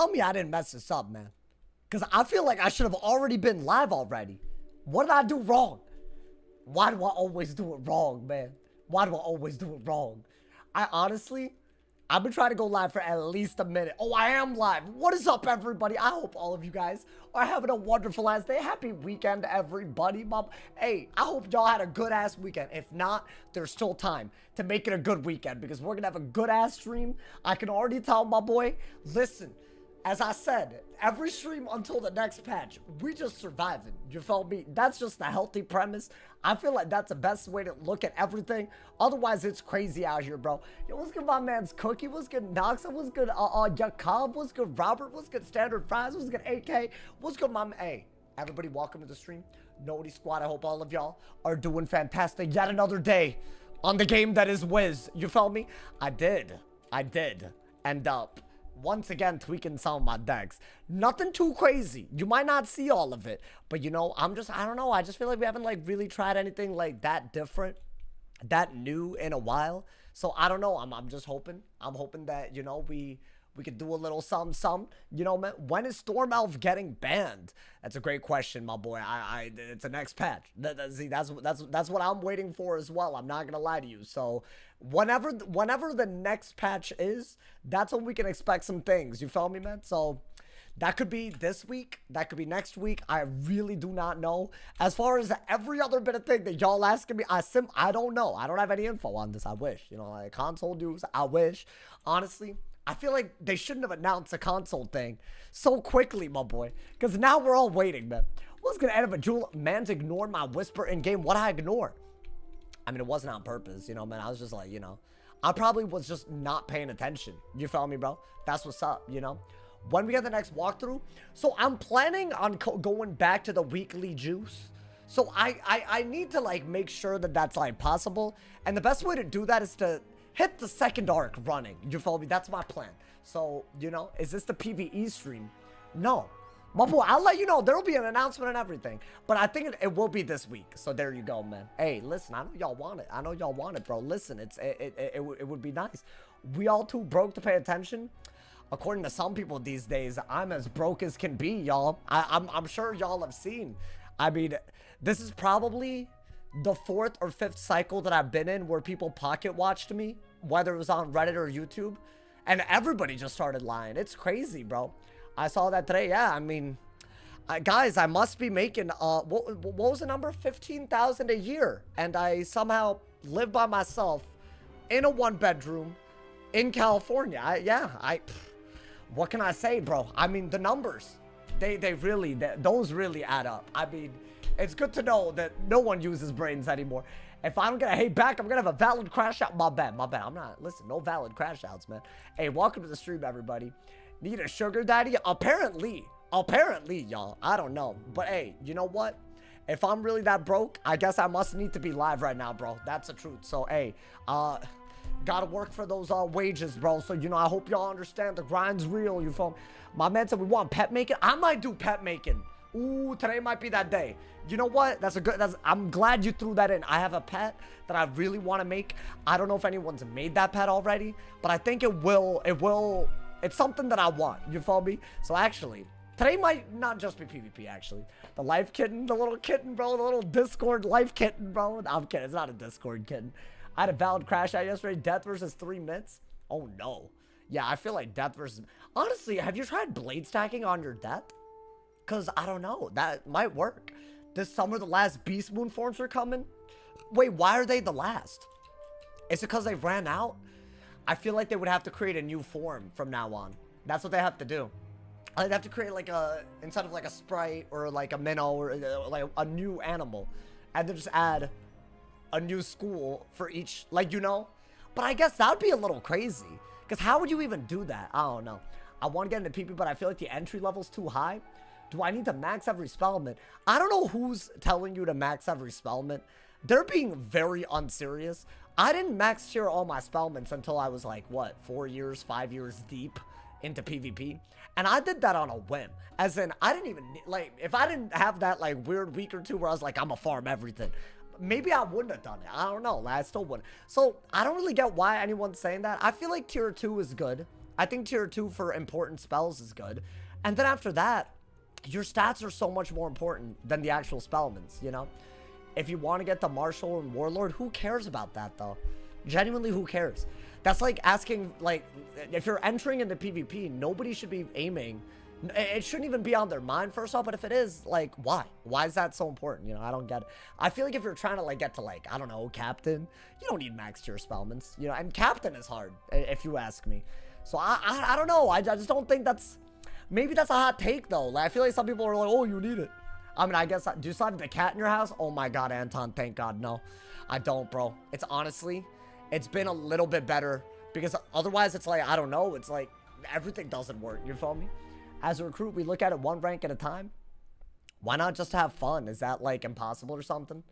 tell me I didn't mess this up, man. Because I feel like I should have already been live already. What did I do wrong? Why do I always do it wrong, man? Why do I always do it wrong? I've been trying to go live for at least a minute. Oh, I am live. What is up, everybody? I hope all of you guys are having a wonderful ass day. Happy weekend, everybody. Hey, I hope y'all had a good ass weekend. If not, there's still time to make it a good weekend because we're gonna have a good ass stream. I can already tell my boy, listen, as I said, every stream until the next patch, we just surviving. You feel me? That's just a healthy premise. I feel like that's the best way to look at everything. Otherwise, it's crazy out here, bro. Yo, what's good, my man's Cookie? What's good, Noxa? What's good, Jacob? What's good, Robert? What's good, Standard Fries? What's good, AK? What's good, my man? Hey, everybody, welcome to the stream. Nobody Squad, I hope all of y'all are doing fantastic. Yet another day on the game that is Wiz. You feel me? I did end up once again tweaking some of my decks. Nothing too crazy. You might not see all of it, but you know, I don't know. I just feel like we haven't like really tried anything like that different, that new in a while. So I don't know. I'm just hoping. I'm hoping that, you know, we could do a little some, you know, man. When is Storm Elf getting banned? That's a great question, my boy. It's a next patch. See, that's what I'm waiting for as well. I'm not gonna lie to you. So whenever the next patch is, that's when we can expect some things. You feel me, man? So that could be this week. That could be next week. I really do not know. As far as every other bit of thing that y'all asking me, I don't know. I don't have any info on this. I wish, you know, like console news. I wish, honestly. I feel like they shouldn't have announced a console thing so quickly, my boy. Because now we're all waiting, man. What's going to end up a jewel? Man's ignored my whisper in game. What I ignore? I mean, it wasn't on purpose, you know, man. I was just like, you know, I probably was just not paying attention. You feel me, bro? That's what's up, you know? When we get the next walkthrough. So I'm planning on going back to the weekly juice. So I need to, like, make sure that that's, like, possible. And the best way to do that is to hit the second arc running. You feel me? That's my plan. So, you know, is this the PvE stream? No. My boy, I'll let you know. There'll be an announcement and everything. But I think it will be this week. So there you go, man. Hey, listen, I know y'all want it. I know y'all want it, bro. Listen, it would be nice. We all too broke to pay attention. According to some people these days, I'm as broke as can be, y'all. I'm sure y'all have seen. I mean, this is probably the 4th or 5th cycle that I've been in where people pocket watched me, whether it was on Reddit or YouTube, and everybody just started lying. It's crazy, bro. I saw that today. Yeah, I mean, guys, I must be making what was the number? 15,000 a year, and I somehow live by myself in a 1-bedroom in California. What can I say, bro? I mean, the numbers, those really add up. I mean, it's good to know that no one uses brains anymore. If I'm gonna hate back, I'm gonna have a valid crash out. My bad. I'm not, listen, no valid crash outs, man. Hey, welcome to the stream, everybody. Need a sugar daddy? Apparently, y'all. I don't know. But hey, you know what? If I'm really that broke, I guess I must need to be live right now, bro. That's the truth. So, hey, gotta work for those wages, bro. So, you know, I hope y'all understand the grind's real. You feel me? My man said we want pet making. I might do pet making. Ooh, today might be that day. You know what? I'm glad you threw that in. I have a pet that I really want to make. I don't know if anyone's made that pet already, but I think it's something that I want. You feel me? So actually, today might not just be PvP, actually. The life kitten, the little kitten, bro, the little Discord life kitten, bro. I'm kidding. It's not a Discord kitten. I had a valid crash out yesterday. Death versus 3 minutes. Oh, no. Yeah, I feel like death versus... Honestly, have you tried blade stacking on your death? Because, I don't know, that might work. This summer, the last Beast Moon forms are coming. Wait, why are they the last? Is it because they ran out? I feel like they would have to create a new form from now on. That's what they have to do. They'd have to create like instead of like a sprite or like a minnow or like a new animal. And then just add a new school for each, like, you know? But I guess that would be a little crazy. Because how would you even do that? I don't know. I want to get into PP, but I feel like the entry level's too high. Do I need to max every spellment? I don't know who's telling you to max every spellment. They're being very unserious. I didn't max tier all my spellments until I was like, what, 4 years, 5 years deep into PvP. And I did that on a whim. As in, I didn't even, like, if I didn't have that, like, weird week or two where I was like, I'm gonna farm everything, maybe I wouldn't have done it. I don't know. I still wouldn't. So, I don't really get why anyone's saying that. I feel like tier 2 is good. I think tier 2 for important spells is good. And then after that, your stats are so much more important than the actual spellmans, you know? If you want to get the Marshal and Warlord, who cares about that, though? Genuinely, who cares? That's like asking, like, if you're entering into PvP, nobody should be aiming. It shouldn't even be on their mind, first off, but if it is, like, why? Why is that so important? You know, I don't get it. I feel like if you're trying to, like, get to, like, I don't know, Captain, you don't need max tier spellmans, you know, and Captain is hard, if you ask me. So, I don't know, I just don't think that's, maybe that's a hot take, though. Like, I feel like some people are like, oh, you need it. I mean, I guess, do you still have the cat in your house? Oh my god, Anton, thank god, no. I don't, bro. It's honestly, it's been a little bit better, because otherwise it's like, I don't know, it's like, everything doesn't work, you feel me? As a recruit, we look at it one rank at a time. Why not just have fun? Is that, like, impossible or something?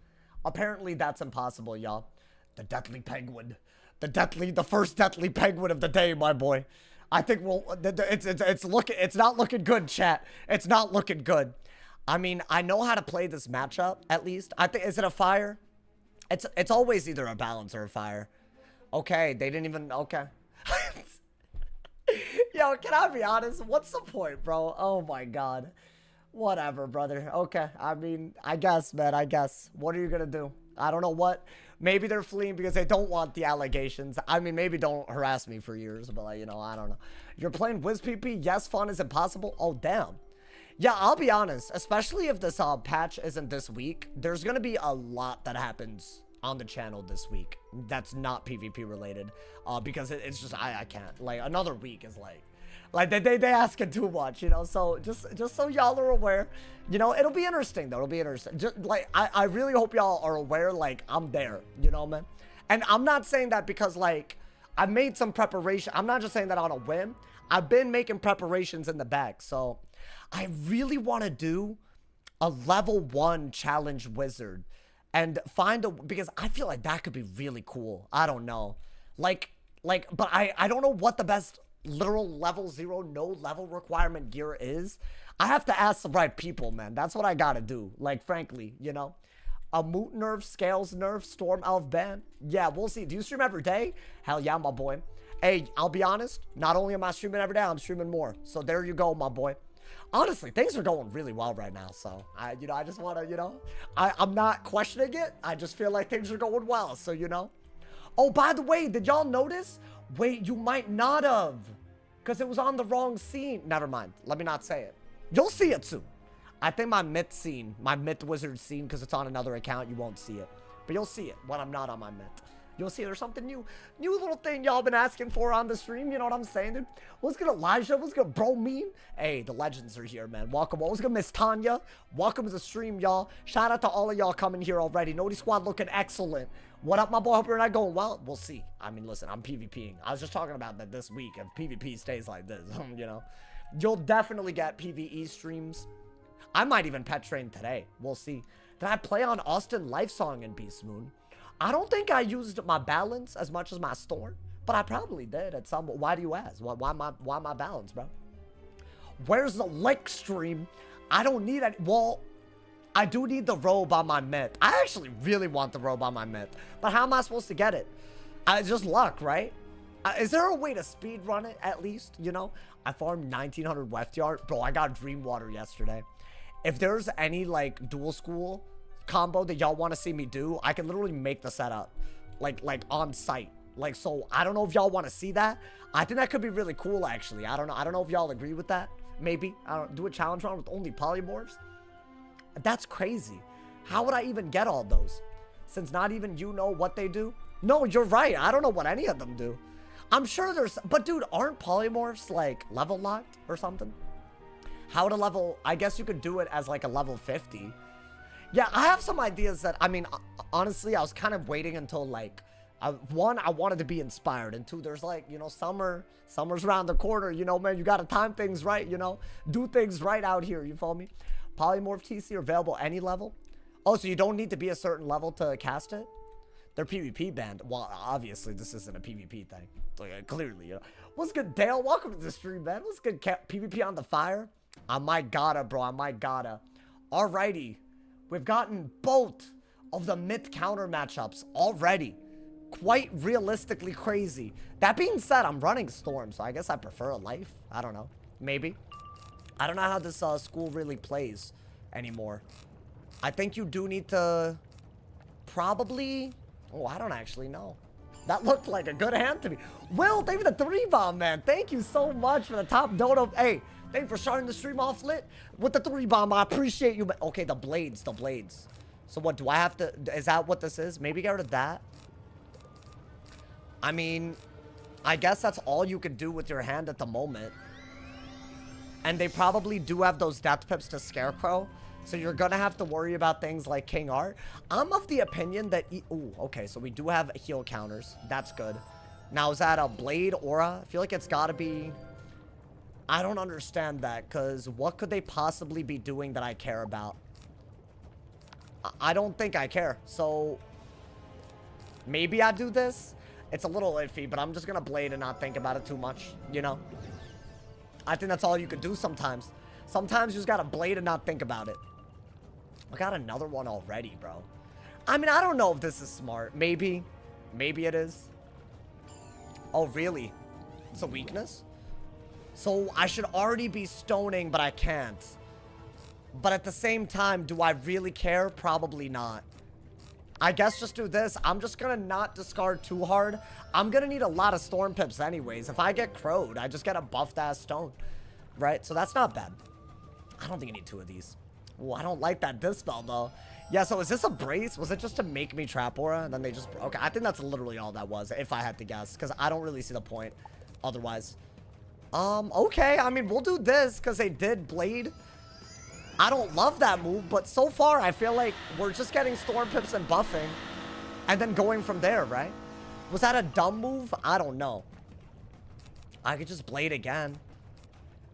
Apparently, that's impossible, y'all. The Deathly Penguin. The first Deathly Penguin of the day, my boy. I think it's not looking good, chat. It's not looking good. I mean, I know how to play this matchup, at least. I think, is it a fire? It's always either a balance or a fire. Okay, they didn't even, okay. Yo, can I be honest? What's the point, bro? Oh my god. Whatever, brother. Okay, I mean, I guess, man, I guess. What are you gonna do? I don't know what. Maybe they're fleeing because they don't want the allegations. I mean, maybe don't harass me for years, but, like, you know, I don't know. You're playing WizPP? Yes, fun is impossible? Oh, damn. Yeah, I'll be honest. Especially if this patch isn't this week, there's gonna be a lot that happens on the channel this week that's not PvP related, because it's just I can't, like, another week is like they asking too much, you know. So just so y'all are aware, you know, it'll be interesting though. It'll be interesting. Just like I really hope y'all are aware, like, I'm there, you know, man. And I'm not saying that because, like, I've made some preparation. I'm not just saying that on a whim. I've been making preparations in the back. So I really want to do a level 1 challenge wizard and find a, because I feel like that could be really cool. I don't know. Like, but I don't know what the best literal level 0, no level requirement gear is. I have to ask the right people, man. That's what I gotta do. Like, frankly, you know. A Moot nerf, Scales nerf, Storm Elf ban. Yeah, we'll see. Do you stream every day? Hell yeah, my boy. Hey, I'll be honest. Not only am I streaming every day, I'm streaming more. So there you go, my boy. Honestly, things are going really well right now. So, I just want to, you know, I'm not questioning it. I just feel like things are going well. So, you know. Oh, by the way, did y'all notice? Wait, you might not have. Because it was on the wrong scene. Never mind. Let me not say it. You'll see it soon. I think my myth scene, my myth wizard scene, because it's on another account, you won't see it. But you'll see it when I'm not on my myth. You'll see there's something new little thing y'all been asking for on the stream. You know what I'm saying, dude? What's good, Elijah? What's good, bro? Mean? Hey, the legends are here, man. Welcome. What's good, Miss Tanya? Welcome to the stream, y'all. Shout out to all of y'all coming here already. Noti Squad looking excellent. What up, my boy? Hope you're not going well. We'll see. I mean, listen, I'm PvPing. I was just talking about that this week. If PvP stays like this, you know, you'll definitely get PvE streams. I might even pet train today. We'll see. Did I play on Austin Lifesong in Beast Moon? I don't think I used my balance as much as my storm, but I probably did at some. Why do you ask? Why my balance, bro? Where's the link stream? I don't need it. Well, I do need the robe on my myth. I actually really want the robe on my myth, but how am I supposed to get it? It's just luck, right? Is there a way to speed run it at least? You know, I farmed 1900 Weft Yard. Bro, I got Dream Water yesterday. If there's any, like, dual school combo that y'all want to see me do, I can literally make the setup, like on site. Like, so I don't know if y'all want to see that. I think that could be really cool, actually. I don't know if y'all agree with that. Maybe I don't do a challenge run with only polymorphs. That's crazy. How would I even get all those, since not even you know what they do? No, you're right. I don't know what any of them do. I'm sure there's, but dude, aren't polymorphs like level locked or something? How to level, I guess you could do it as like a level 50. Yeah, I have some ideas that, I mean, honestly, I was kind of waiting until, like, one, I wanted to be inspired, and two, there's, like, you know, summer's around the corner, you know, man, you gotta time things right, you know, do things right out here, you feel me? Polymorph TC are available any level. Oh, so you don't need to be a certain level to cast it? They're PvP banned. Well, obviously, this isn't a PvP thing. Like, clearly, you know. What's good, Dale? Welcome to the stream, man. What's good, PvP on the fire? I might gotta, bro. I might gotta. Alrighty. We've gotten both of the myth counter matchups already. quite realistically crazy. That being said, I'm running Storm, so I guess I prefer a life. I don't know. Maybe. I don't know how this school really plays anymore. I think you do need to probably... Oh, I don't actually know. That looked like a good hand to me. Will, thank you for the 3-bomb, man. Thank you so much for the top dono. Hey, thank you for starting the stream off lit with the 3-bomb. I appreciate you. Okay, the blades, the blades. So what, do I have to... Is that what this is? Maybe get rid of that. I mean, I guess that's all you could do with your hand at the moment. And they probably do have those death pips to Scarecrow. So you're going to have to worry about things like King Art. I'm of the opinion that... Ooh, okay, so we do have heal counters. That's good. Now, is that a Blade Aura? I feel like it's got to be... I don't understand that, because what could they possibly be doing that I care about? I don't think I care. So, maybe I do this? It's a little iffy, but I'm just going to Blade and not think about it too much, you know? I think that's all you could do sometimes. Sometimes you just got to Blade and not think about it. I got another one already, bro. I mean, I don't know if this is smart. Maybe. Maybe it is. Oh, really? It's a weakness? So I should already be stoning, but I can't. But at the same time, do I really care? Probably not. I guess just do this. I'm just going to not discard too hard. I'm going to need a lot of Storm Pips anyways. If I get crowed, I just get a buffed-ass stone. Right? So that's not bad. I don't think I need 2 of these. Oh, I don't like that dispel, though. Yeah, so is this a brace? Was it just to make me Trap Aura? And then they just... Okay, I think that's literally all that was, if I had to guess. Because I don't really see the point otherwise. Okay. I mean, we'll do this because they did Blade. I don't love that move, but so far, I feel like we're just getting Storm Pips and buffing. And then going from there, right? Was that a dumb move? I don't know. I could just Blade again.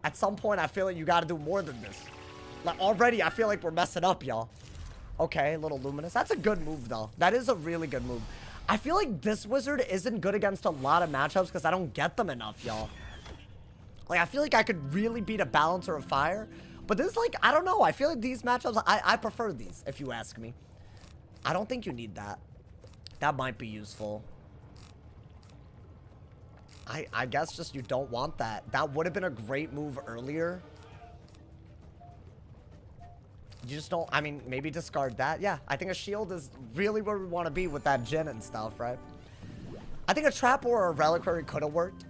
At some point, I feel like you got to do more than this. Like, already, I feel like we're messing up, y'all. Okay, a little Luminous. That's a good move, though. That is a really good move. I feel like this wizard isn't good against a lot of matchups because I don't get them enough, y'all. Like, I feel like I could really beat a Balancer of Fire. But this, like, I don't know. I feel like these matchups, I prefer these, if you ask me. I don't think you need that. That might be useful. I guess just you don't want that. That would have been a great move earlier. You just don't, I mean, maybe discard that. Yeah, I think a shield is really where we want to be with that Jin and stuff, right? I think a Trap or a Reliquary could have worked.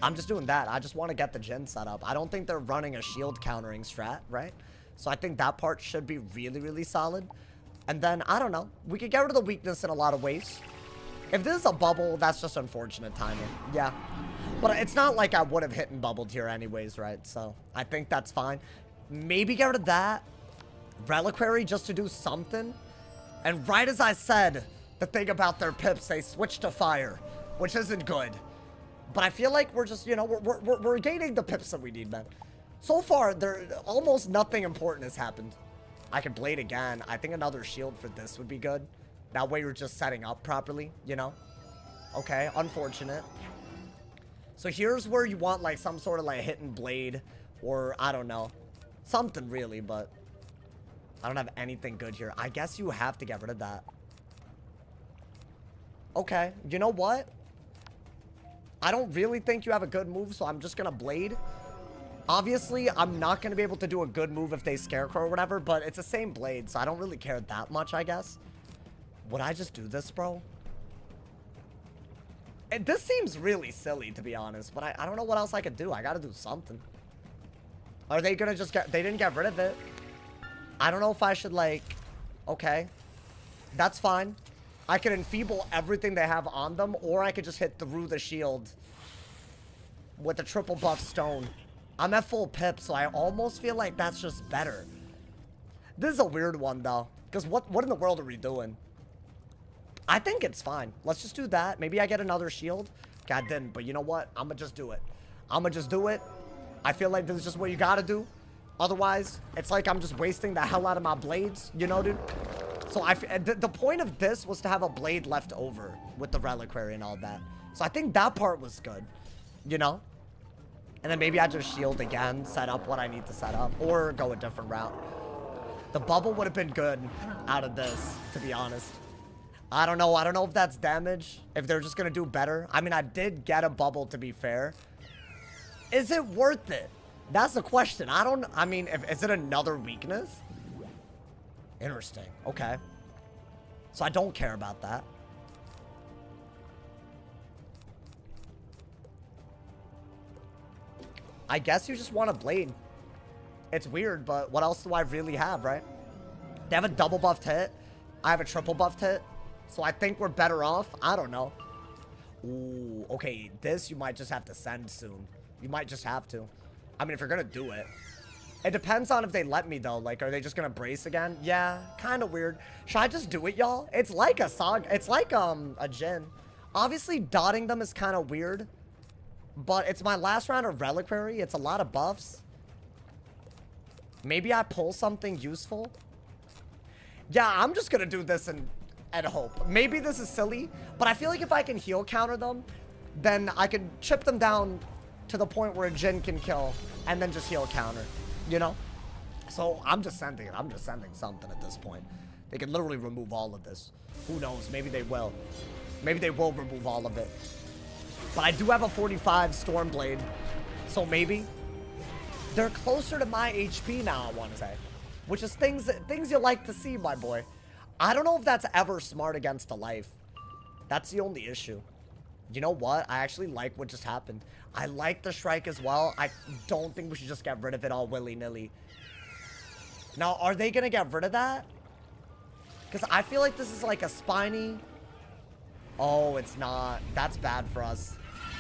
I'm just doing that. I just want to get the Jin set up. I don't think they're running a shield countering strat, right? So I think that part should be really, really solid. And then, I don't know. We could get rid of the weakness in a lot of ways. If this is a bubble, that's just unfortunate timing. Yeah. But it's not like I would have hit and bubbled here anyways, right? So I think that's fine. Maybe get rid of that. Reliquary just to do something. And right as I said the thing about their pips, they switched to fire, which isn't good. But I feel like we're just, you know, we're gaining the pips that we need, man. So far, there almost nothing important has happened. I can Blade again. I think another shield for this would be good. That way we're just setting up properly, you know? Okay, unfortunate. So here's where you want, like, some sort of, like, hidden Blade. Or, I don't know. Something, really, but... I don't have anything good here. I guess you have to get rid of that. Okay, you know what? I don't really think you have a good move, so I'm just gonna Blade. Obviously, I'm not gonna be able to do a good move if they Scarecrow or whatever, but it's the same Blade, so I don't really care that much, I guess. Would I just do this, bro? This seems really silly, to be honest, but I don't know what else I could do. I gotta do something. Are they gonna just get... They didn't get rid of it. I don't know if I should, like... Okay. That's fine. I could enfeeble everything they have on them, or I could just hit through the shield with the triple buff stone. I'm at full pip, so I almost feel like that's just better. This is a weird one, though, because what in the world are we doing? I think it's fine. Let's just do that. Maybe I get another shield. Okay, I didn't, but you know what? I'm gonna just do it. I'm gonna just do it. I feel like this is just what you gotta do. Otherwise, it's like I'm just wasting the hell out of my blades, you know, dude? So the point of this was to have a blade left over with the Reliquary and all that. So I think that part was good, you know? And then maybe I just shield again, set up what I need to set up, or go a different route. The bubble would have been good out of this, to be honest. I don't know. I don't know if that's damage. If they're just gonna do better. I mean, I did get a bubble, to be fair. Is it worth it? That's the question. I mean, is it another weakness? Interesting. Okay. So I don't care about that. I guess you just want a blade. It's weird, but what else do I really have, right? They have a double buffed hit. I have a triple buffed hit. So I think we're better off. I don't know. Ooh, okay. This you might just have to send soon. You might just have to. I mean, if you're gonna do it. It depends on if they let me, though. Like, are they just gonna brace again? Yeah, kind of weird. Should I just do it, y'all? It's like a saga. It's like, a Jin. Obviously, dotting them is kind of weird. But it's my last round of Reliquary. It's a lot of buffs. Maybe I pull something useful. Yeah, I'm just gonna do this and hope. Maybe this is silly, but I feel like if I can heal counter them, then I can chip them down to the point where a Jin can kill and then just heal counter, you know? So I'm just sending it. I'm just sending something at this point. They can literally remove all of this. Who knows? Maybe they will. Maybe they will remove all of it. But I do have a 45 Stormblade, so maybe. They're closer to my HP now, I want to say. Which is things you like to see, my boy. I don't know if that's ever smart against a life. That's the only issue. You know what? I actually like what just happened. I like the Shrike as well. I don't think we should just get rid of it all willy-nilly. Now, are they going to get rid of that? Because I feel like this is like a spiny. Oh, it's not. That's bad for us.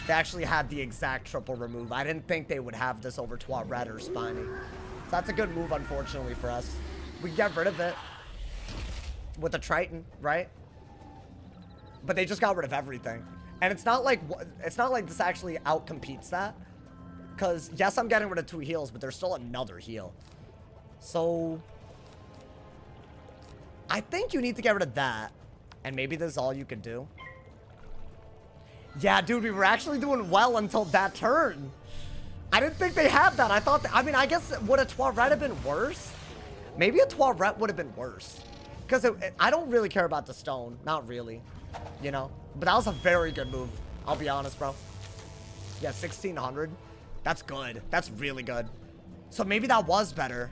They actually had the exact triple remove. I didn't think they would have this over to our red or spiny. So that's a good move, unfortunately, for us. We can get rid of it with a Triton, right? But they just got rid of everything. And it's not like this actually outcompetes that. Because, yes, I'm getting rid of 2 heals, but there's still another heal. So, I think you need to get rid of that. And maybe this is all you could do. Yeah, dude, we were actually doing well until that turn. I didn't think they had that. I thought, I mean, I guess, would a Toilet have been worse? Maybe a Toilet would have been worse. Because I don't really care about the stone. Not really. You know? But that was a very good move. I'll be honest, bro. Yeah, 1600. That's good. That's really good. So maybe that was better.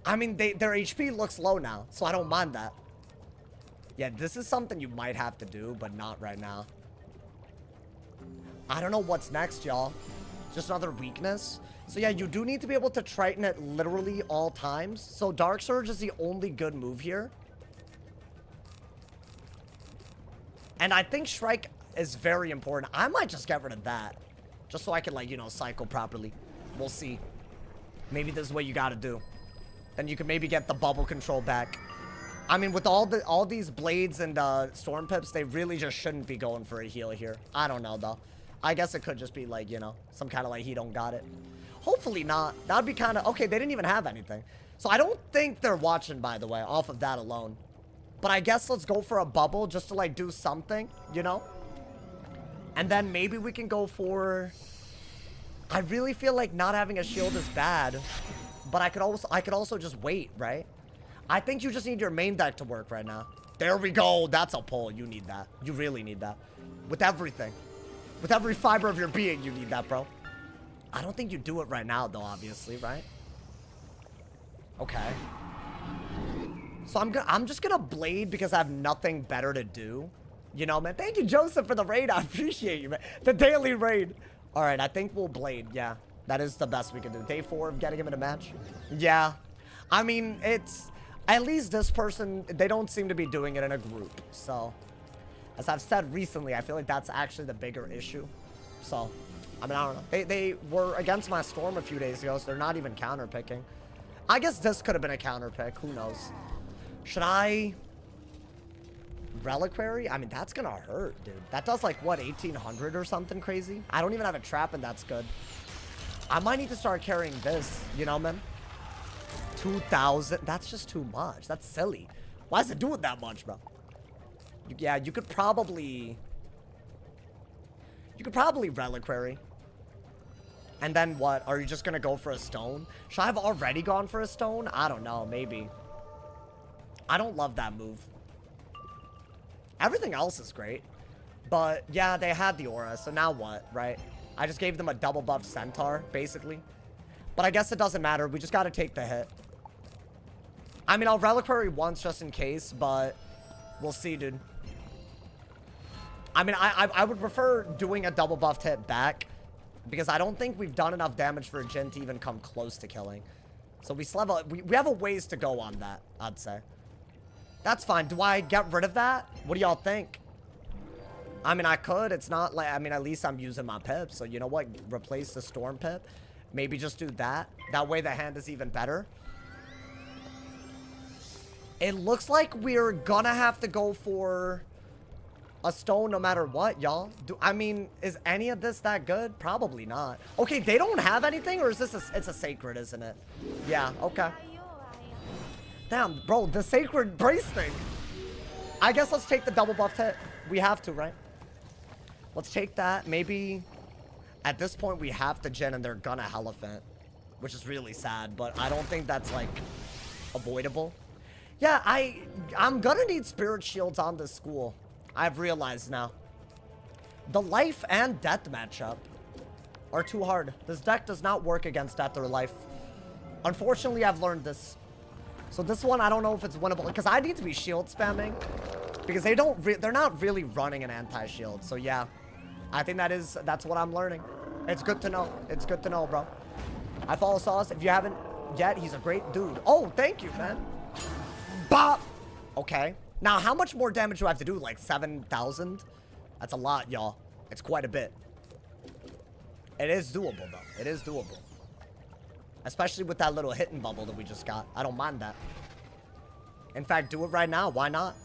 I mean, their HP looks low now. So I don't mind that. Yeah, this is something you might have to do, but not right now. I don't know what's next, y'all. Just another weakness. So yeah, you do need to be able to Triton at literally all times. So Dark Surge is the only good move here. And I think Shrike is very important. I might just get rid of that. Just so I can, like, you know, cycle properly. We'll see. Maybe this is what you gotta do. Then you can maybe get the bubble control back. I mean, with all these blades and storm pips, they really just shouldn't be going for a heal here. I don't know, though. I guess it could just be, like, you know, some kind of, like, he don't got it. Hopefully not. That would be kind of... Okay, they didn't even have anything. So I don't think they're watching, by the way, off of that alone. But I guess let's go for a bubble just to, like, do something, you know? And then maybe we can go for... I really feel like not having a shield is bad. But I could also just wait, right? I think you just need your main deck to work right now. There we go. That's a pull. You need that. You really need that. With everything. With every fiber of your being, you need that, bro. I don't think you do it right now, though, obviously, right? Okay. So I'm just gonna blade because I have nothing better to do. You know, man. Thank you, Joseph, for the raid. I appreciate you, man. The daily raid. All right, I think we'll blade. Yeah, that is the best we can do. Day 4 of getting him in a match. Yeah. I mean, it's... At least this person, they don't seem to be doing it in a group. So, as I've said recently, I feel like that's actually the bigger issue. So, I mean, I don't know. They were against my Storm a few days ago, so they're not even counter picking. I guess this could have been a counter pick. Who knows? Should I... Reliquary? I mean, that's gonna hurt, dude. That does, like, what, 1800 or something crazy? I don't even have a trap, and that's good. I might need to start carrying this, you know, man? 2,000. That's just too much. That's silly. Why is it doing that much, bro? Yeah, you could probably Reliquary. And then what? Are you just gonna go for a stone? Should I have already gone for a stone? I don't know. Maybe. I don't love that move. Everything else is great. But, yeah, they had the aura, so now what, right? I just gave them a double buff centaur, basically. But I guess it doesn't matter. We just gotta take the hit. I mean, I'll reliquary once just in case, but we'll see, dude. I mean, I would prefer doing a double buffed hit back because I don't think we've done enough damage for a Jhin to even come close to killing. So we still have we have a ways to go on that, I'd say. That's fine. Do I get rid of that? What do y'all think? I mean, I could. It's not like, I mean, at least I'm using my pip. So, you know what? Replace the storm pip. Maybe just do that. That way the hand is even better. It looks like we're gonna have to go for a stone no matter what, y'all. I mean, is any of this that good? Probably not. Okay, they don't have anything, or is this it's a sacred, isn't it? Yeah, okay. Damn, bro, the sacred brace thing. I guess let's take the double buffed hit. We have to, right? Let's take that. Maybe at this point we have to Jhin and they're gonna Elephant, which is really sad, but I don't think that's like avoidable. Yeah, I'm gonna need spirit shields on this school. I've realized now. The life and death matchup are too hard. This deck does not work against death or life. Unfortunately, I've learned this. So this one, I don't know if it's winnable because I need to be shield spamming because they're not really running an anti-shield. So yeah, I think that's what I'm learning. It's good to know. It's good to know, bro. I follow Sauce. If you haven't yet, he's a great dude. Oh, thank you, man. Bop. Okay. Now, how much more damage do I have to do? Like 7,000? That's a lot, y'all. It's quite a bit. It is doable, though. It is doable. Especially with that little hitting bubble that we just got. I don't mind that. In fact, do it right now. Why not?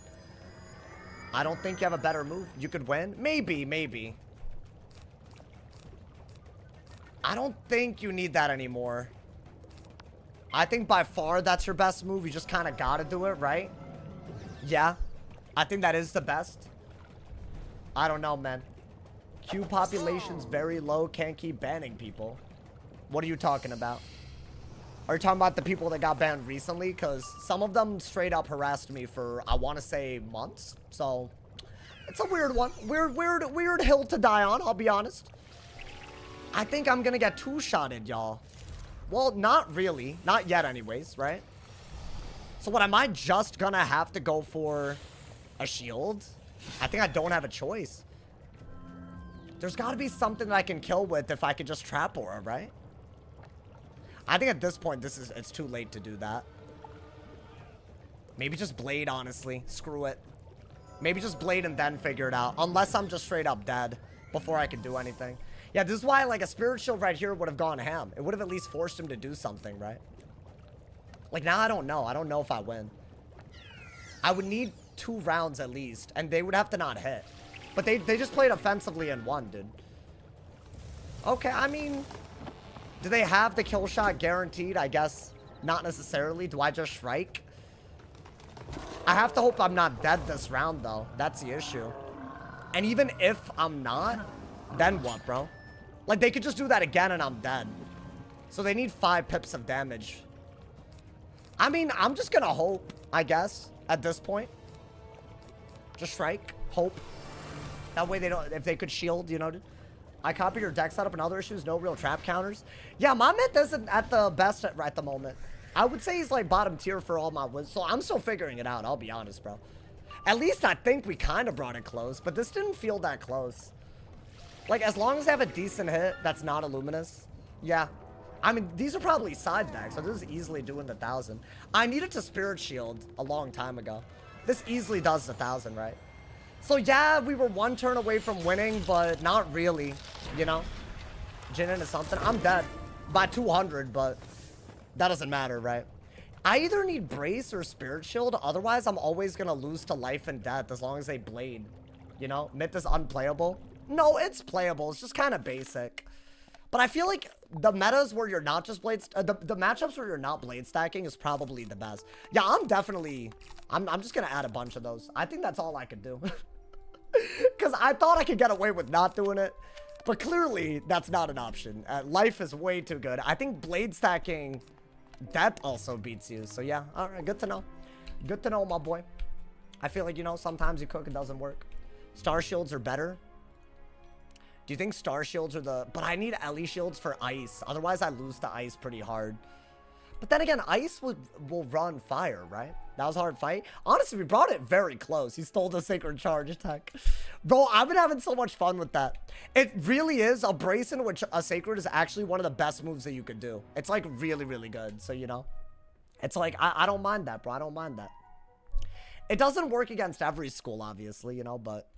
I don't think you have a better move. You could win. Maybe, maybe. I don't think you need that anymore. I think by far that's your best move. You just kind of got to do it, right? Yeah. I think that is the best. I don't know, man. Q population's very low. Can't keep banning people. What are you talking about? Are you talking about the people that got banned recently? Because some of them straight up harassed me for, I want to say, months. So, it's a weird one. Weird hill to die on, I'll be honest. I think I'm going to get two-shotted, y'all. Well, not really. Not yet anyways, right? So what, am I just going to have to go for a shield? I think I don't have a choice. There's got to be something that I can kill with if I could just trap aura, right? I think at this point, it's too late to do that. Maybe just blade, honestly. Screw it. Maybe just blade and then figure it out. Unless I'm just straight up dead before I can do anything. Yeah, this is why, like, a spirit shield right here would have gone ham. It would have at least forced him to do something, right? Like, now I don't know. I don't know if I win. I would need 2 rounds at least, and they would have to not hit. But they just played offensively and won, dude. Okay, I mean, do they have the kill shot guaranteed? I guess not necessarily. Do I just strike? I have to hope I'm not dead this round, though. That's the issue. And even if I'm not, then what, bro? Like, they could just do that again and I'm dead. So they need 5 pips of damage. I mean, I'm just gonna hope, I guess, at this point. Just strike. Hope. That way they don't, if they could shield, you know. I copied your deck setup and other issues, no real trap counters. Yeah, my myth isn't at the best at the moment. I would say he's like bottom tier for all my wins. So I'm still figuring it out, I'll be honest, bro. At least I think we kind of brought it close, but this didn't feel that close. Like, as long as I have a decent hit that's not a luminous, yeah. I mean, these are probably side decks, so this is easily doing the 1,000. I needed to spirit shield a long time ago. This easily does the 1,000, right? So yeah, we were 1 turn away from winning, but not really, you know? Jhin into something. I'm dead by 200, but that doesn't matter, right? I either need brace or spirit shield, otherwise I'm always gonna lose to life and death as long as they blade. You know, myth is unplayable. No, it's playable. It's just kind of basic. But I feel like the metas where you're not just blade, the matchups where you're not blade stacking is probably the best. Yeah, I'm just gonna add a bunch of those. I think that's all I could do. Because I thought I could get away with not doing it. But clearly, that's not an option. Life is way too good. I think blade stacking depth also beats you. So yeah, all right, good to know. Good to know, my boy. I feel like, you know, sometimes you cook, it doesn't work. Star shields are better. Do you think star shields are the... But I need Ellie shields for ice. Otherwise, I lose to ice pretty hard. But then again, ice will run fire, right? That was a hard fight. Honestly, we brought it very close. He stole the Sacred Charge attack. Bro, I've been having so much fun with that. It really is. A brace in which a Sacred is actually one of the best moves that you could do. It's like really, really good. So, you know, it's like, I don't mind that, bro. I don't mind that. It doesn't work against every school, obviously, you know, but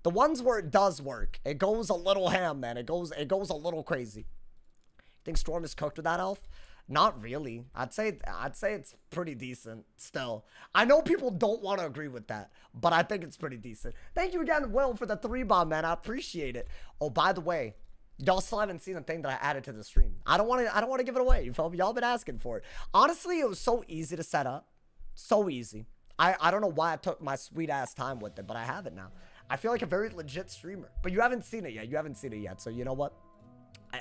the ones where it does work, it goes a little ham, man. It goes a little crazy. You think Storm is cooked with that elf? Not really. I'd say it's pretty decent still. I know people don't want to agree with that, but I think it's pretty decent. Thank you again, Will, for the 3-bomb, man. I appreciate it. Oh, by the way, y'all still haven't seen the thing that I added to the stream. I don't want to give it away. You feel me? Y'all been asking for it. Honestly, it was so easy to set up. So easy. I don't know why I took my sweet ass time with it, but I have it now. I feel like a very legit streamer. But you haven't seen it yet. You haven't seen it yet. So you know what?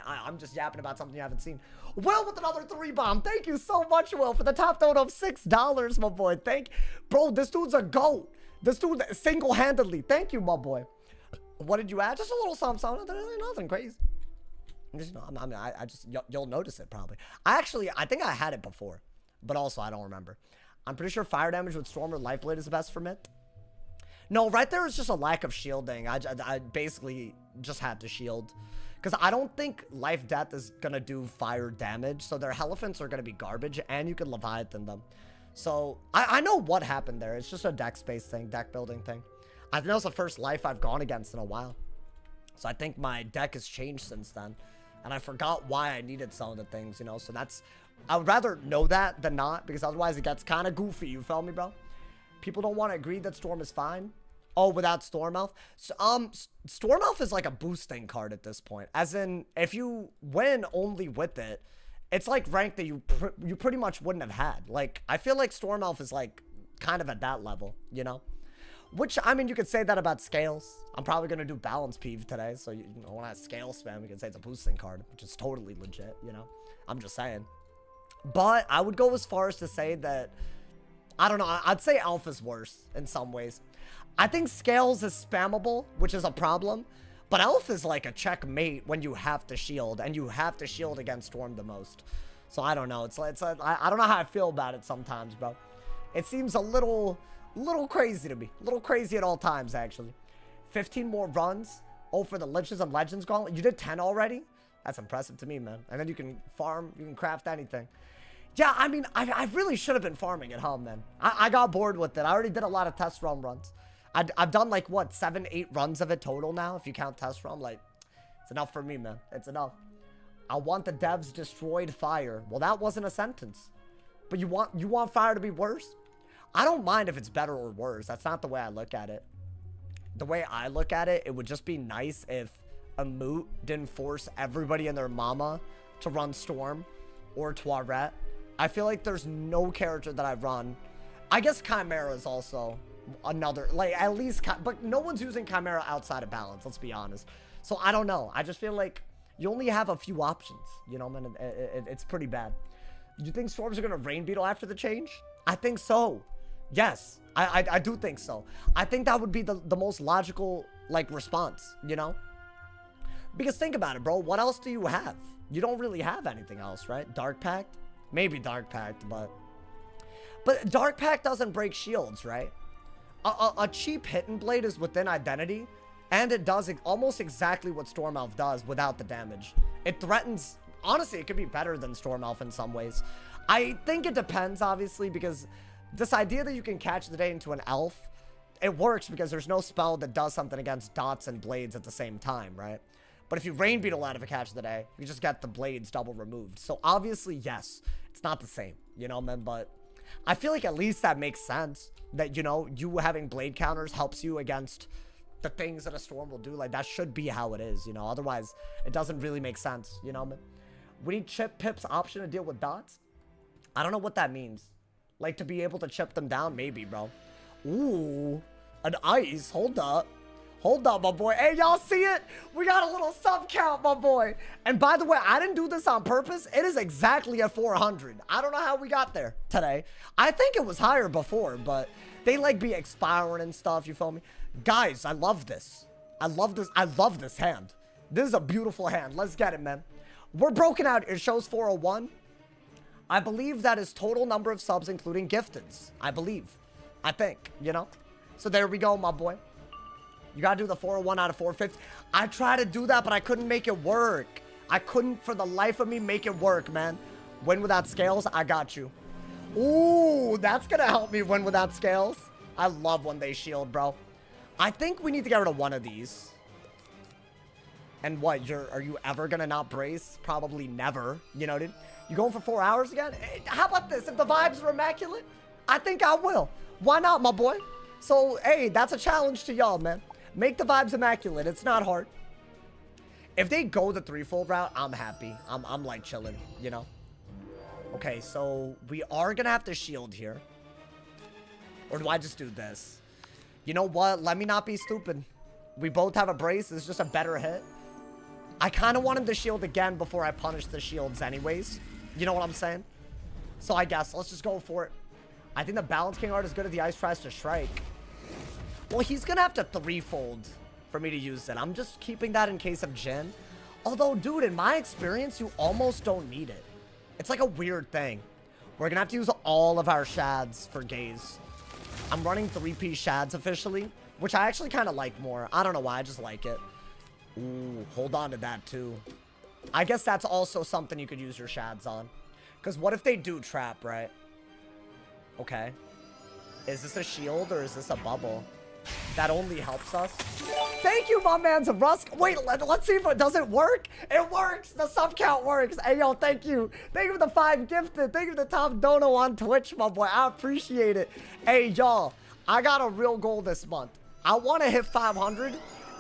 I'm just yapping about something you haven't seen. Will with another 3-bomb. Thank you so much, Will, for the top donut of $6, my boy. Bro, this dude's a GOAT. This dude single-handedly. Thank you, my boy. What did you add? Just a little something. Nothing crazy. You'll notice it probably. I think I had it before, but also I don't remember. I'm pretty sure fire damage with Storm or Light Blade is the best for Myth. No, right there is just a lack of shielding. I basically just had to shield. Because I don't think Life Death is going to do fire damage. So their Elephants are going to be garbage. And you can Leviathan them. So I know what happened there. It's just a deck space thing. Deck building thing. I think that was the first Life I've gone against in a while. So I think my deck has changed since then. And I forgot why I needed some of the things, you know. So that's... I would rather know that than not. Because otherwise it gets kind of goofy. You feel me, bro? People don't want to agree that Storm is fine. Oh, without Storm Elf? Storm Elf is like a boosting card at this point. As in, if you win only with it, it's like rank that you pretty much wouldn't have had. Like, I feel like Storm Elf is like kind of at that level, you know? Which, I mean, you could say that about Scales. I'm probably going to do Balance Peeve today. So, you know, when I Scale spam, you can say it's a boosting card, which is totally legit, you know? I'm just saying. But I would go as far as to say that, I don't know, I'd say Elf is worse in some ways. I think Scales is spammable, which is a problem. But Elf is like a checkmate when you have to shield. And you have to shield against Storm the most. So I don't know. I don't know how I feel about it sometimes, bro. It seems a little crazy to me. A little crazy at all times, actually. 15 more runs. Oh, for the Liches and Legends Gauntlet. You did 10 already? That's impressive to me, man. And then you can farm. You can craft anything. Yeah, I mean, I really should have been farming at home, man. I got bored with it. I already did a lot of test run runs. I've done like, what, 7, 8 runs of it total now, if you count test run. Like, it's enough for me, man. It's enough. I want the devs destroyed fire. Well, that wasn't a sentence. But you want fire to be worse? I don't mind if it's better or worse. That's not the way I look at it. The way I look at it, it would just be nice if a moot didn't force everybody and their mama to run Storm or Toilet. I feel like there's no character that I run. I guess Chimera is also another, like, at least, but no one's using Chimera outside of balance, let's be honest. So I don't know. I just feel like you only have a few options, you know, man. It's pretty bad. Do you think Storms are going to Rain Beetle after the change? I think so. Yes, I do think so. I think that would be the most logical, like, response, you know? Because think about it, bro. What else do you have? You don't really have anything else, right? Dark Pact? Maybe Dark Pact, but Dark Pact doesn't break shields, right? A cheap Hidden Blade is within identity, and it does almost exactly what Storm Elf does without the damage. It threatens... Honestly, it could be better than Storm Elf in some ways. I think it depends, obviously, because this idea that you can catch the day into an elf, it works because there's no spell that does something against dots and blades at the same time, right? But if you Rain Beetle out of a catch of the day, you just get the blades double removed. So obviously, yes, it's not the same, you know, man, but I feel like at least that makes sense. That, you know, you having blade counters helps you against the things that a Storm will do. Like, that should be how it is, you know? Otherwise, it doesn't really make sense, you know, man? We need Chip Pip's option to deal with dots? I don't know what that means. Like, to be able to chip them down? Maybe, bro. Ooh. An ice? Hold up. Hold up, my boy. Hey, y'all see it? We got a little sub count, my boy. And by the way, I didn't do this on purpose. It is exactly at 400. I don't know how we got there today. I think it was higher before, but they like be expiring and stuff. You feel me? Guys, I love this. I love this. I love this hand. This is a beautiful hand. Let's get it, man. We're broken out. It shows 401. I believe that is total number of subs, including gifteds. I believe. I think, you know? So there we go, my boy. You gotta do the 401 out of 450. I tried to do that, but I couldn't make it work. I couldn't, for the life of me, make it work, man. Win without scales, I got you. Ooh, that's gonna help me win without scales. I love when they shield, bro. I think we need to get rid of one of these. And what, are you ever gonna not brace? Probably never, you know, dude. You going for 4 hours again? Hey, how about this? If the vibes are immaculate, I think I will. Why not, my boy? So, hey, that's a challenge to y'all, man. Make the vibes immaculate. It's not hard. If they go the threefold route, I'm happy. I'm like chilling, you know? Okay, so we are gonna have to shield here. Or do I just do this? You know what? Let me not be stupid. We both have a brace. It's just a better hit. I kind of wanted to shield again before I punish the shields anyways. You know what I'm saying? So I guess let's just go for it. I think the Balance King art is good if the ice tries to strike. Well, he's gonna have to threefold for me to use it. I'm just keeping that in case of Jin. Although, dude, in my experience, you almost don't need it. It's like a weird thing. We're gonna have to use all of our shads for gaze. I'm running 3P shads officially, which I actually kind of like more. I don't know why, I just like it. Ooh, hold on to that too. I guess that's also something you could use your shads on. Because what if they do trap, right? Okay. Is this a shield or is this a bubble? That only helps us. Thank you, my man, Rusk. Wait, let's see if it does it work. It works. The sub count works. Hey, yo, thank you. Thank you for the 5 gifted. Thank you for the top dono on Twitch, my boy. I appreciate it. Hey, y'all, I got a real goal this month. I want to hit 500,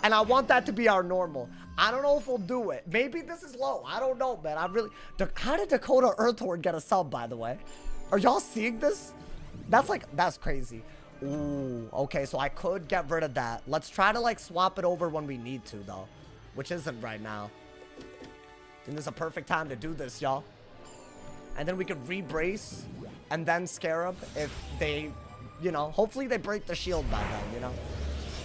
and I want that to be our normal. I don't know if we'll do it. Maybe this is low. I don't know, man. How did Dakota Earthhorde get a sub, by the way? Are y'all seeing this? That's crazy. Ooh, okay, so I could get rid of that. Let's try to, like, swap it over when we need to, though. Which isn't right now. And this is a perfect time to do this, y'all. And then we could re-brace and then Scarab if they, you know, hopefully they break the shield by then, you know?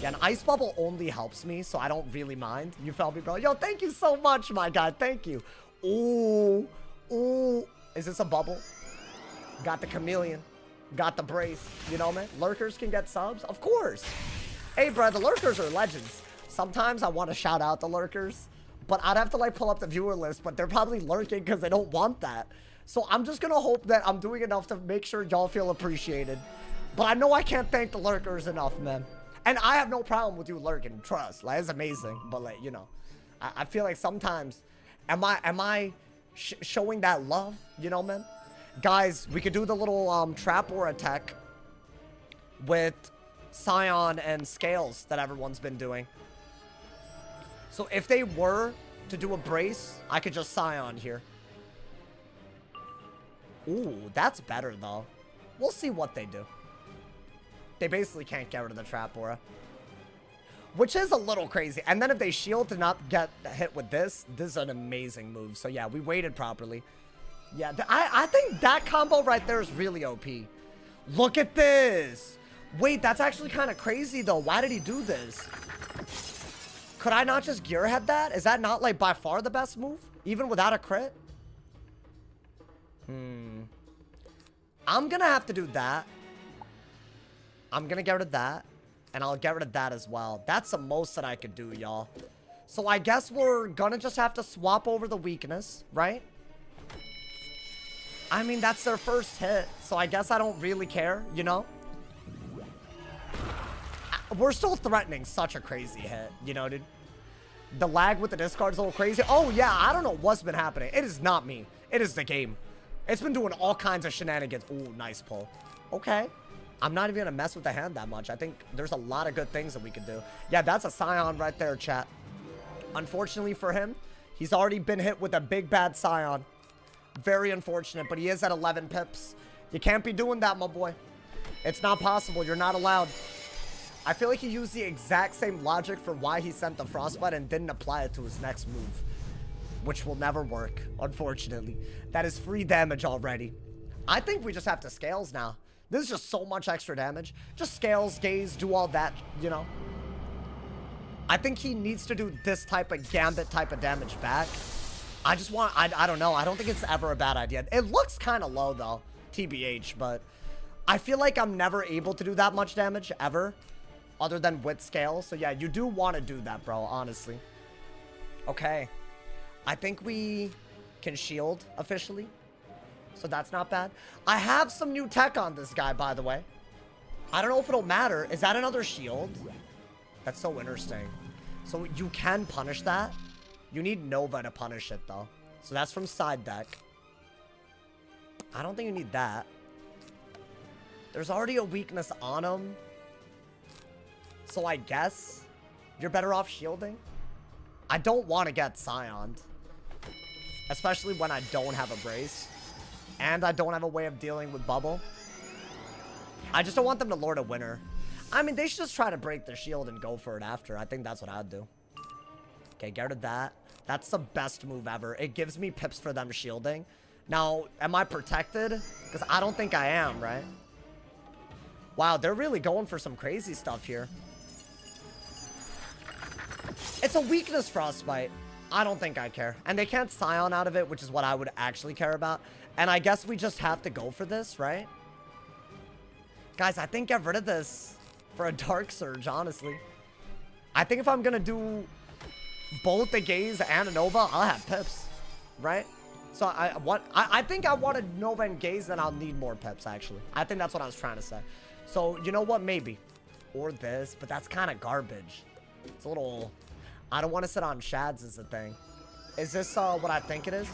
Yeah, an Ice Bubble only helps me, so I don't really mind. You felt me, bro? Yo, thank you so much, my guy. Thank you. Ooh, ooh. Is this a bubble? Got the chameleon. Got the brace, you know, man. Lurkers can get subs, of course. Hey, bro, the lurkers are legends. Sometimes I want to shout out the lurkers, but I'd have to like pull up the viewer list, but they're probably lurking because they don't want that. So I'm just gonna hope that I'm doing enough to make sure y'all feel appreciated. But I know I can't thank the lurkers enough, man. And I have no problem with you lurking, trust. Like, it's amazing, but like, you know, I feel like sometimes, am I showing that love, you know, man? Guys, we could do the little trap or attack with Scion and Scales that everyone's been doing. So if they were to do a brace, I could just Scion here. Ooh, that's better though. We'll see what they do. They basically can't get rid of the trap aura, which is a little crazy. And then if they shield to not get hit with this is an amazing move. So yeah, we waited properly. Yeah, I think that combo right there is really OP. Look at this. Wait, that's actually kind of crazy, though. Why did he do this? Could I not just gearhead that? Is that not, like, by far the best move? Even without a crit? I'm going to have to do that. I'm going to get rid of that. And I'll get rid of that as well. That's the most that I could do, y'all. So I guess we're going to just have to swap over the weakness, right? I mean, that's their first hit, so I guess I don't really care, you know? We're still threatening such a crazy hit, you know, dude? The lag with the discard's a little crazy. Oh, yeah, I don't know what's been happening. It is not me. It is the game. It's been doing all kinds of shenanigans. Ooh, nice pull. Okay. I'm not even going to mess with the hand that much. I think there's a lot of good things that we could do. Yeah, that's a Scion right there, chat. Unfortunately for him, he's already been hit with a big bad Scion. Very unfortunate, but he is at 11 pips. You can't be doing that, my boy. It's not possible. You're not allowed. I feel like he used the exact same logic for why he sent the Frostbite and didn't apply it to his next move. Which will never work, unfortunately. That is free damage already. I think we just have to scales now. This is just so much extra damage. Just scales, gaze, do all that, you know. I think he needs to do this type of gambit type of damage back. I just want, I don't know. I don't think it's ever a bad idea. It looks kind of low though, TBH, but I feel like I'm never able to do that much damage ever, other than with scale. So yeah, you do want to do that, bro, honestly. Okay. I think we can shield officially. So that's not bad. I have some new tech on this guy, by the way. I don't know if it'll matter. Is that another shield? That's so interesting. So you can punish that. You need Nova to punish it, though. So that's from side deck. I don't think you need that. There's already a weakness on him. So I guess you're better off shielding. I don't want to get Scioned. Especially when I don't have a brace. And I don't have a way of dealing with bubble. I just don't want them to Lord a Winner. I mean, they should just try to break their shield and go for it after. I think that's what I'd do. Okay, get rid of that. That's the best move ever. It gives me pips for them shielding. Now, am I protected? Because I don't think I am, right? Wow, they're really going for some crazy stuff here. It's a weakness Frostbite. I don't think I care. And they can't Scion out of it, which is what I would actually care about. And I guess we just have to go for this, right? Guys, I think get rid of this for a Dark Surge, honestly. I think if I'm going to do both the Gaze and a Nova, I'll have pips, right? So I think I want a Nova and Gaze, then I'll need more pips, actually. I think that's what I was trying to say. So, you know what? Maybe. Or this, but that's kind of garbage. It's a little... I don't want to sit on Shads is the thing. Is this what I think it is?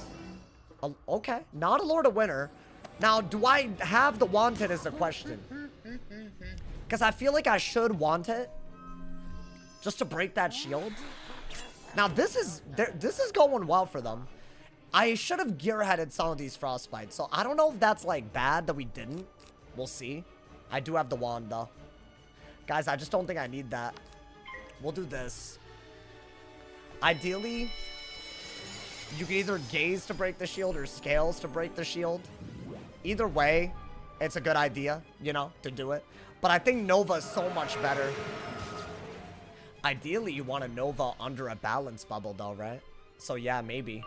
Okay. Not a Lord of Winter. Now, do I have the Wanted is the question. Because I feel like I should want it. Just to break that shield. Now, this is going well for them. I should have gearheaded some of these Frostbites. So, I don't know if that's, like, bad that we didn't. We'll see. I do have the wand, though. Guys, I just don't think I need that. We'll do this. Ideally, you can either Gaze to break the shield or Scales to break the shield. Either way, it's a good idea, you know, to do it. But I think Nova is so much better. Ideally, you want a Nova under a balance bubble, though, right? So, yeah, maybe.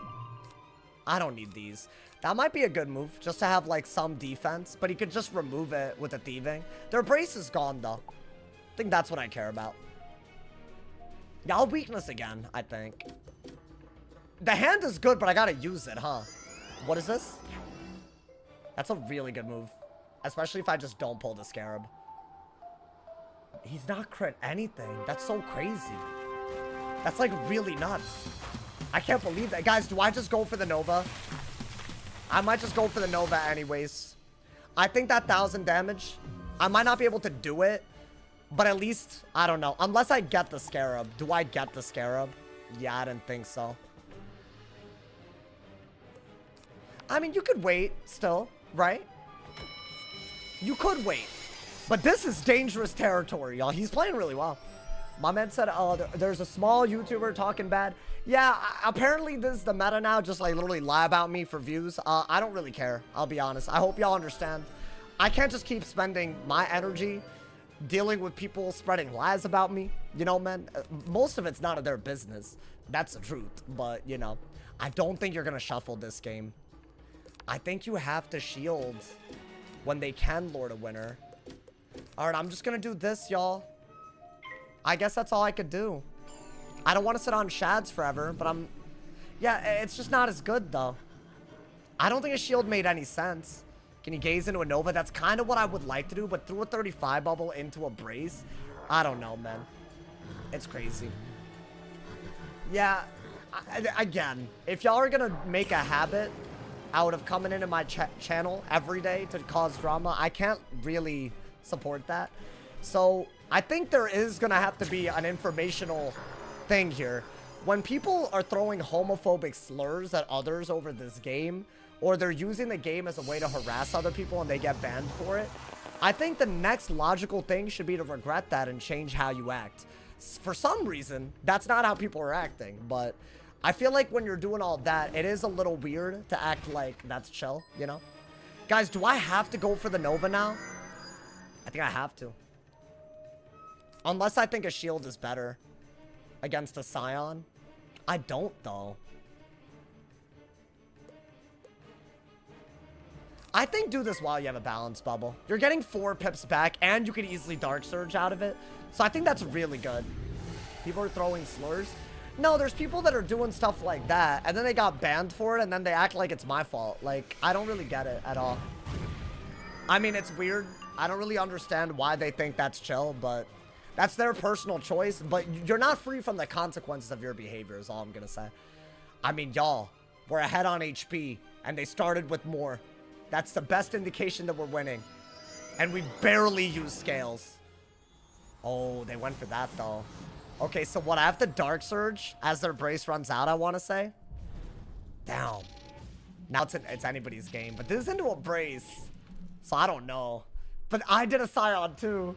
I don't need these. That might be a good move, just to have, like, some defense. But he could just remove it with a Thieving. Their brace is gone, though. I think that's what I care about. Yeah, I'll weakness again, I think. The hand is good, but I gotta use it, huh? What is this? That's a really good move. Especially if I just don't pull the Scarab. He's not crit anything. That's so crazy. That's like really nuts. I can't believe that. Guys, do I just go for the Nova? I might just go for the Nova anyways. I think that 1,000 damage, I might not be able to do it. But at least, I don't know. Unless I get the Scarab. Do I get the Scarab? Yeah, I didn't think so. I mean, you could wait still, right? You could wait. But this is dangerous territory, y'all. He's playing really well. My man said, there's a small YouTuber talking bad. Yeah, apparently this is the meta now. Just like literally lie about me for views. I don't really care. I'll be honest. I hope y'all understand. I can't just keep spending my energy dealing with people spreading lies about me. You know, man, most of it's none of their business. That's the truth. But, you know, I don't think you're going to shuffle this game. I think you have to shield when they can Lord a Winner. All right, I'm just going to do this, y'all. I guess that's all I could do. I don't want to sit on Shads forever, but I'm... Yeah, it's just not as good, though. I don't think a shield made any sense. Can you Gaze into a Nova? That's kind of what I would like to do, but through a 35 bubble into a brace, I don't know, man. It's crazy. Yeah, again, if y'all are going to make a habit out of coming into my channel every day to cause drama, I can't really support that. So I think there is going to have to be an informational thing here. When people are throwing homophobic slurs at others over this game, or they're using the game as a way to harass other people and they get banned for it, I think the next logical thing should be to regret that and change how you act. For some reason, that's not how people are acting, but I feel like when you're doing all that, it is a little weird to act like that's chill, you know? Guys, do I have to go for the Nova now? I think I have to. Unless I think a shield is better against a Scion. I don't, though. I think do this while you have a balance bubble. You're getting 4 pips back, and you can easily Dark Surge out of it. So I think that's really good. People are throwing slurs. No, there's people that are doing stuff like that, and then they got banned for it, and then they act like it's my fault. Like, I don't really get it at all. I mean, it's weird. I don't really understand why they think that's chill, but that's their personal choice. But you're not free from the consequences of your behavior is all I'm gonna say. I mean, y'all, we're ahead on HP, and they started with more. That's the best indication that we're winning. And we barely use scales. Oh, they went for that, though. Okay, so what, I have to Dark Surge as their brace runs out, I want to say? Damn. Now it's anybody's game, but this is into a brace. So I don't know. But I did a Scion, too.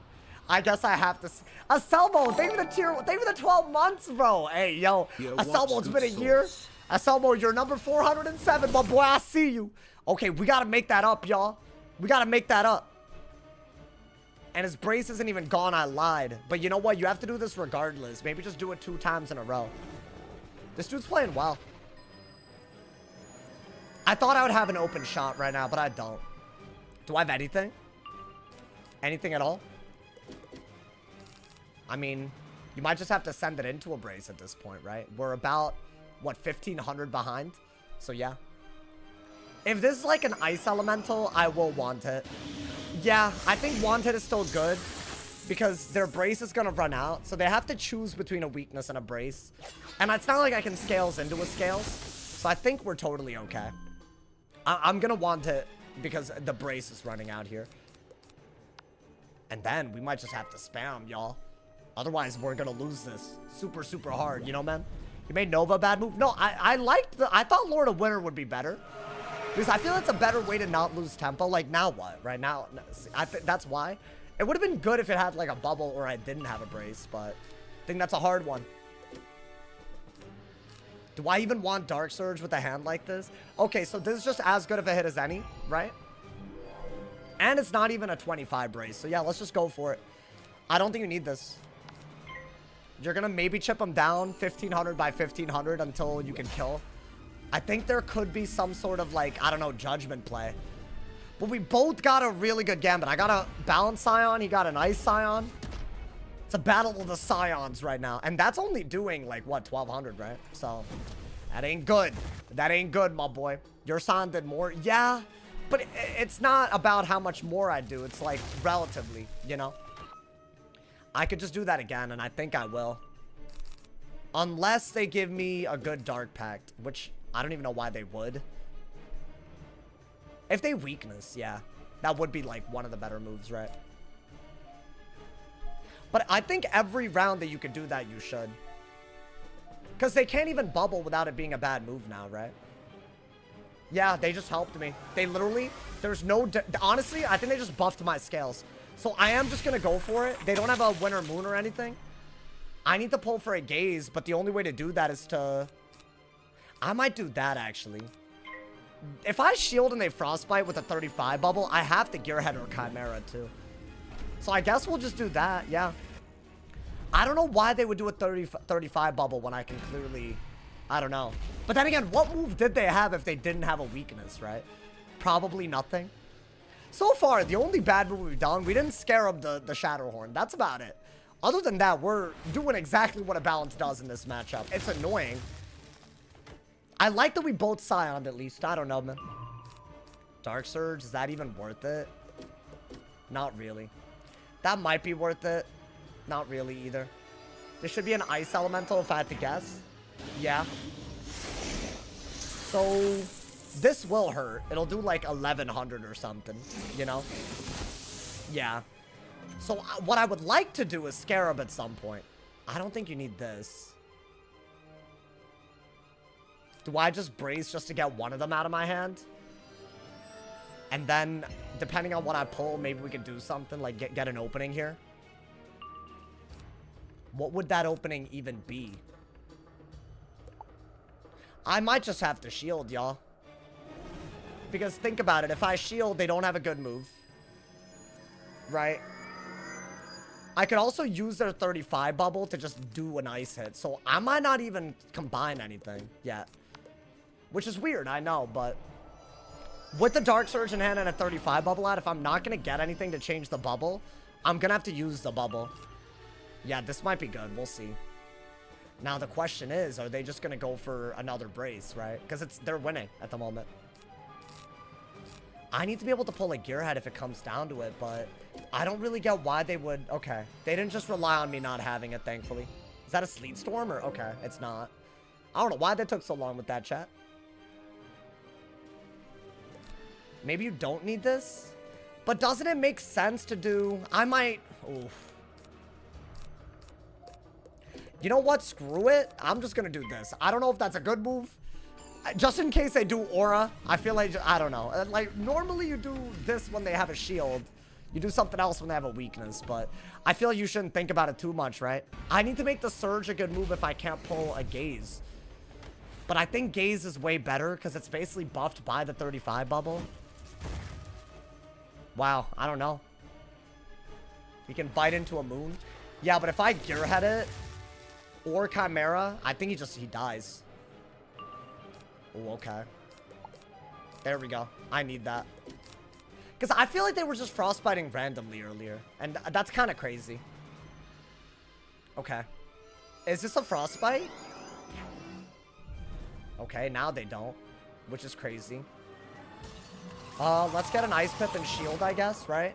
I guess I have to... A Selmo, thank you for the 12 months, bro. Hey, yo. A Selmo, it's been a year. A Selmo, you're number 407, but boy, I see you. Okay, we got to make that up, y'all. We got to make that up. And his brace isn't even gone, I lied. But you know what? You have to do this regardless. Maybe just do it 2 times in a row. This dude's playing well. I thought I would have an open shot right now, but I don't. Do I have anything? Anything at all? I mean, you might just have to send it into a brace at this point, right? We're about, what, 1,500 behind? So, yeah. If this is like an ice elemental, I will want it. Yeah, I think wanted is still good because their brace is going to run out. So they have to choose between a weakness and a brace. And it's not like I can scales into a scales. So I think we're totally okay. I'm going to want it because the brace is running out here. And then we might just have to spam, y'all. Otherwise, we're going to lose this super, super hard. You know, man? You made Nova a bad move? No, I thought Lord of Winter would be better. Because I feel that's a better way to not lose tempo. Like, now what? Right now, I think that's why. It would have been good if it had, like, a bubble or I didn't have a brace, but I think that's a hard one. Do I even want Dark Surge with a hand like this? Okay, so this is just as good of a hit as any, right? And it's not even a 25 brace. So, yeah, let's just go for it. I don't think you need this. You're going to maybe chip him down 1,500 by 1,500 until you can kill. I think there could be some sort of, like, I don't know, judgment play. But we both got a really good gambit. I got a Balance Scion. He got an Ice Scion. It's a battle of the Scions right now. And that's only doing, like, what, 1,200, right? So, that ain't good. That ain't good, my boy. Your Scion did more. Yeah, but it's not about how much more I do. It's, like, relatively, you know? I could just do that again, and I think I will. Unless they give me a good Dark Pact, which... I don't even know why they would. If they weakness, yeah. That would be, like, one of the better moves, right? But I think every round that you could do that, you should. Because they can't even bubble without it being a bad move now, right? Yeah, they just helped me. They literally... There's no... Honestly, I think they just buffed my scales. So I am just going to go for it. They don't have a Winter Moon or anything. I need to pull for a Gaze, but the only way to do that is to... I might do that, actually. If I shield and they Frostbite with a 35 bubble, I have to Gearhead or Chimera, too. So I guess we'll just do that, yeah. I don't know why they would do a 35 bubble when I can clearly... I don't know. But then again, what move did they have if they didn't have a weakness, right? Probably nothing. So far, the only bad move we've done, we didn't scare up the Shadowhorn. That's about it. Other than that, we're doing exactly what a balance does in this matchup. It's annoying. I like that we both Scioned at least. I don't know, man. Dark Surge, is that even worth it? Not really. That might be worth it. Not really either. There should be an Ice Elemental if I had to guess. Yeah. So, this will hurt. It'll do like 1,100 or something, you know? Yeah. So, what I would like to do is Scarab at some point. I don't think you need this. Do I just brace just to get one of them out of my hand? And then, depending on what I pull, maybe we can do something, like get an opening here. What would that opening even be? I might just have to shield, y'all. Because think about it. If I shield, they don't have a good move. Right? I could also use their 35 bubble to just do an ice hit. So I might not even combine anything yet. Which is weird, I know, but... with the Dark Surge in hand and a 35 bubble out, if I'm not going to get anything to change the bubble, I'm going to have to use the bubble. Yeah, this might be good. We'll see. Now, the question is, are they just going to go for another brace, right? Because they're winning at the moment. I need to be able to pull a Gearhead if it comes down to it, but I don't really get why they would... okay. They didn't just rely on me not having it, thankfully. Is that a Sleet Storm or... okay, it's not. I don't know why they took so long with that, chat. Maybe you don't need this? But doesn't it make sense to do... I might... oof. You know what? Screw it. I'm just gonna do this. I don't know if that's a good move. Just in case they do Aura, I feel like... I don't know. Like, normally you do this when they have a shield. You do something else when they have a weakness, but I feel like you shouldn't think about it too much, right? I need to make the Surge a good move if I can't pull a Gaze. But I think Gaze is way better because it's basically buffed by the 35 bubble. Wow, I don't know. He can bite into a moon. Yeah, but if I Gearhead it or Chimera, I think he dies. Oh, okay. There we go. I need that. Because I feel like they were just frostbiting randomly earlier. And that's kind of crazy. Okay. Is this a frostbite? Okay, now they don't. Which is crazy. Let's get an Ice Pip and shield, I guess, right?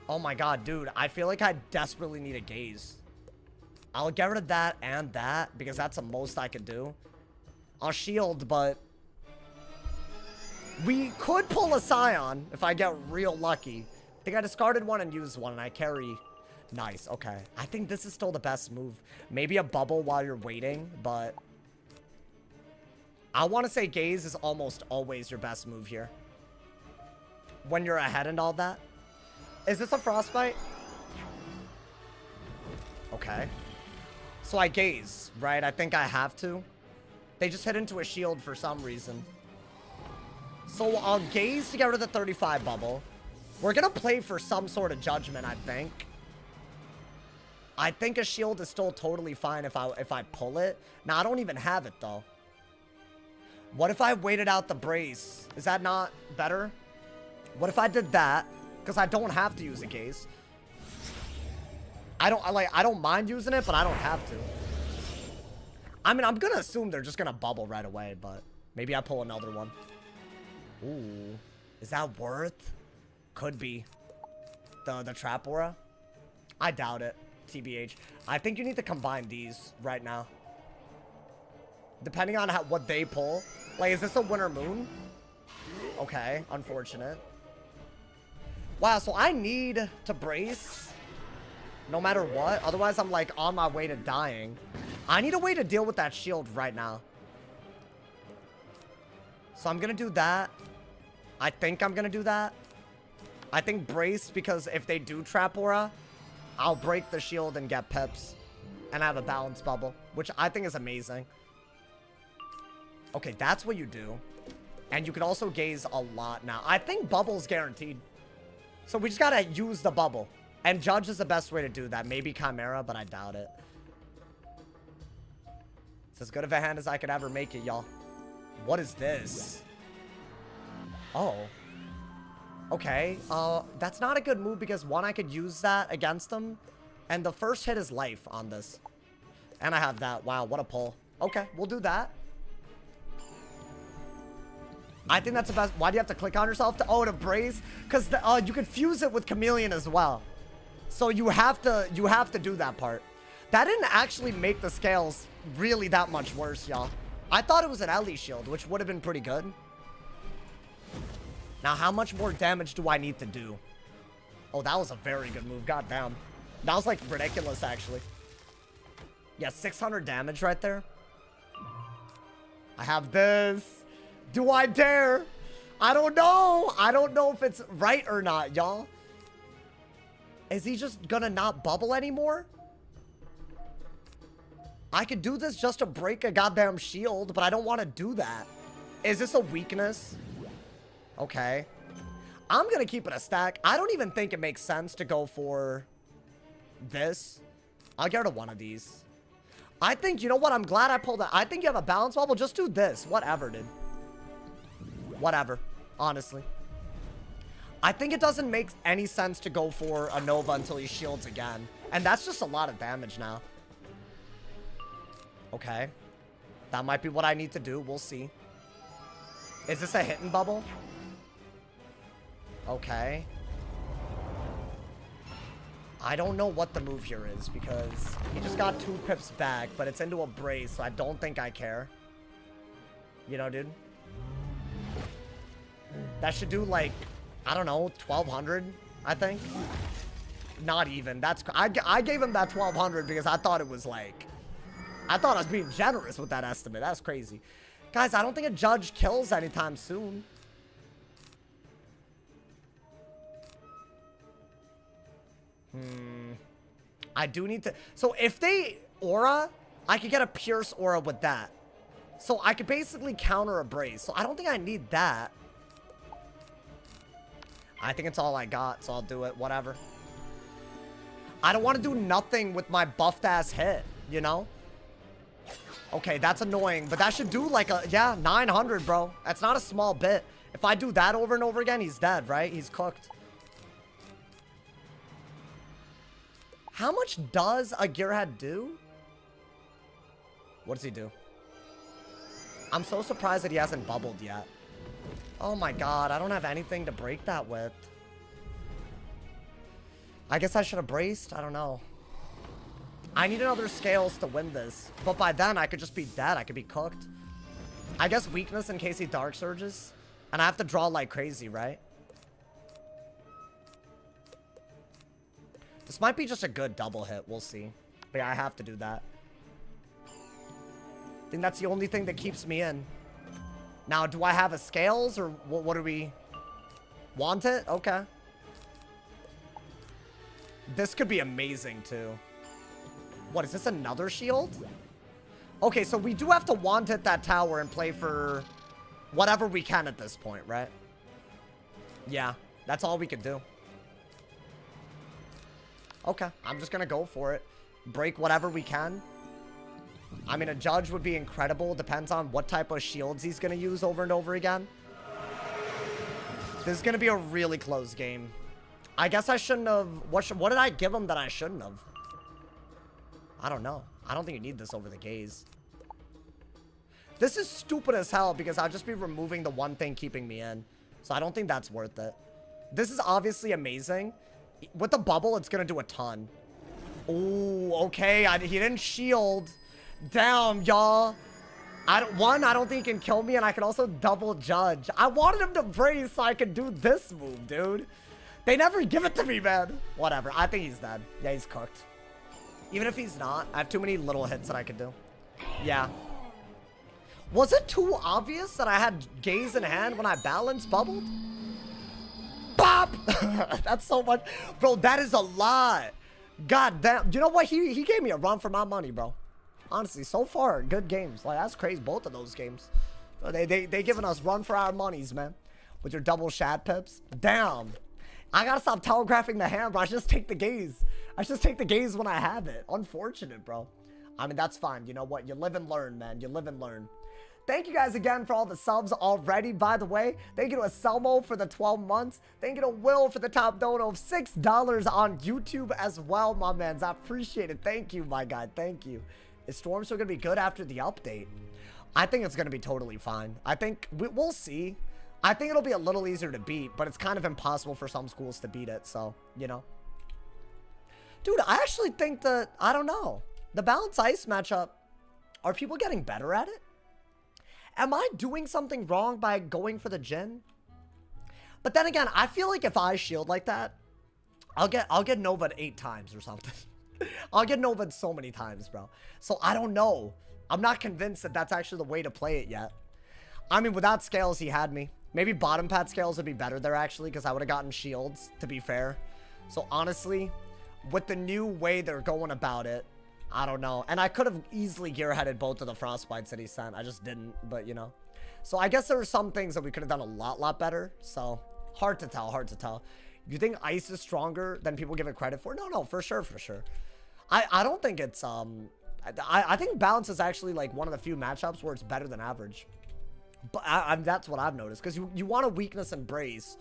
Oh my god, dude. I feel like I desperately need a Gaze. I'll get rid of that and that, because that's the most I could do. I'll shield, but... we could pull a Scion if I get real lucky. I think I discarded one and used one, and I carry... nice, okay. I think this is still the best move. Maybe a bubble while you're waiting, but... I want to say Gaze is almost always your best move here. When you're ahead and all that. Is this a Frostbite? Okay. So I Gaze, right? I think I have to. They just hit into a shield for some reason. So I'll Gaze to get rid of the 35 bubble. We're going to play for some sort of judgment, I think. I think a shield is still totally fine if I pull it. Now, I don't even have it, though. What if I waited out the brace? Is that not better? What if I did that? Because I don't have to use a Gaze. I don't mind using it, but I don't have to. I mean, I'm going to assume they're just going to bubble right away, but maybe I pull another one. Ooh. Is that worth? Could be. The Trap Aura? I doubt it. TBH. I think you need to combine these right now. Depending on what they pull. Like, is this a Winter Moon? Okay, unfortunate. Wow, so I need to brace no matter what. Otherwise, I'm, like, on my way to dying. I need a way to deal with that shield right now. So I'm going to do that. I think I'm going to do that. I think brace, because if they do Trap Aura, I'll break the shield and get pips. And have a balance bubble, which I think is amazing. Okay, that's what you do. And you can also Gaze a lot now. I think bubble's guaranteed. So we just gotta use the bubble. And Judge is the best way to do that. Maybe Chimera, but I doubt it. It's as good of a hand as I could ever make it, y'all. What is this? Oh. Okay. That's not a good move because, one, I could use that against them. And the first hit is life on this. And I have that. Wow, what a pull. Okay, we'll do that. I think that's the best. Why do you have to click on yourself? To brace? Because you can fuse it with Chameleon as well. So you have to do that part. That didn't actually make the scales really that much worse, y'all. I thought it was an Ellie shield, which would have been pretty good. Now, how much more damage do I need to do? Oh, that was a very good move. God damn. That was, like, ridiculous, actually. Yeah, 600 damage right there. I have this. Do I dare? I don't know. I don't know if it's right or not, y'all. Is he just gonna not bubble anymore? I could do this just to break a goddamn shield, but I don't want to do that. Is this a weakness? Okay. I'm gonna keep it a stack. I don't even think it makes sense to go for this. I'll get rid of one of these. I think, you know what? I'm glad I pulled that. I think you have a balance bubble. Just do this. Whatever, dude. Whatever. Honestly. I think it doesn't make any sense to go for a Nova until he shields again. And that's just a lot of damage now. Okay. That might be what I need to do. We'll see. Is this a hidden bubble? Okay. I don't know what the move here is because he just got 2 pips back, but it's into a brace, so I don't think I care. You know, dude? That should do like, I don't know, 1,200, I think. Not even. That's I gave him that 1,200 because I thought it was like, I thought I was being generous with that estimate. That's crazy. Guys, I don't think a judge kills anytime soon. I do need to... So if they aura, I could get a pierce aura with that. So I could basically counter a brace. So I don't think I need that. I think it's all I got, so I'll do it. Whatever. I don't want to do nothing with my buffed ass hit, you know? Okay, that's annoying, but that should do like a... Yeah, 900, bro. That's not a small bit. If I do that over and over again, he's dead, right? He's cooked. How much does a Gearhead do? What does he do? I'm so surprised that he hasn't bubbled yet. Oh my god, I don't have anything to break that with. I guess I should have braced. I don't know. I need another scales to win this. But by then, I could just be dead. I could be cooked. I guess weakness in case he dark surges. And I have to draw like crazy, right? This might be just a good double hit. We'll see. But yeah, I have to do that. I think that's the only thing that keeps me in. Now, do I have a scales or what do we want it? Okay. This could be amazing too. What, is this another shield? Okay, so we do have to want it that tower and play for whatever we can at this point, right? Yeah, that's all we could do. Okay, I'm just gonna go for it. Break whatever we can. I mean, a judge would be incredible. Depends on what type of shields he's gonna use over and over again. This is gonna be a really close game. I guess I shouldn't have... What did I give him that I shouldn't have? I don't know. I don't think you need this over the gaze. This is stupid as hell because I'll just be removing the one thing keeping me in. So I don't think that's worth it. This is obviously amazing. With the bubble, it's going to do a ton. Oh, okay. He didn't shield. Damn, y'all. I don't think he can kill me, and I can also double judge. I wanted him to brace so I could do this move, dude. They never give it to me, man. Whatever. I think he's dead. Yeah, he's cooked. Even if he's not, I have too many little hits that I could do. Yeah. Was it too obvious that I had gaze in hand when I balanced bubbled? Bop! That's so much. Bro, that is a lot. God damn. You know what? He gave me a run for my money, bro. Honestly, so far, good games. Like, that's crazy. Both of those games. They giving us run for our monies, man. With your double shad pips. Damn. I gotta stop telegraphing the hand, bro. I should just take the gaze. I should just take the gaze when I have it. Unfortunate, bro. I mean, that's fine. You know what? You live and learn, man. You live and learn. Thank you guys again for all the subs already, by the way. Thank you to Aselmo for the 12 months. Thank you to Will for the top dono of $6 on YouTube as well, my mans. I appreciate it. Thank you, my guy. Thank you. Is Storm still going to be good after the update? I think it's going to be totally fine. I think we'll see. I think it'll be a little easier to beat, but it's kind of impossible for some schools to beat it. So, you know. Dude, I actually think that, I don't know. The Balance Ice matchup, are people getting better at it? Am I doing something wrong by going for the Jhin? But then again, I feel like if I shield like that, I'll get Nova'd 8 times or something. I'll get Nova'd so many times, bro. So I don't know. I'm not convinced that that's actually the way to play it yet. I mean, without scales, he had me. Maybe bottom pad scales would be better there, actually, because I would have gotten shields, to be fair. So, honestly, with the new way they're going about it, I don't know. And I could have easily gearheaded both of the frostbites that he sent. I just didn't, but, you know. So, I guess there were some things that we could have done a lot better. So, hard to tell, hard to tell. You think ice is stronger than people give it credit for? No, for sure, for sure. I don't think it's, I think balance is actually, like, one of the few matchups where it's better than average. But that's what I've noticed, because you want a weakness and brace,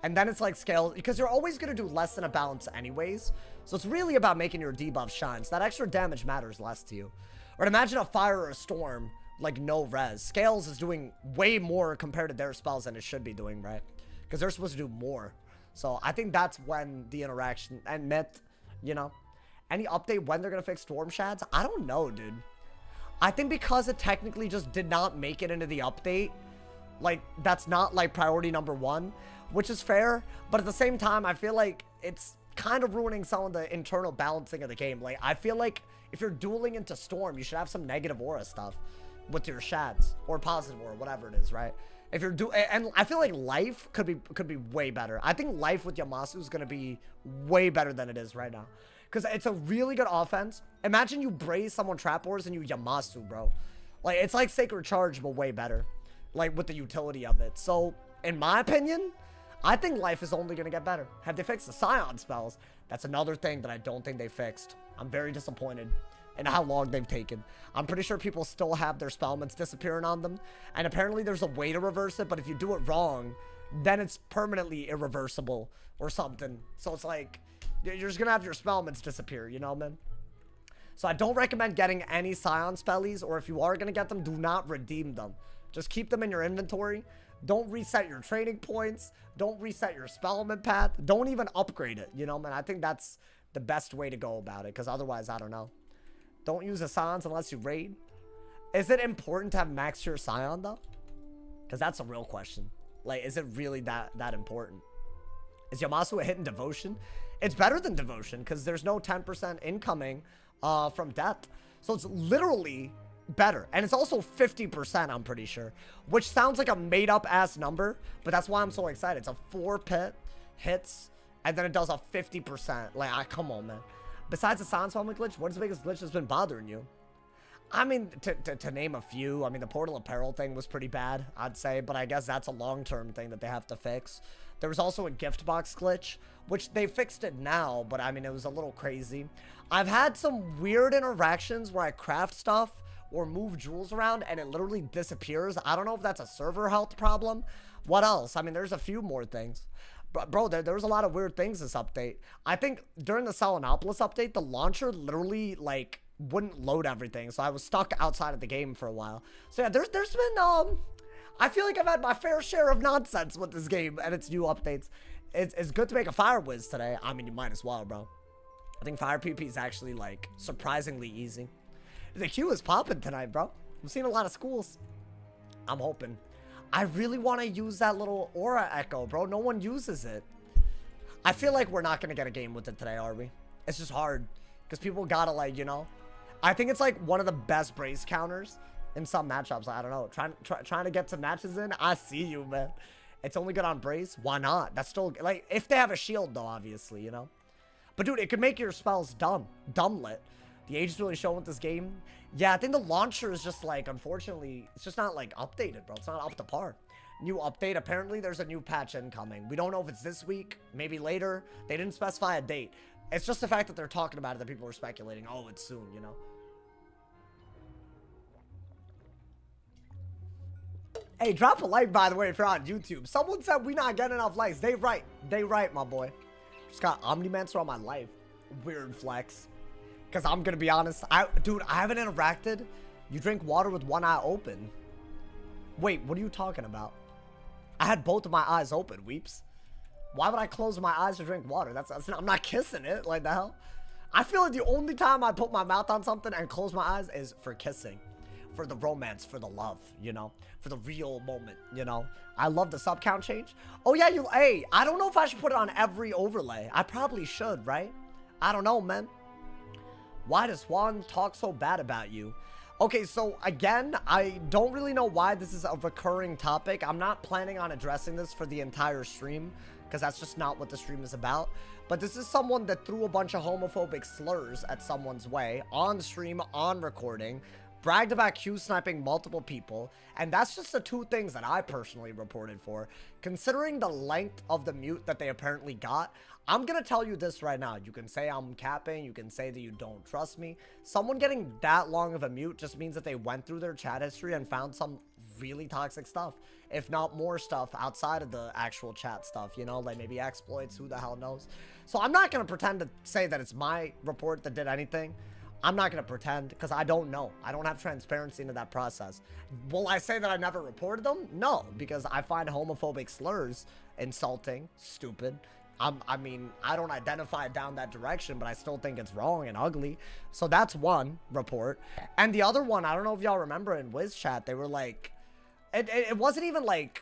and then it's like scale, because you're always going to do less than a balance anyways. So it's really about making your debuff shine. So that extra damage matters less to you. Or imagine a fire or a storm, like no res. Scales is doing way more compared to their spells than it should be doing, right? Because they're supposed to do more. So I think that's when the interaction, and myth, you know. Any update when they're going to fix storm shads? I don't know, dude. I think because it technically just did not make it into the update, like, that's not, like, priority number one, which is fair, but at the same time, I feel like it's kind of ruining some of the internal balancing of the game. Like, I feel like if you're dueling into Storm, you should have some negative aura stuff with your shads, or positive aura, whatever it is, right? If you're and I feel like life could be way better. I think life with Yamasu is going to be way better than it is right now. Because it's a really good offense. Imagine you braze someone trap wars and you Yamasu, bro. Like, it's like Sacred Charge, but way better. Like, with the utility of it. So, in my opinion, I think life is only going to get better. Have they fixed the Scion spells? That's another thing that I don't think they fixed. I'm very disappointed in how long they've taken. I'm pretty sure people still have their spellments disappearing on them. And apparently there's a way to reverse it, but if you do it wrong, then it's permanently irreversible or something. So it's like, you're just going to have your spellments disappear, you know, man? So I don't recommend getting any Scion spellies, or if you are going to get them, do not redeem them. Just keep them in your inventory. Don't reset your training points. Don't reset your spellment path. Don't even upgrade it, you know, man? I think that's the best way to go about it, because otherwise, I don't know. Don't use the Scions unless you raid. Is it important to have max tier Scion, though? Because that's a real question. Like, is it really that important? Is Yamasu a hit in Devotion? It's better than Devotion because there's no 10% incoming from Death. So it's literally better. And it's also 50%, I'm pretty sure. Which sounds like a made-up ass number, but that's why I'm so excited. It's a 4-pit hits, and then it does a 50%. Like, come on, man. Besides the Silence Helmet glitch, what is the biggest glitch that's been bothering you? I mean, to name a few, I mean, the Portal Apparel thing was pretty bad, I'd say, but I guess that's a long-term thing that they have to fix. There was also a gift box glitch, which they fixed it now, but I mean, it was a little crazy. I've had some weird interactions where I craft stuff or move jewels around and it literally disappears. I don't know if that's a server health problem. What else? I mean, there's a few more things. Bro, there was a lot of weird things this update. I think during the Selenopolis update, the launcher literally, like, wouldn't load everything, so I was stuck outside of the game for a while. So yeah, there's been I feel like I've had my fair share of nonsense with this game and its new updates. It's good to make a Fire Wiz today. I mean, you might as well, bro. I think Fire PP is actually, like, surprisingly easy. The queue is popping tonight, bro. I'm seeing a lot of schools. I'm hoping. I really want to use that little aura echo, bro. No one uses it. I feel like we're not going to get a game with it today, are we? It's just hard because people gotta, like, you know. I think it's like one of the best brace counters in some matchups. I don't know. Trying to get some matches in. I see you, man. It's only good on brace. Why not? That's still, like, if they have a shield, though, obviously, you know. But, dude, it could make your spells dumb. Dumb lit. The age is really showing with this game. Yeah, I think the launcher is just, like, unfortunately, it's just not, like, updated, bro. It's not up to par. New update. Apparently, there's a new patch incoming. We don't know if it's this week, maybe later. They didn't specify a date. It's just the fact that they're talking about it that people are speculating. Oh, it's soon, you know. Hey, drop a like, by the way, if you're on YouTube. Someone said we not getting enough likes. They right. They right, my boy. Just got Omnimancer on my life. Weird flex. Because I'm going to be honest. Dude, I haven't interacted. You drink water with one eye open. Wait, what are you talking about? I had both of my eyes open, weeps. Why would I close my eyes to drink water? I'm not kissing it. Like the hell? I feel like the only time I put my mouth on something and close my eyes is for kissing. For the romance, for the love, you know, for the real moment, you know. I love the sub count change. Oh yeah, hey, I don't know if I should put it on every overlay. I probably should, right? I don't know, man. Why does Swan talk so bad about you? Okay, so again, I don't really know why this is a recurring topic. I'm not planning on addressing this for the entire stream, because that's just not what the stream is about. But this is someone that threw a bunch of homophobic slurs at someone's way, on stream, on recording, bragged about Q-sniping multiple people, and that's just the two things that I personally reported for. Considering the length of the mute that they apparently got, I'm gonna tell you this right now. You can say I'm capping, you can say that you don't trust me. Someone getting that long of a mute just means that they went through their chat history and found some really toxic stuff, if not more stuff outside of the actual chat stuff, you know, like maybe exploits, who the hell knows. So I'm not gonna pretend to say that it's my report that did anything. I'm not gonna pretend, because I don't know. I don't have transparency into that process. Will I say that I never reported them? No, because I find homophobic slurs insulting, stupid. I mean, I don't identify it down that direction, but I still think it's wrong and ugly. So that's one report. And the other one, I don't know if y'all remember in Wiz chat, they were like, it wasn't even like,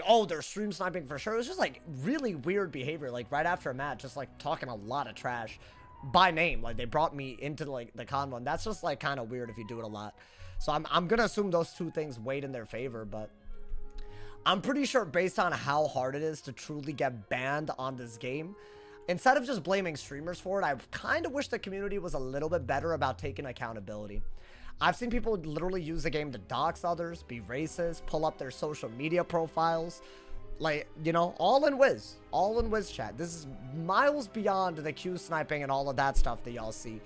oh, they're stream sniping for sure. It was just like really weird behavior. Like right after a match, just like talking a lot of trash by name. Like they brought me into like the convo, and that's just like kind of weird if you do it a lot. So I'm gonna assume those two things weighed in their favor, but I'm pretty sure based on how hard it is to truly get banned on this game, instead of just blaming streamers for it, I kind of wish the community was a little bit better about taking accountability. I've seen people literally use the game to dox others, be racist, pull up their social media profiles, like, you know, all in Wiz chat. This is miles beyond the Q sniping and all of that stuff that y'all see.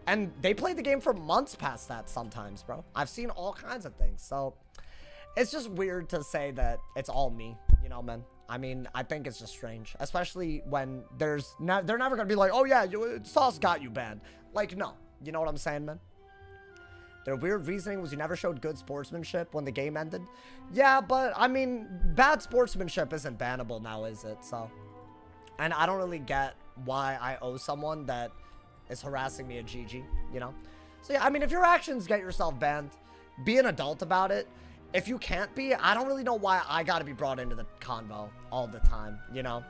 And they play the game for months past that sometimes, bro. I've seen all kinds of things, so it's just weird to say that it's all me, you know, man. I mean, I think it's just strange, especially when they're never gonna be like, oh yeah, Sauce got you banned. Like, no, you know what I'm saying, man? Their weird reasoning was you never showed good sportsmanship when the game ended. Yeah, but I mean, bad sportsmanship isn't bannable now, is it? So, and I don't really get why I owe someone that is harassing me at GG, you know? So yeah, I mean, if your actions get yourself banned, be an adult about it. If you can't be, I don't really know why I gotta be brought into the convo all the time, you know?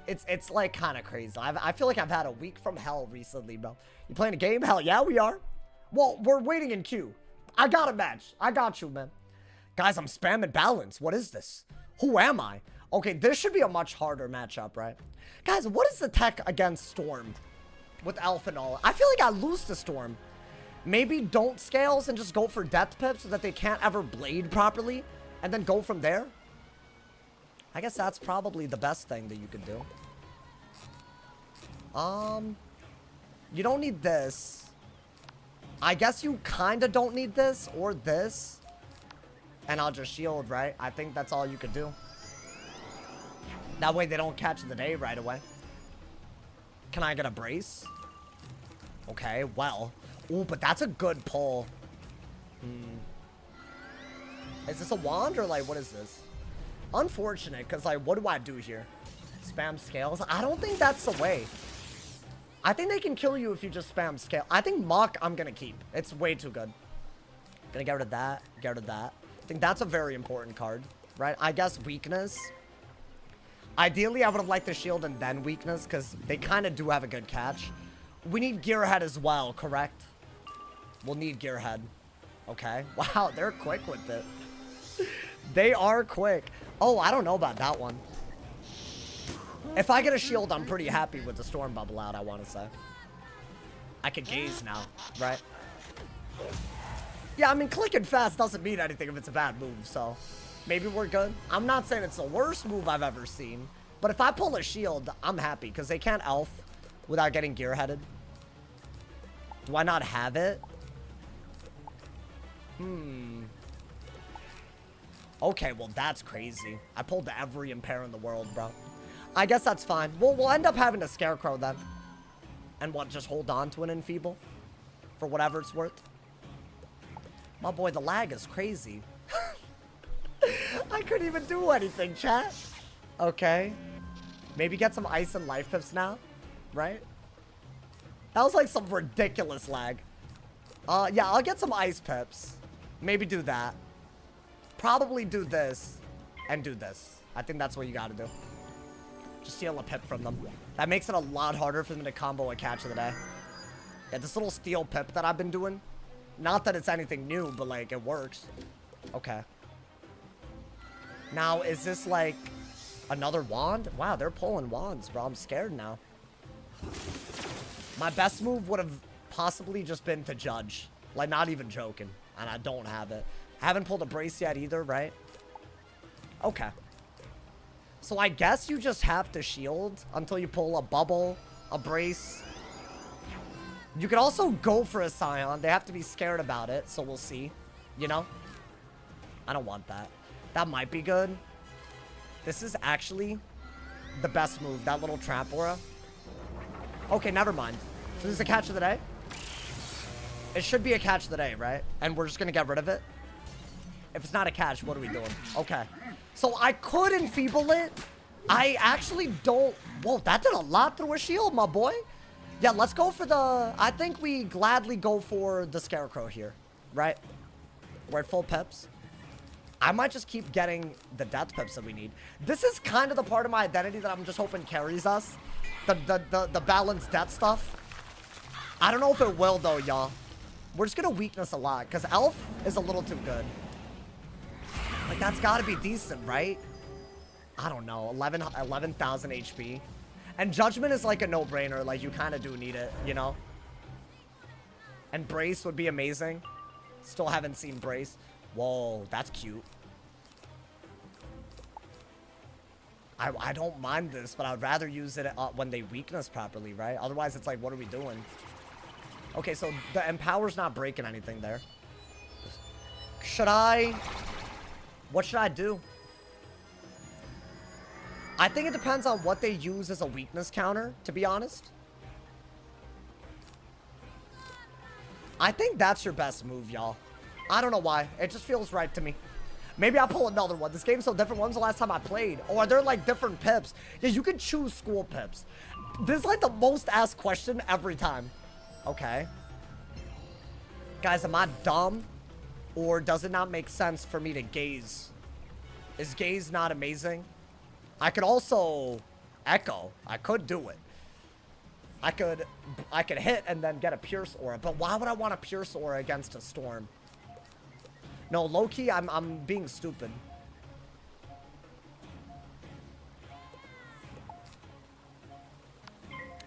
It's like kind of crazy. I feel like I've had a week from hell recently, bro. You playing a game? Hell yeah, we are. Well, we're waiting in queue. I got a match. I got you, man. Guys, I'm spamming balance. What is this? Who am I? Okay, this should be a much harder matchup, right? Guys, what is the tech against Storm with Elf and all? I feel like I lose to Storm. Maybe don't scales and just go for death pips so that they can't ever blade properly and then go from there. I guess that's probably the best thing that you could do. You don't need this. I guess you kind of don't need this or this. And I'll just shield, right? I think that's all you could do. That way they don't catch the day right away. Can I get a brace? Okay, well. Ooh, but that's a good pull. Is this a wand or like, what is this? Unfortunate, because like, what do I do here? Spam scales? I don't think that's the way. I think they can kill you if you just spam scale. I think Mock I'm gonna keep. It's way too good. Gonna get rid of that, get rid of that. I think that's a very important card, right? I guess weakness. Ideally, I would have liked the shield and then weakness, because they kind of do have a good catch. We need Gearhead as well, correct? We'll need Gearhead. Okay. Wow, they're quick with it. They are quick. Oh, I don't know about that one. If I get a shield, I'm pretty happy with the Storm Bubble out, I want to say. I can gaze now, right? Yeah, I mean, clicking fast doesn't mean anything if it's a bad move, so maybe we're good. I'm not saying it's the worst move I've ever seen, but if I pull a shield, I'm happy, because they can't elf without getting gearheaded. Do I not have it? Okay, well, that's crazy. I pulled every impair in the world, bro. I guess that's fine. We'll end up having a Scarecrow then. And what, just hold on to an Enfeeble? For whatever it's worth? My boy, the lag is crazy. I couldn't even do anything, chat. Okay. Maybe get some ice and life pips now, right? That was like some ridiculous lag. Yeah, I'll get some ice pips. Maybe do that. Probably do this and do this. I think that's what you gotta do. Just steal a pip from them. That makes it a lot harder for them to combo a catch of the day. Yeah, this little steal pip that I've been doing Not that it's anything new, but like it works. Okay. Now, is this like another wand? Wow, they're pulling wands, bro. I'm scared now. My best move would have possibly just been to judge. Like, not even joking. And I don't have it. Haven't pulled a brace yet either, right? Okay. So I guess you just have to shield until you pull a bubble, a brace. You could also go for a Scion. They have to be scared about it, so we'll see. You know? I don't want that. That might be good. This is actually the best move. That little trap aura. Okay, never mind. So this is a catch of the day? It should be a catch of the day, right? And we're just going to get rid of it? If it's not a catch, what are we doing? Okay. So I could enfeeble it. I actually don't... Whoa, that did a lot through a shield, my boy. Yeah, let's go for the... I think we gladly go for the Scarecrow here, right? We're at full pips. I might just keep getting the death pips that we need. This is kind of the part of my identity that I'm just hoping carries us. The balanced death stuff. I don't know if it will, though, y'all. We're just going to weakness a lot, because Elf is a little too good. Like, that's got to be decent, right? I don't know. 11,000 HP. And Judgment is like a no-brainer. Like, you kind of do need it, you know? And Brace would be amazing. Still haven't seen Brace. Whoa, that's cute. I don't mind this, but I'd rather use it when they weakness properly, right? Otherwise, it's like, what are we doing? Okay, so the Empower's not breaking anything there. Should I... What should I do? I think it depends on what they use as a weakness counter, to be honest. I think that's your best move, y'all. I don't know why. It just feels right to me. Maybe I'll pull another one. This game's so different. When's the last time I played? Or are there like different pips? Yeah, you can choose school pips. This is like the most asked question every time. Okay. Guys, am I dumb? Or does it not make sense for me to gaze? Is gaze not amazing? I could also echo. I could do it. I could hit and then get a pierce aura. But why would I want a pierce aura against a storm? No, low-key, I'm being stupid.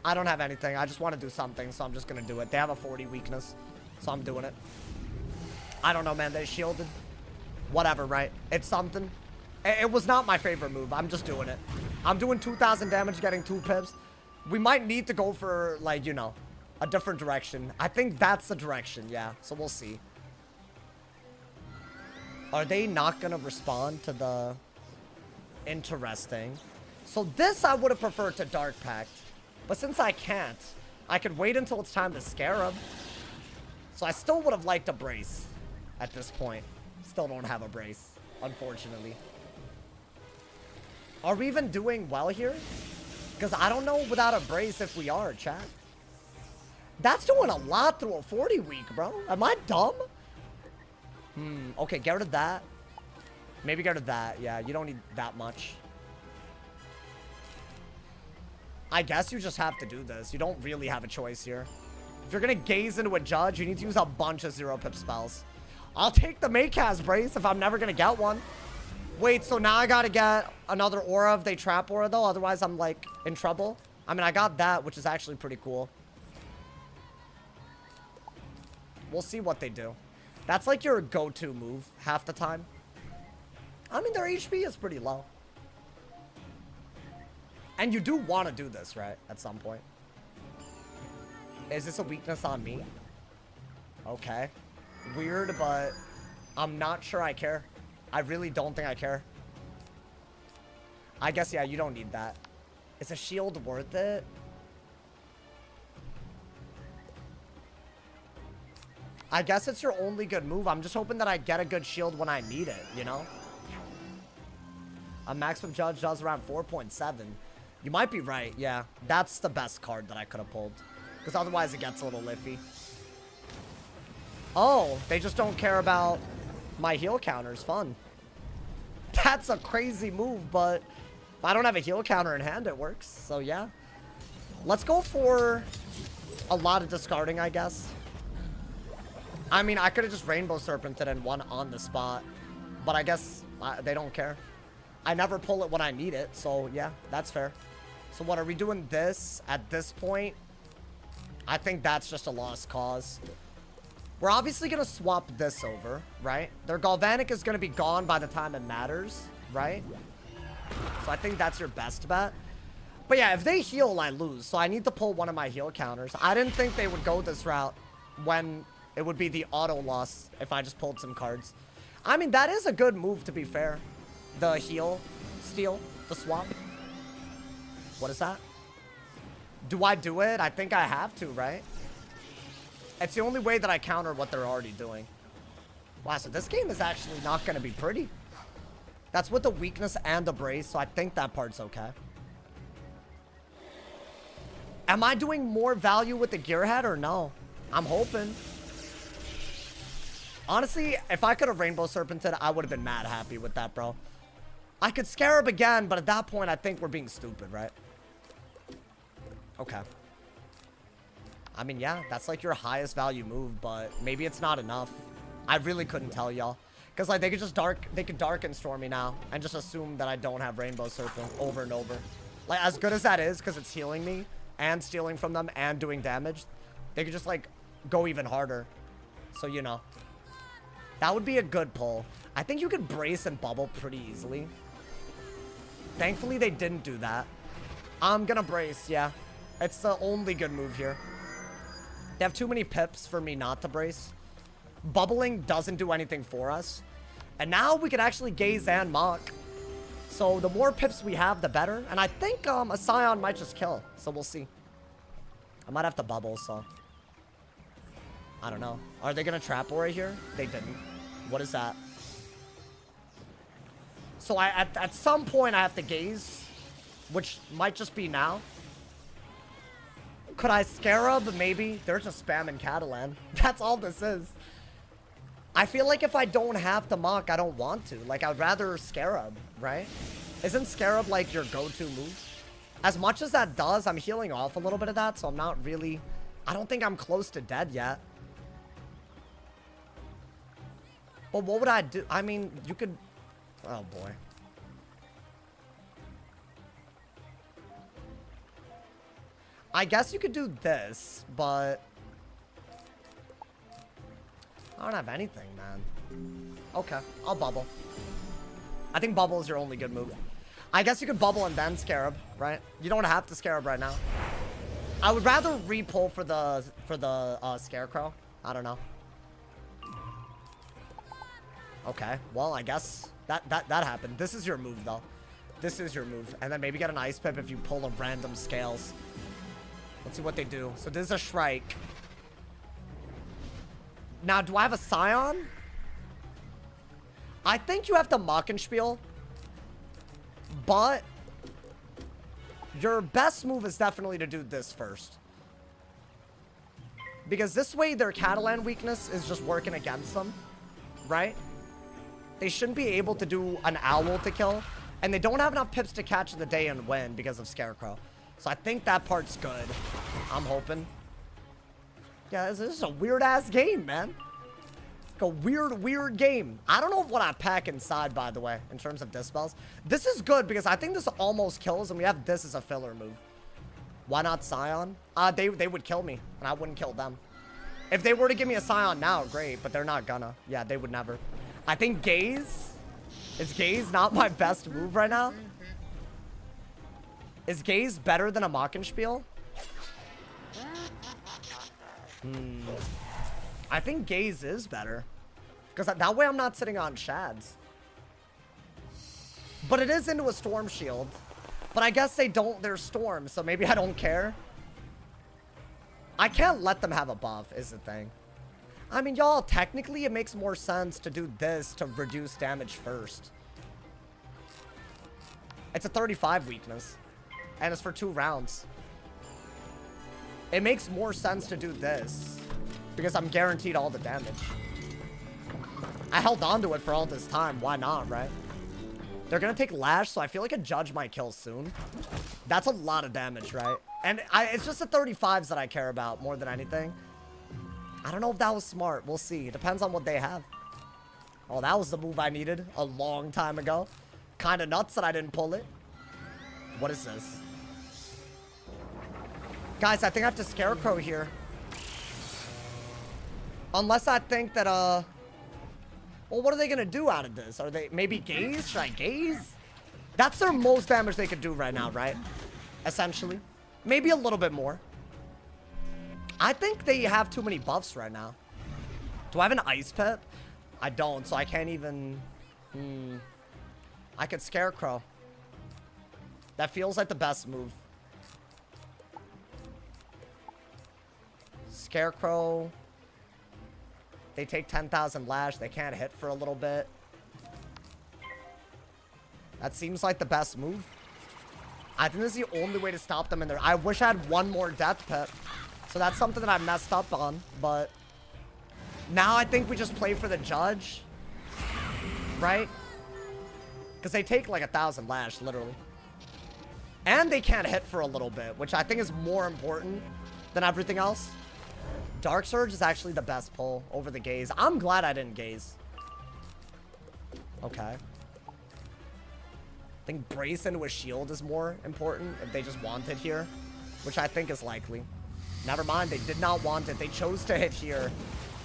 I don't have anything. I just want to do something, so I'm just going to do it. They have a 40 weakness, so I'm doing it. I don't know, man. They shielded. Whatever, right? It's something. It was not my favorite move. I'm just doing it. I'm doing 2,000 damage, getting 2 pips. We might need to go for, like, you know, a different direction. I think that's the direction, yeah. So we'll see. Are they not going to respond to the... Interesting. So this I would have preferred to Dark Pact. But since I can't, I could wait until it's time to Scarab. So I still would have liked a brace at this point. Still don't have a brace, unfortunately. Are we even doing well here? Because I don't know without a brace if we are, chat. That's doing a lot through a 40 week, bro. Am I dumb? Okay, get rid of that. Maybe get rid of that. Yeah, you don't need that much. I guess you just have to do this. You don't really have a choice here. If you're going to gaze into a judge, you need to use a bunch of 0-pip spells. I'll take the Maycast brace if I'm never going to get one. Wait, so now I got to get another aura if they trap aura, though? Otherwise, I'm, like, in trouble. I mean, I got that, which is actually pretty cool. We'll see what they do. That's, like, your go-to move half the time. I mean, their HP is pretty low. And you do want to do this, right? At some point. Is this a weakness on me? Okay. Weird, but I'm not sure I care. I really don't think I care. I guess, yeah, you don't need that. Is a shield worth it? I guess it's your only good move. I'm just hoping that I get a good shield when I need it, you know? A maximum judge does around 4.7. You might be right, yeah. That's the best card that I could have pulled. Because otherwise it gets a little iffy. Oh, they just don't care about my heal counters. Fun. That's a crazy move, but if I don't have a heal counter in hand, it works. So, yeah. Let's go for a lot of discarding, I guess. I mean, I could have just Rainbow Serpented and won on the spot. But I guess they don't care. I never pull it when I need it. So, yeah, that's fair. So, what, are we doing this at this point? I think that's just a lost cause. We're obviously going to swap this over, right? Their Galvanic is going to be gone by the time it matters, right? So, I think that's your best bet. But, yeah, if they heal, I lose. So, I need to pull one of my heal counters. I didn't think they would go this route when it would be the auto loss if I just pulled some cards. I mean, that is a good move, to be fair. The heal, steal, the swap. What is that? Do I do it? I think I have to, right? It's the only way that I counter what they're already doing. Wow, so this game is actually not going to be pretty. That's with the weakness and the brace, so I think that part's okay. Am I doing more value with the Gearhead or no? I'm hoping. Honestly, if I could have Rainbow Serpented, I would have been mad happy with that, bro. I could Scarab again, but at that point, I think we're being stupid, right? Okay. I mean, yeah, that's like your highest value move, but maybe it's not enough. I really couldn't tell y'all. Because, like, they could Darken Storm me now and just assume that I don't have Rainbow Serpent over and over. Like, as good as that is, because it's healing me and stealing from them and doing damage, they could just, like, go even harder. So, you know. That would be a good pull. I think you could brace and bubble pretty easily. Thankfully, they didn't do that. I'm gonna brace, yeah. It's the only good move here. They have too many pips for me not to brace. Bubbling doesn't do anything for us. And now we can actually gaze and mock. So the more pips we have, the better. And I think a Scion might just kill. So we'll see. I might have to bubble, so. I don't know. Are they going to trap Aura here? They didn't. What is that? So at some point I have to gaze. Which might just be now. Could I Scarab? Maybe. They're just spamming Catalan. That's all this is. I feel like if I don't have to mock, I don't want to. Like, I'd rather Scarab, right? Isn't Scarab, like, your go-to move? As much as that does, I'm healing off a little bit of that, so I'm not really... I don't think I'm close to dead yet. But what would I do? I mean, you could... Oh, boy. I guess you could do this, but... I don't have anything, man. Okay, I'll bubble. I think bubble is your only good move. I guess you could bubble and then Scarab, right? You don't have to Scarab right now. I would rather re-pull for the Scarecrow. I don't know. Okay, well, I guess that happened. This is your move, though. This is your move. And then maybe get an Ice Pip if you pull a random Scales. Let's see what they do. So this is a Shrike. Now, do I have a Scion? I think you have to Mockenspiel. But your best move is definitely to do this first. Because this way their Catalan weakness is just working against them. Right? They shouldn't be able to do an Owl to kill. And they don't have enough pips to catch the day and win because of Scarecrow. So I think that part's good. I'm hoping. Yeah, this is a weird-ass game, man. It's like a weird game. I don't know what I pack inside, by the way, in terms of Dispels. This is good because I think this almost kills, and we have this as a filler move. Why not Scion? They would kill me, and I wouldn't kill them. If they were to give me a Scion now, great, but they're not gonna. Yeah, they would never. I think Gaze... Is Gaze not my best move right now? Is Gaze better than a Mockenspiel? I think Gaze is better. Because that way I'm not sitting on Shads. But it is into a Storm Shield. But I guess they're Storm, so maybe I don't care. I can't let them have a buff, is the thing. I mean, y'all, technically it makes more sense to do this to reduce damage first. It's a 35 weakness. And it's for 2 rounds. It makes more sense to do this. Because I'm guaranteed all the damage. I held on to it for all this time. Why not, right? They're going to take Lash, so I feel like a Judge might kill soon. That's a lot of damage, right? And it's just the 35s that I care about more than anything. I don't know if that was smart. We'll see. It depends on what they have. Oh, that was the move I needed a long time ago. Kind of nuts that I didn't pull it. What is this? Guys, I think I have to Scarecrow here. Unless I think that, well, what are they going to do out of this? Are they, maybe gaze? Should I gaze? That's their most damage they could do right now, right? Essentially. Maybe a little bit more. I think they have too many buffs right now. Do I have an Ice Pip? I don't, so I can't even... I could Scarecrow. That feels like the best move. Scarecrow. They take 10,000 lash. They can't hit for a little bit. That seems like the best move. I think this is the only way to stop them in there. I wish I had one more Death Pip. So that's something that I messed up on. But now I think we just play for the judge. Right? Because they take like 1,000 lash, literally. And they can't hit for a little bit, which I think is more important than everything else. Dark Surge is actually the best pull over the gaze. I'm glad I didn't gaze. Okay. I think Brace into a shield is more important if they just want it here, which I think is likely. Never mind, they did not want it. They chose to hit here,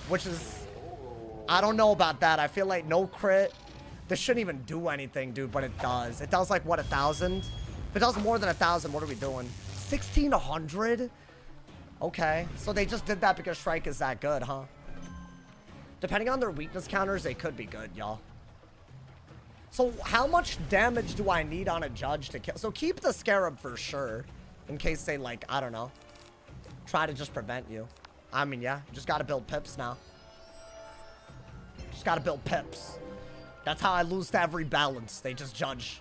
which is... I don't know about that. I feel like no crit. This shouldn't even do anything, dude, but it does. It does like, what, 1,000? If it does more than 1,000, what are we doing? 1,600? Okay, so they just did that because Shrike is that good, huh? Depending on their weakness counters, they could be good, y'all. So how much damage do I need on a judge to kill? So keep the Scarab for sure. In case they, like, I don't know, try to just prevent you. I mean, yeah, you just gotta build pips now. Just gotta build pips. That's how I lose to every balance. They just judge.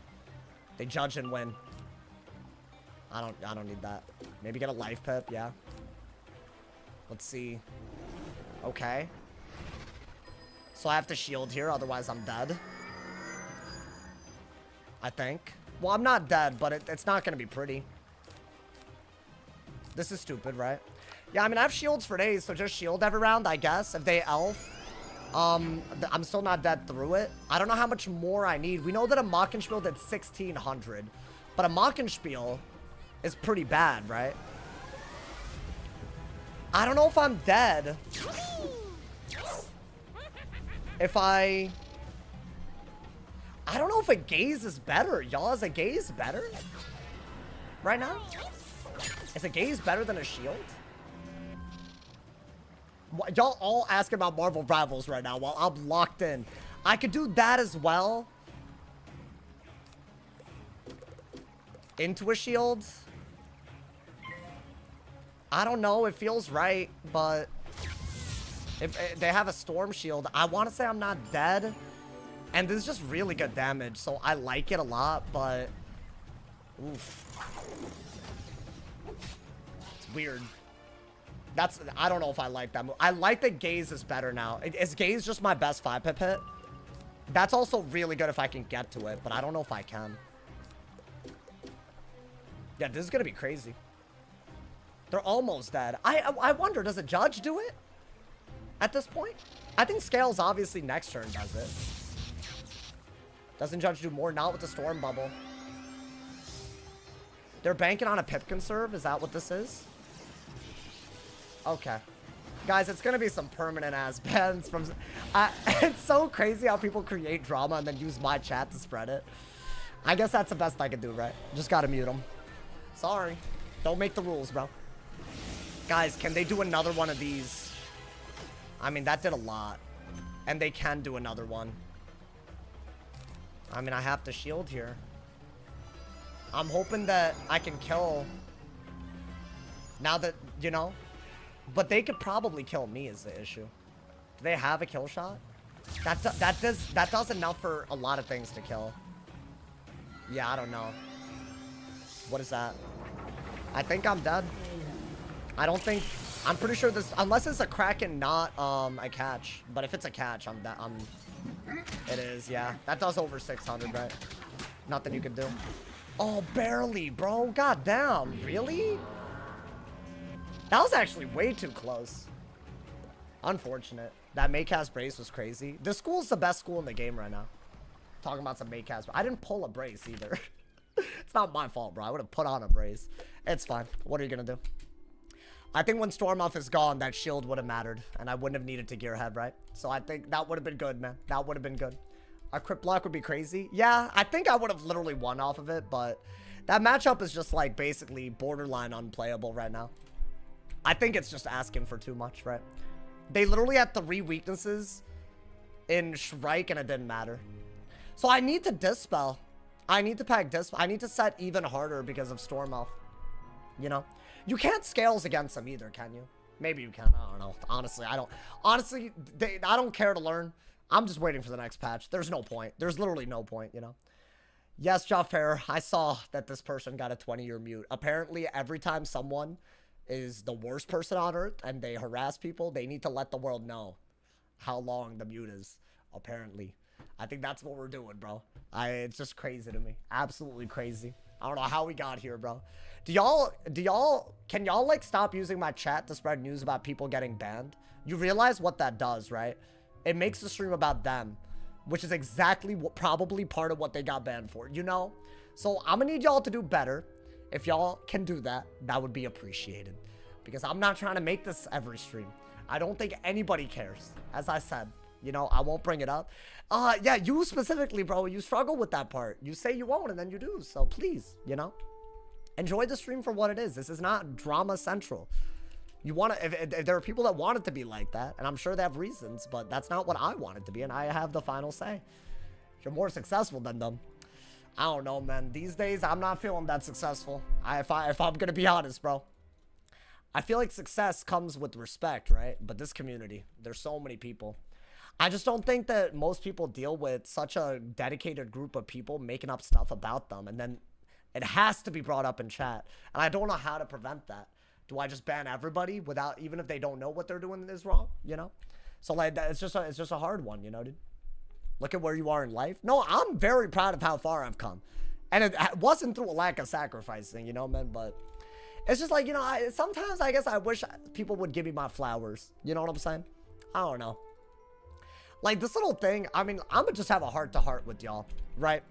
They judge and win. I don't need that. Maybe get a life pip, yeah. Let's see. Okay. So I have to shield here, otherwise I'm dead. I think. Well, I'm not dead, but it's not gonna be pretty. This is stupid, right? Yeah, I mean, I have shields for days, so just shield every round, I guess. If they elf, I'm still not dead through it. I don't know how much more I need. We know that a Mockenspiel did 1,600, but a Mockenspiel is pretty bad, right? I don't know if I'm dead. If I don't know if a gaze is better. Y'all, is a gaze better? Right now? Is a gaze better than a shield? Y'all all asking about Marvel Rivals right now while I'm locked in. I could do that as well. Into a shield. I don't know. It feels right, but if they have a Storm Shield, I want to say I'm not dead. And this is just really good damage, so I like it a lot, but... Oof. It's weird. I don't know if I like that move. I like that Gaze is better now. Is Gaze just my best 5-pip hit? That's also really good if I can get to it, but I don't know if I can. Yeah, this is gonna be crazy. They're almost dead. I wonder, does a judge do it? At this point? I think Scales obviously next turn does it. Doesn't judge do more? Not with the Storm Bubble. They're banking on a Pip Conserve? Is that what this is? Okay. Guys, it's gonna be some permanent ass bans from... it's so crazy how people create drama and then use my chat to spread it. I guess that's the best I can do, right? Just gotta mute them. Sorry. Don't make the rules, bro. Guys, can they do another one of these? I mean, that did a lot. And they can do another one. I mean, I have to shield here. I'm hoping that I can kill... Now that, you know... But they could probably kill me is the issue. Do they have a kill shot? That does enough for a lot of things to kill. Yeah, I don't know. What is that? I think I'm dead. I don't think... I'm pretty sure this... Unless it's a Kraken, not a catch. But if it's a catch, I'm dead. It is, yeah. That does over 600, right? Nothing you can do. Oh, barely, bro. God damn. Really? That was actually way too close. Unfortunate. That Maycast brace was crazy. This school's the best school in the game right now. Talking about some Maycast. I didn't pull a brace either. It's not my fault, bro. I would have put on a brace. It's fine. What are you going to do? I think when Stormoff is gone, that shield would have mattered. And I wouldn't have needed to gearhead, right? So I think that would have been good, man. That would have been good. A crit block would be crazy. Yeah, I think I would have literally won off of it. But that matchup is just like basically borderline unplayable right now. I think it's just asking for too much, right? They literally had 3 weaknesses in Shrike and it didn't matter. So I need to Dispel. I need to pack Dispel. I need to set even harder because of Stormoff. You know? You can't scales against them either, can you? Maybe you can. I don't know. Honestly, I don't. Honestly, I don't care to learn. I'm just waiting for the next patch. There's no point. There's literally no point, you know? Yes, Jaffer, I saw that this person got a 20-year mute. Apparently, every time someone is the worst person on Earth and they harass people, they need to let the world know how long the mute is, apparently. I think that's what we're doing, bro. It's just crazy to me. Absolutely crazy. I don't know how we got here, bro. Can y'all, like, stop using my chat to spread news about people getting banned? You realize what that does, right? It makes the stream about them, which is exactly what, probably part of what they got banned for, you know? So I'm gonna need y'all to do better. If y'all can do that, that would be appreciated. Because I'm not trying to make this every stream. I don't think anybody cares. As I said, you know, I won't bring it up. Yeah, you specifically, bro, you struggle with that part. You say you won't, and then you do. So please, you know, enjoy the stream for what it is. This is not drama central. You want to, if there are people that want it to be like that, and I'm sure they have reasons, but that's not what I want it to be, and I have the final say. You're more successful than them. I don't know, man. These days, I'm not feeling that successful. If I'm gonna be honest, bro. I feel like success comes with respect, right? But this community, there's so many people. I just don't think that most people deal with such a dedicated group of people making up stuff about them, and then it has to be brought up in chat. And I don't know how to prevent that. Do I just ban everybody without, even if they don't know what they're doing is wrong, you know? So like, it's just a hard one, you know, dude? Look at where you are in life. No, I'm very proud of how far I've come. And it wasn't through a lack of sacrificing, you know, man, but it's just like, you know, sometimes I guess I wish people would give me my flowers. You know what I'm saying? I don't know. Like this little thing, I mean, I'm gonna just have a heart-to-heart with y'all, right?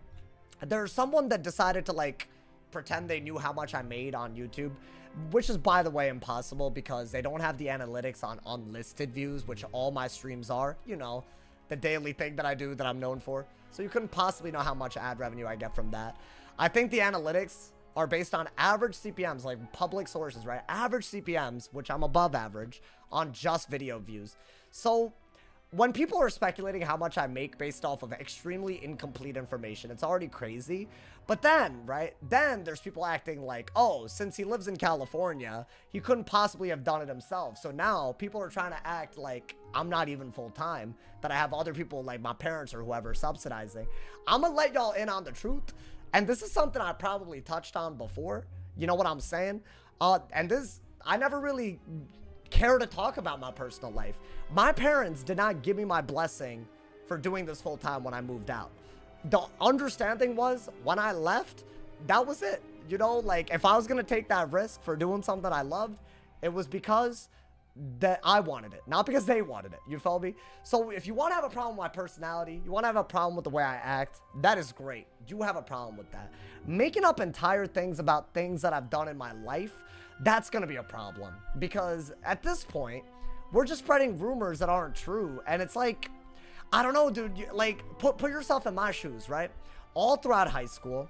There's someone that decided to like pretend they knew how much I made on YouTube, which is, by the way, impossible because they don't have the analytics on unlisted views, which all my streams are, you know, the daily thing that I do that I'm known for. So you couldn't possibly know how much ad revenue I get from that. I think the analytics are based on average CPMs, like public sources, right? Average CPMs, which I'm above average, on just video views. So when people are speculating how much I make based off of extremely incomplete information, it's already crazy. But then, right, then there's people acting like, oh, since he lives in California, he couldn't possibly have done it himself. So now people are trying to act like I'm not even full-time, that I have other people like my parents or whoever subsidizing. I'm gonna let y'all in on the truth. And this is something I probably touched on before. You know what I'm saying? And this, I never really care to talk about my personal life. My parents did not give me my blessing for doing this full time when I moved out. The understanding was when I left, that was it. You know, like if I was going to take that risk for doing something I loved, it was because that I wanted it, not because they wanted it. You feel me? So if you want to have a problem with my personality, you want to have a problem with the way I act, that is great. You have a problem with that. Making up entire things about things that I've done in my life, that's going to be a problem because at this point, we're just spreading rumors that aren't true. And it's like, I don't know, dude, like put yourself in my shoes, right? All throughout high school,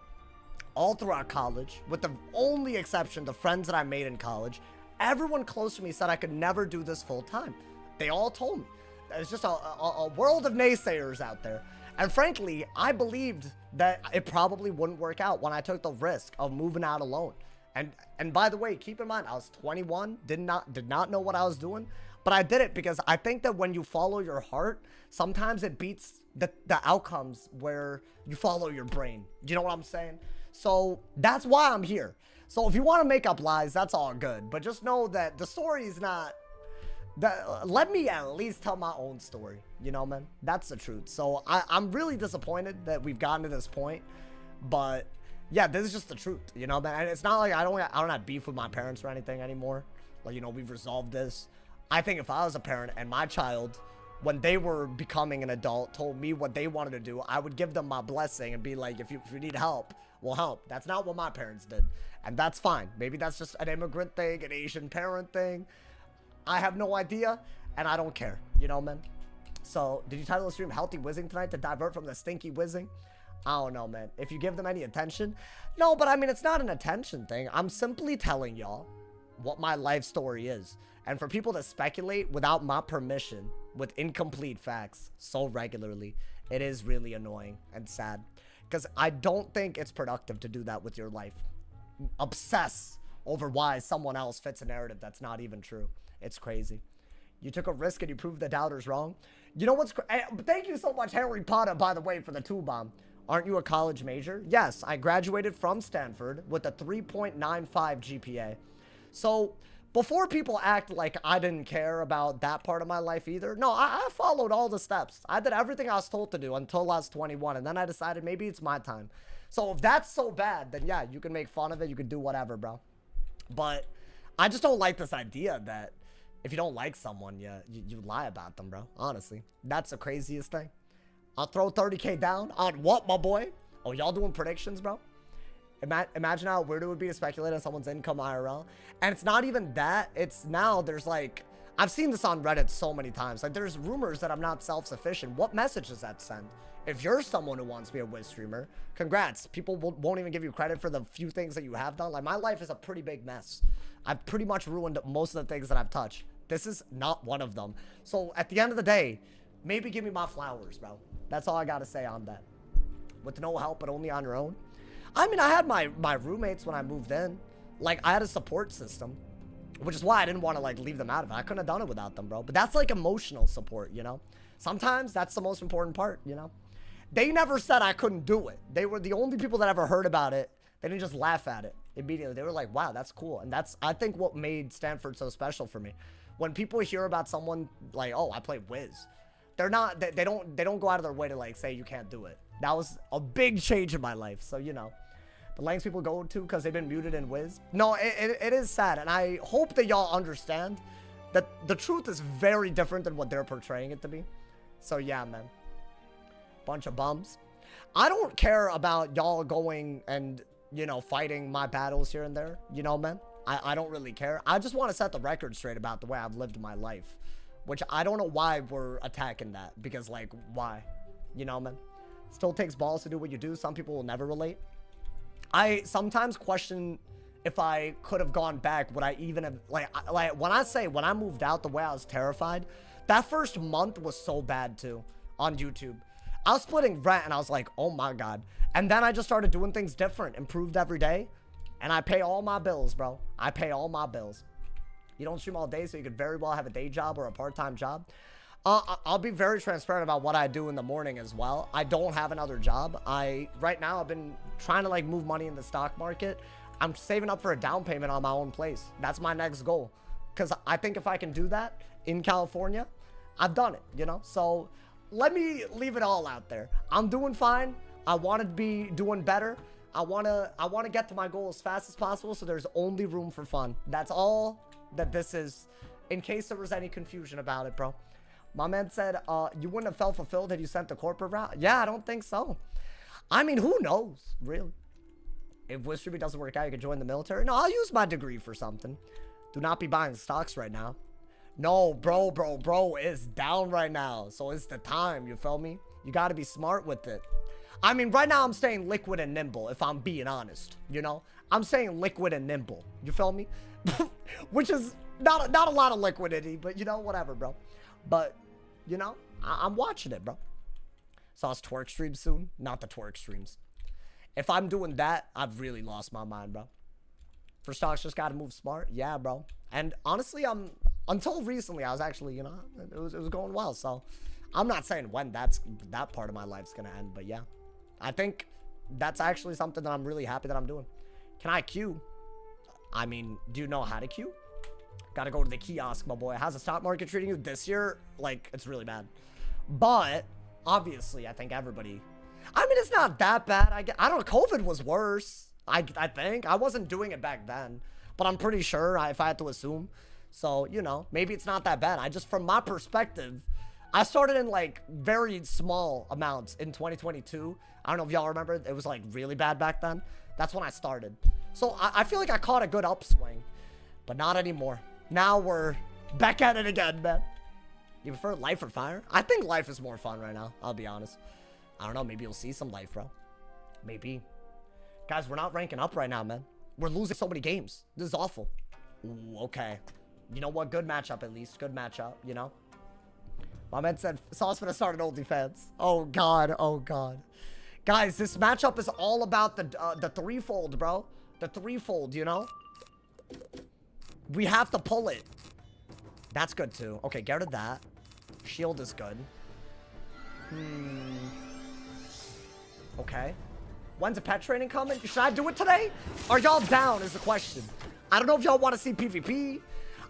all throughout college, with the only exception, the friends that I made in college, everyone close to me said I could never do this full time. They all told me. There's just a world of naysayers out there. And frankly, I believed that it probably wouldn't work out when I took the risk of moving out alone. And by the way, keep in mind, I was 21, did not know what I was doing, but I did it because I think that when you follow your heart, sometimes it beats the outcomes where you follow your brain. You know what I'm saying? So that's why I'm here. So if you want to make up lies, that's all good. But just know that the story is not... let me at least tell my own story. You know, man? That's the truth. So I'm really disappointed that we've gotten to this point. But yeah, this is just the truth. You know, man? And it's not like I don't have beef with my parents or anything anymore. Like, you know, we've resolved this. I think if I was a parent and my child, when they were becoming an adult, told me what they wanted to do, I would give them my blessing and be like, if you need help, we'll help. That's not what my parents did. And that's fine. Maybe that's just an immigrant thing, an Asian parent thing. I have no idea, and I don't care. You know, man? So, did you title the stream Healthy Whizzing tonight to divert from the stinky whizzing? I don't know, man. If you give them any attention. No, but I mean, it's not an attention thing. I'm simply telling y'all what my life story is. And for people to speculate without my permission with incomplete facts so regularly, it is really annoying and sad. Because I don't think it's productive to do that with your life. Obsess over why someone else fits a narrative that's not even true. It's crazy. You took a risk and you proved the doubters wrong. You know what's thank you so much, Harry Potter, by the way, for the 2-bomb. Aren't you a college major? Yes, I graduated from Stanford with a 3.95 GPA. So before people act like I didn't care about that part of my life either, no, I followed all the steps. I did everything I was told to do until I was 21, and then I decided maybe it's my time. So if that's so bad, then yeah, you can make fun of it, you can do whatever, bro. But I just don't like this idea that if you don't like someone, you lie about them, bro. Honestly, that's the craziest thing. I'll throw 30K down on what, my boy? Oh, y'all doing predictions, bro? Imagine how weird it would be to speculate on someone's income IRL. And it's not even that. It's now there's like, I've seen this on Reddit so many times. Like there's rumors that I'm not self-sufficient. What message does that send? If you're someone who wants to be a Wiz streamer, congrats. People won't even give you credit for the few things that you have done. Like my life is a pretty big mess. I've pretty much ruined most of the things that I've touched. This is not one of them. So at the end of the day, maybe give me my flowers, bro. That's all I got to say on that. With no help, but only on your own. I mean, I had my roommates when I moved in. Like, I had a support system, which is why I didn't want to, like, leave them out of it. I couldn't have done it without them, bro. But that's, like, emotional support, you know? Sometimes that's the most important part, you know? They never said I couldn't do it. They were the only people that ever heard about it. They didn't just laugh at it immediately. They were like, wow, that's cool. And that's, I think, what made Stanford so special for me. When people hear about someone like, oh, I play Wiz, they're not, they don't go out of their way to, like, say you can't do it. That was a big change in my life. So, you know, the lengths people go to because they've been muted in Wiz. No, it is sad. And I hope that y'all understand that the truth is very different than what they're portraying it to be. So, yeah, man. Bunch of bums. I don't care about y'all going and, you know, fighting my battles here and there. You know, man. I don't really care. I just want to set the record straight about the way I've lived my life. Which I don't know why we're attacking that. Because, like, why? You know, man. Still takes balls to do what you do. Some people will never relate. I sometimes question if I could have gone back, would I even have, like when I moved out, the way I was terrified, that first month was so bad too on YouTube. I was splitting rent and I was like, oh my God. And then I just started doing things different, improved every day. And I pay all my bills, bro. I pay all my bills. You don't stream all day, so you could very well have a day job or a part-time job. I'll be very transparent about what I do in the morning as well. I don't have another job. Right now, I've been trying to, like, move money in the stock market. I'm saving up for a down payment on my own place. That's my next goal. Because I think if I can do that in California, I've done it, you know? So let me leave it all out there. I'm doing fine. I want to be doing better. I want to get to my goal as fast as possible, so there's only room for fun. That's all that this is, in case there was any confusion about it, bro. My man said, you wouldn't have felt fulfilled had you sent the corporate route? Yeah, I don't think so. I mean, who knows, really? If Wizard101 doesn't work out, you can join the military. No, I'll use my degree for something. Do not be buying stocks right now. No, bro, it's down right now. So it's the time, you feel me? You got to be smart with it. I mean, right now I'm staying liquid and nimble, if I'm being honest, you know? I'm saying liquid and nimble, you feel me? Which is not a lot of liquidity, but, you know, whatever, bro. But, you know, I'm watching it, bro. Saw us twerk stream soon. Not the twerk streams. If I'm doing that, I've really lost my mind, bro. For stocks, just got to move smart. Yeah, bro. And honestly, until recently, I was actually, you know, it was going well. So I'm not saying when that part of my life's going to end. But yeah, I think that's actually something that I'm really happy that I'm doing. Can I queue? I mean, do you know how to queue? Gotta go to the kiosk, my boy. How's the stock market treating you this year? Like, it's really bad. But obviously, I think everybody, I mean, it's not that bad. I don't know. COVID was worse. I think I wasn't doing it back then, but I'm pretty sure if I had to assume. So, you know, maybe it's not that bad. from my perspective, I started in like very small amounts in 2022. I don't know if y'all remember. It was like really bad back then. That's when I started. So I feel like I caught a good upswing, but not anymore. Now we're back at it again, man. You prefer life or fire? I think life is more fun right now. I'll be honest. I don't know. Maybe you'll see some life, bro. Maybe. Guys, we're not ranking up right now, man. We're losing so many games. This is awful. Ooh, okay. You know what? Good matchup, at least. Good matchup, you know? My man said, Sauce gonna start an OnlyFans. Oh, God. Oh, God. Guys, this matchup is all about the threefold, bro. The threefold, you know? We have to pull it. That's good, too. Okay, get rid of that. Shield is good. Okay. When's the pet training coming? Should I do it today? Are y'all down is the question. I don't know if y'all want to see PvP.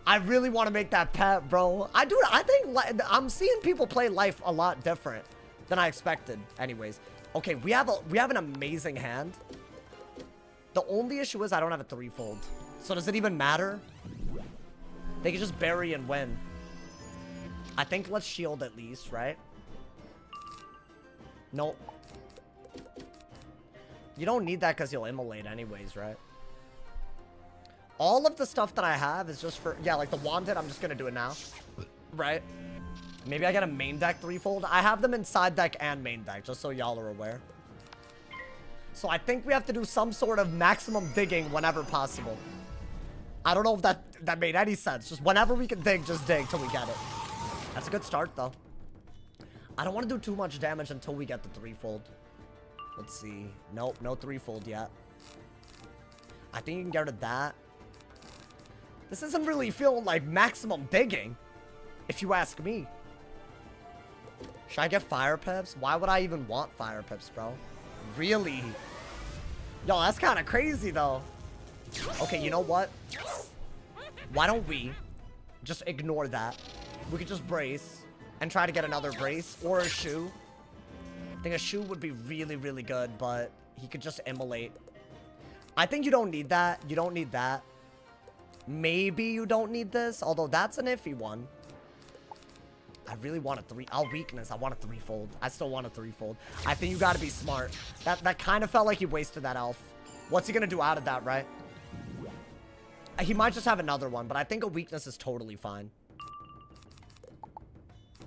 I really want to make that pet, bro. I think I'm seeing people play life a lot different than I expected. Anyways. Okay, we have an amazing hand. The only issue is I don't have a threefold. So does it even matter? They can just bury and win. I think let's shield at least, right? Nope. You don't need that because you'll immolate anyways, right? All of the stuff that I have is just for... Yeah, like the wanted, I'm just going to do it now. Right? Maybe I get a main deck threefold. I have them in side deck and main deck, just so y'all are aware. So I think we have to do some sort of maximum digging whenever possible. I don't know if that made any sense. Just whenever we can dig, just dig till we get it. That's a good start, though. I don't want to do too much damage until we get the threefold. Let's see. Nope, no threefold yet. I think you can get rid of that. This isn't really feeling like maximum digging, if you ask me. Should I get fire pips? Why would I even want fire pips, bro? Really? Yo, that's kind of crazy, though. Okay, you know what? Why don't we just ignore that? We could just brace and try to get another brace or a shoe. I think a shoe would be really, really good, but he could just immolate. I think you don't need that. You don't need that. Maybe you don't need this, although that's an iffy one. I really want a weakness. I want a threefold. I still want a threefold. I think you gotta be smart. That kind of felt like he wasted that elf. What's he gonna do out of that, right? He might just have another one, but I think a weakness is totally fine.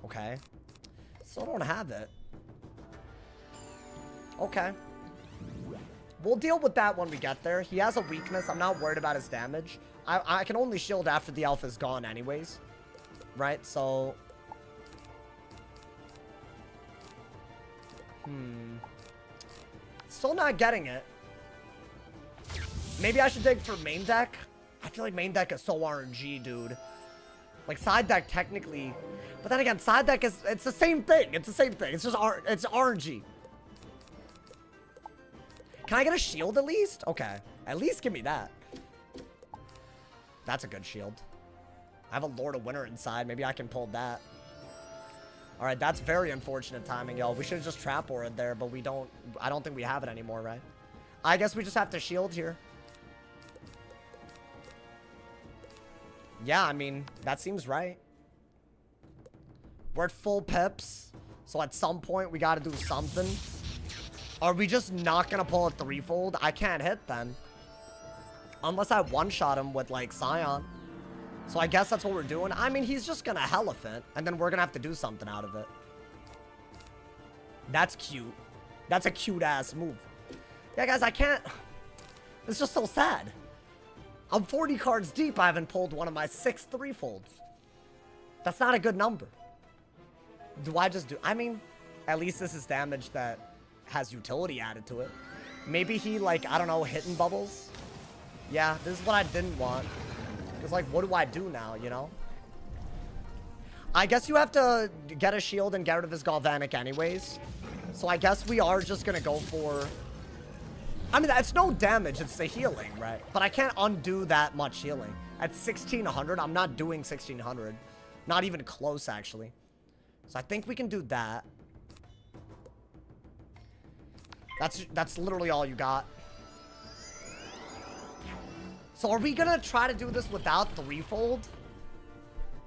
Okay. Still don't have it. Okay. We'll deal with that when we get there. He has a weakness. I'm not worried about his damage. I can only shield after the elf is gone anyways. Right? So... Still not getting it. Maybe I should dig for main deck. I feel like main deck is so RNG, dude. Like, side deck technically... But then again, side deck is... It's the same thing. It's the same thing. It's just it's RNG. Can I get a shield at least? Okay. At least give me that. That's a good shield. I have a Lord of Winter inside. Maybe I can pull that. Alright, that's very unfortunate timing, y'all. We should have just trap aura'd there, but we don't... I don't think we have it anymore, right? I guess we just have to shield here. Yeah, I mean, that seems right. We're at full pips, so at some point we gotta do something. Are we just not gonna pull a threefold? I can't hit then. Unless I one-shot him with, like, Scion. So I guess that's what we're doing. I mean, he's just gonna Elephant, and then we're gonna have to do something out of it. That's cute. That's a cute-ass move. Yeah, guys, I can't... It's just so sad. I'm 40 cards deep. I haven't pulled one of my 6 threefolds. That's not a good number. Do I just do... I mean, at least this is damage that has utility added to it. Maybe he, like, I don't know, hitting bubbles? Yeah, this is what I didn't want. Because, like, what do I do now, you know? I guess you have to get a shield and get rid of his Galvanic anyways. So I guess we are just going to go for... I mean, it's no damage. It's the healing, right? But I can't undo that much healing. At 1600, I'm not doing 1600. Not even close, actually. So I think we can do that. That's literally all you got. So are we gonna try to do this without threefold?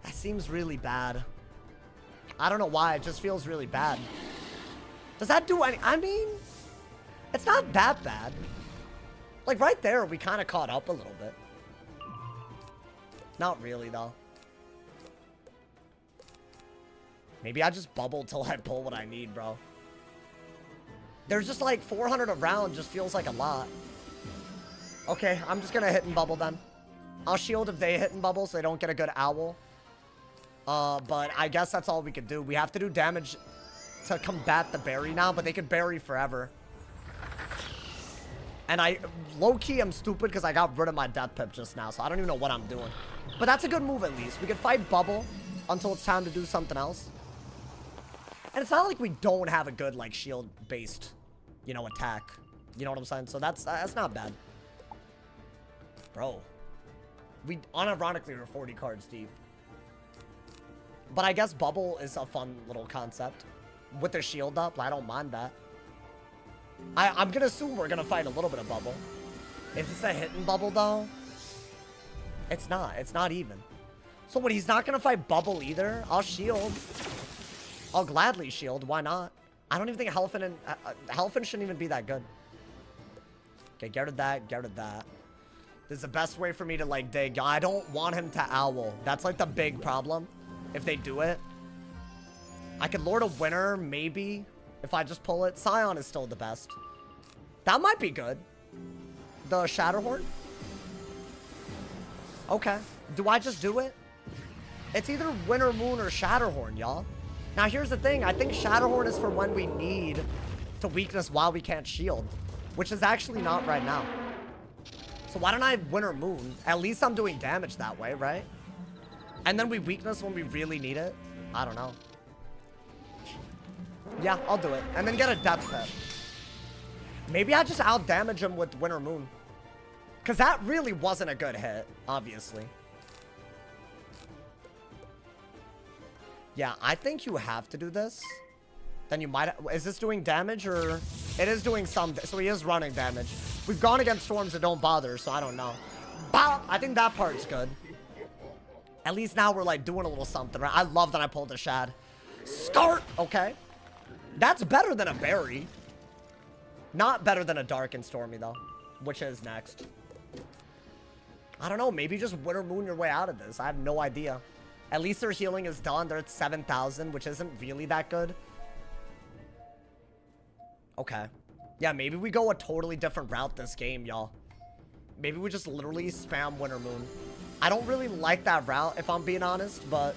That seems really bad. I don't know why. It just feels really bad. Does that do any... I mean, it's not that bad. Like, right there, we kind of caught up a little bit. Not really, though. Maybe I just bubble till I pull what I need, bro. There's just like 400 a round just feels like a lot. Okay, I'm just gonna hit and bubble then. I'll shield if they hit and bubble so they don't get a good owl. But I guess that's all we could do. We have to do damage to combat the berry now, but they could berry forever. And I, low-key, I'm stupid because I got rid of my death pip just now, so I don't even know what I'm doing. But that's a good move at least. We could fight bubble until it's time to do something else. And it's not like we don't have a good, like, shield-based, you know, attack. You know what I'm saying? So that's not bad. Bro. We, unironically, are 40 cards deep. But I guess bubble is a fun little concept. With the shield up, I don't mind that. I'm gonna assume we're gonna fight a little bit of bubble. Is this a hidden bubble, though? It's not. It's not even. So what, he's not gonna fight bubble either? I'll shield. I'll gladly shield. Why not? I don't even think Helfin shouldn't even be that good. Okay, get rid of that. Get rid of that. This is the best way for me to, like, dig. I don't want him to owl. That's, like, the big problem. If they do it. I could Lord of Winter, maybe. If I just pull it. Scion is still the best. That might be good. The Shatterhorn? Okay. Do I just do it? It's either Winter Moon or Shatterhorn, y'all. Now, here's the thing. I think Shatterhorn is for when we need to weakness while we can't shield. Which is actually not right now. So why don't I Winter Moon? At least I'm doing damage that way, right? And then we weakness when we really need it? I don't know. Yeah, I'll do it. And then get a Death Pip. Maybe I just out-damage him with Winter Moon. Because that really wasn't a good hit, obviously. Yeah, I think you have to do this. Then you might... Is this doing damage or... It is doing some... So he is running damage. We've gone against storms that don't bother, so I don't know. Bop! I think that part's good. At least now we're, like, doing a little something, right? I love that I pulled a Shad. Start! Okay. That's better than a berry. Not better than a Dark and Stormy, though. Which is next. I don't know. Maybe just Winter Moon your way out of this. I have no idea. At least their healing is done. They're at 7,000, which isn't really that good. Okay. Yeah, maybe we go a totally different route this game, y'all. Maybe we just literally spam Winter Moon. I don't really like that route, if I'm being honest, but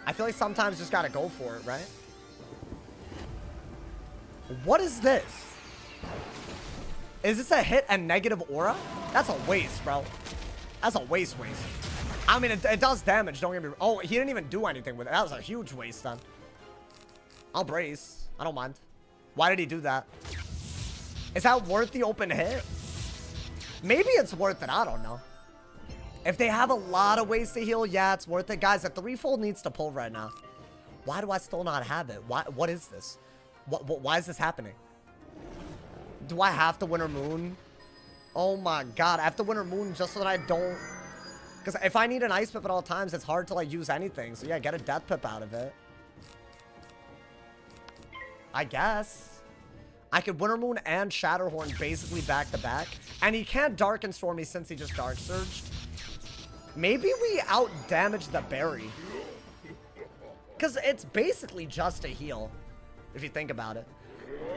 I feel like sometimes just gotta go for it, right? What is this? Is this a hit and negative aura? That's a waste, bro. That's a waste. I mean, it does damage, don't get me wrong. Oh, he didn't even do anything with it. That was a huge waste, then. I'll brace. I don't mind. Why did he do that? Is that worth the open hit? Maybe it's worth it. I don't know. If they have a lot of ways to heal, yeah, it's worth it. Guys, the threefold needs to pull right now. Why do I still not have it? What is this? Why is this happening? Do I have to Winter Moon? Oh my god, I have to Winter Moon just so that I don't... Because if I need an Ice Pip at all times, it's hard to, like, use anything. So yeah, get a Death Pip out of it. I guess. I could Winter Moon and Shatterhorn basically back to back. And he can't Dark and Stormy since he just Dark Surged. Maybe we out-damage the berry. Because it's basically just a heal. If you think about it.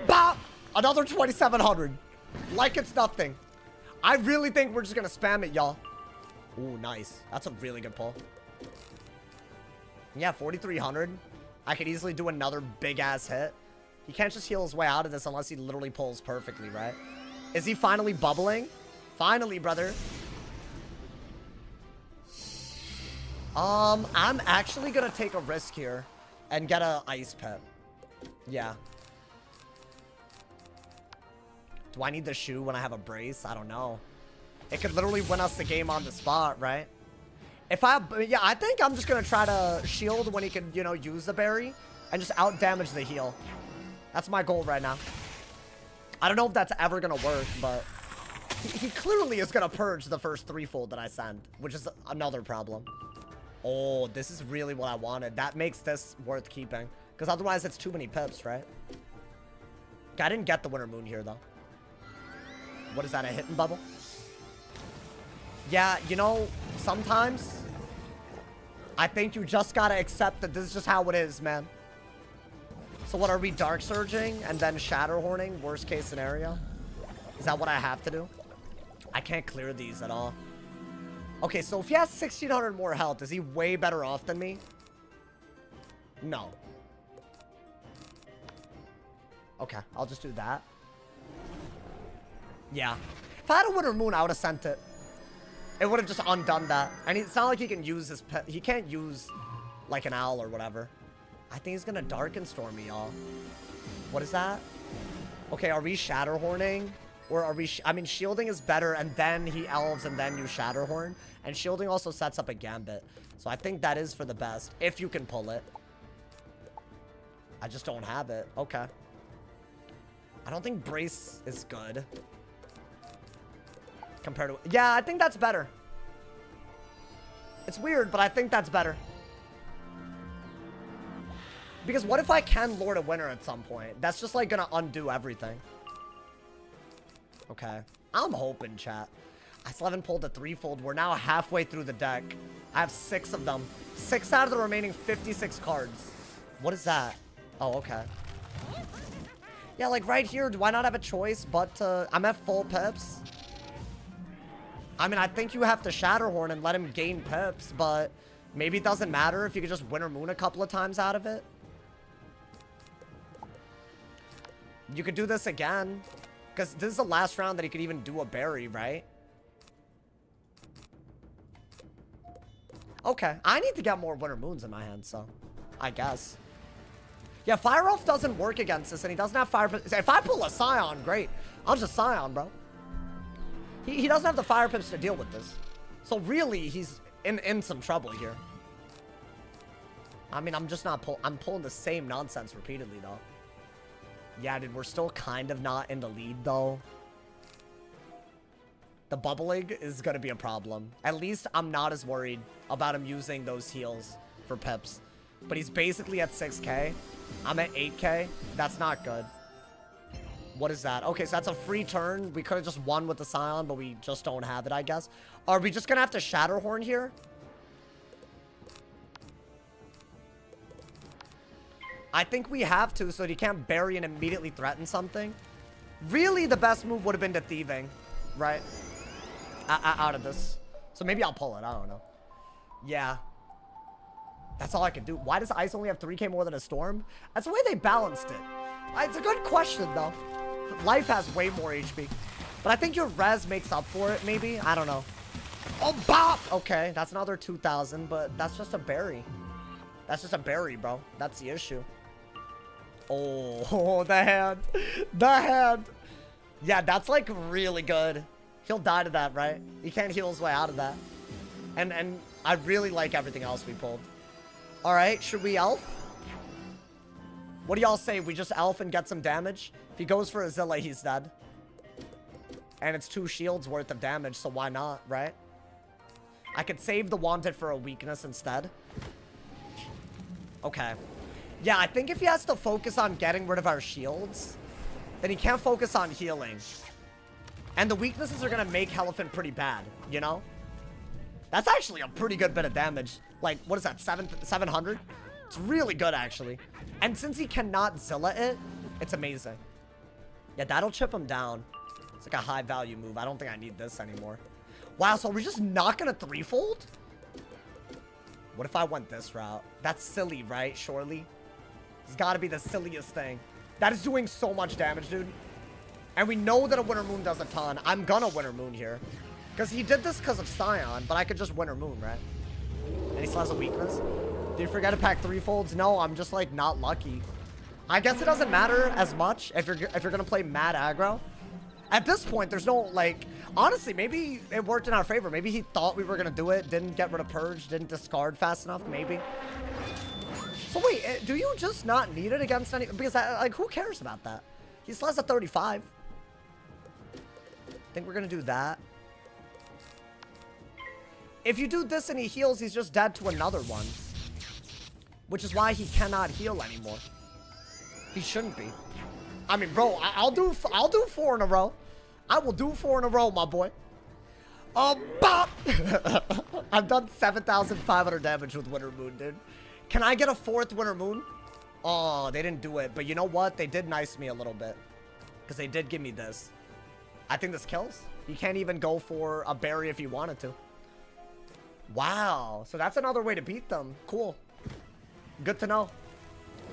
Bop! Another 2,700. Like it's nothing. I really think we're just going to spam it, y'all. Ooh, nice. That's a really good pull. Yeah, 4,300. I could easily do another big-ass hit. He can't just heal his way out of this unless he literally pulls perfectly, right? Is he finally bubbling? Finally, brother. I'm actually gonna take a risk here and get a Ice Pip. Yeah. Do I need the shoe when I have a brace? I don't know. It could literally win us the game on the spot, right? Yeah, I think I'm just gonna try to shield when he can, you know, use the berry and just out-damage the heal. That's my goal right now. I don't know if that's ever gonna work, but he clearly is gonna purge the first threefold that I send, which is another problem. Oh, this is really what I wanted. That makes this worth keeping. Because otherwise it's too many pips, right? I didn't get the Winter Moon here, though. What is that, a hitting bubble? Yeah, you know, sometimes I think you just gotta accept that this is just how it is, man. So what, are we Dark Surging and then Shatterhorning? Worst case scenario? Is that what I have to do? I can't clear these at all. Okay, so if he has 1,600 more health, is he way better off than me? No. Okay, I'll just do that. Yeah. If I had a Winter Moon, I would have sent it. It would have just undone that. And it's not like he can use his pet. He can't use, like, an owl or whatever. I think he's gonna Darken Storm me, y'all. What is that? Okay, are we Shatterhorning? Or are we... I mean, shielding is better, and then he elves, and then you Shatterhorn. And shielding also sets up a Gambit. So I think that is for the best, if you can pull it. I just don't have it. Okay. I don't think Brace is good. Compared to... Yeah, I think that's better. It's weird, but I think that's better. Because what if I can Lord of Winter at some point? That's just, like, gonna undo everything. Okay. I'm hoping, chat. I still haven't pulled a threefold. We're now halfway through the deck. I have 6 of them. 6 out of the remaining 56 cards. What is that? Oh, okay. Yeah, like, right here, do I not have a choice but to... I'm at full pips. I mean, I think you have to Shatterhorn and let him gain pips, but maybe it doesn't matter if you could just Winter Moon a couple of times out of it. You could do this again. Because this is the last round that he could even do a berry, right? Okay. I need to get more Winter Moons in my hand, so... I guess. Yeah, Fire Elf doesn't work against this, and he doesn't have Fire... If I pull a Scion, great. I'll just Scion, bro. He doesn't have the Fire Pips to deal with this. So really, he's in some trouble here. I mean, I'm just not I'm pulling the same nonsense repeatedly, though. Yeah, dude, we're still kind of not in the lead, though. The bubbling is going to be a problem. At least I'm not as worried about him using those heals for pips. But he's basically at 6k. I'm at 8k. That's not good. What is that? Okay, so that's a free turn. We could have just won with the Scion, but we just don't have it, I guess. Are we just going to have to Shatterhorn here? I think we have to, so that he can't bury and immediately threaten something. Really, the best move would have been to Thieving, right? Out of this. So maybe I'll pull it. I don't know. Yeah. That's all I can do. Why does Ice only have 3k more than a Storm? That's the way they balanced it. It's a good question, though. Life has way more HP. But I think your res makes up for it, maybe? I don't know. Oh, bop! Okay, that's another 2,000, but that's just a berry. That's just a berry, bro. That's the issue. Oh, the hand. The hand. Yeah, that's, like, really good. He'll die to that, right? He can't heal his way out of that. And I really like everything else we pulled. All right, should we elf? What do y'all say? We just elf and get some damage? If he goes for a Zilla, he's dead. And it's 2 shields worth of damage, so why not, right? I could save the Wanted for a weakness instead. Okay. Yeah, I think if he has to focus on getting rid of our shields, then he can't focus on healing. And the weaknesses are going to make Elephant pretty bad, you know? That's actually a pretty good bit of damage. Like, what is that, 700? It's really good, actually. And since he cannot Zilla it, it's amazing. Yeah, that'll chip him down. It's like a high-value move. I don't think I need this anymore. Wow, so we're just not going to threefold? What if I went this route? That's silly, right? Surely? It's got to be the silliest thing. That is doing so much damage, dude. And we know that a Winter Moon does a ton. I'm gonna Winter Moon here. Because he did this because of Scion, but I could just Winter Moon, right? And he still has a weakness. Did you forget to pack threefolds? No, I'm just, like, not lucky. I guess it doesn't matter as much if you're gonna play mad aggro. At this point, there's no, like... Honestly, maybe it worked in our favor. Maybe he thought we were gonna do it, didn't get rid of Purge, didn't discard fast enough, maybe. So wait, do you just not need it against any... Because, like, who cares about that? He still has a 35. I think we're gonna do that. If you do this and he heals, he's just dead to another one. Which is why he cannot heal anymore. He shouldn't be. I mean, bro, I'll do 4 in a row. I will do 4 in a row, my boy. Bop! I've done 7,500 damage with Winter Moon, dude. Can I get a 4th Winter Moon? Oh, they didn't do it. But you know what? They did nice me a little bit. Because they did give me this. I think this kills. You can't even go for a berry if you wanted to. Wow. So that's another way to beat them. Cool. Good to know.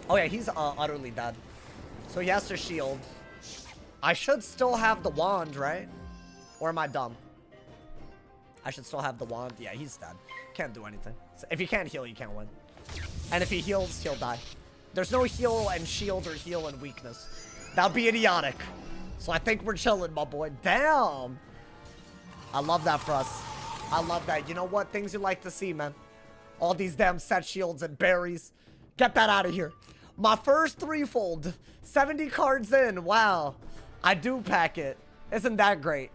Oh, yeah. He's utterly dead. So he has to shield. I should still have the wand, right? Or am I dumb? I should still have the wand. Yeah, he's dead. Can't do anything. So if he can't heal, you can't win. And if he heals, he'll die. There's no heal and shield or heal and weakness. That'd be idiotic. So I think we're chilling, my boy. Damn. I love that for us. I love that. You know what? Things you like to see, man. All these damn set shields and berries. Get that out of here. My first threefold. 70 cards in. Wow. I do pack it. Isn't that great?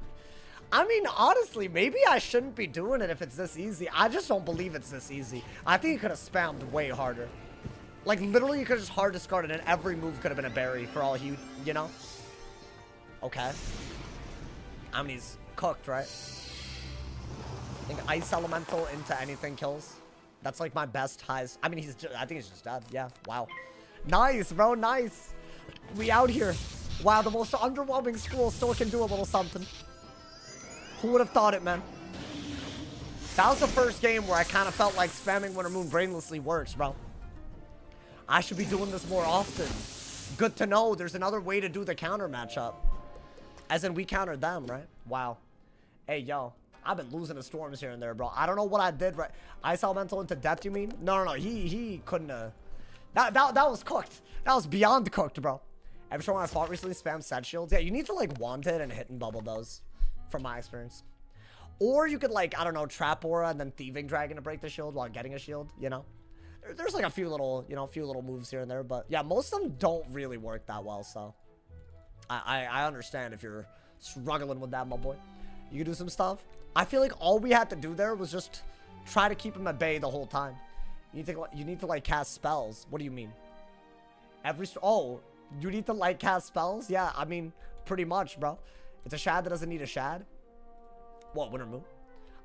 I mean, honestly, maybe I shouldn't be doing it if it's this easy. I just don't believe it's this easy. I think you could have spammed way harder. Like, literally, you could have just hard discarded and every move could have been a berry for all you know? Okay. I mean, he's cooked, right? I think Ice Elemental into anything kills. That's like my best highest. I mean, I think he's just dead. Yeah, wow. Nice, bro, nice. We out here. Wow, the most underwhelming school still can do a little something. Who would have thought it, man? That was the first game where I kind of felt like spamming Winter Moon brainlessly works, bro. I should be doing this more often. Good to know there's another way to do the counter matchup. As in, we countered them, right? Wow. Hey, yo. I've been losing to storms here and there, bro. I don't know what I did right. Ice Elemental into death, you mean? No. He couldn't have. That was cooked. That was beyond cooked, bro. Every time I fought recently, spam set shields. Yeah, you need to, like, want it and hit and bubble those. From my experience. Or you could, like, I don't know, trap aura and then thieving dragon to break the shield while getting a shield, you know? There's like a few little, you know, moves here and there, but yeah, most of them don't really work that well, so I understand if you're struggling with that, my boy. You can do some stuff. I feel like all we had to do there was just try to keep him at bay the whole time. You need to like cast spells. What do you mean? Oh, you need to like cast spells? Yeah, I mean, pretty much, bro. It's a shad that doesn't need a shad. What, Winter Moon?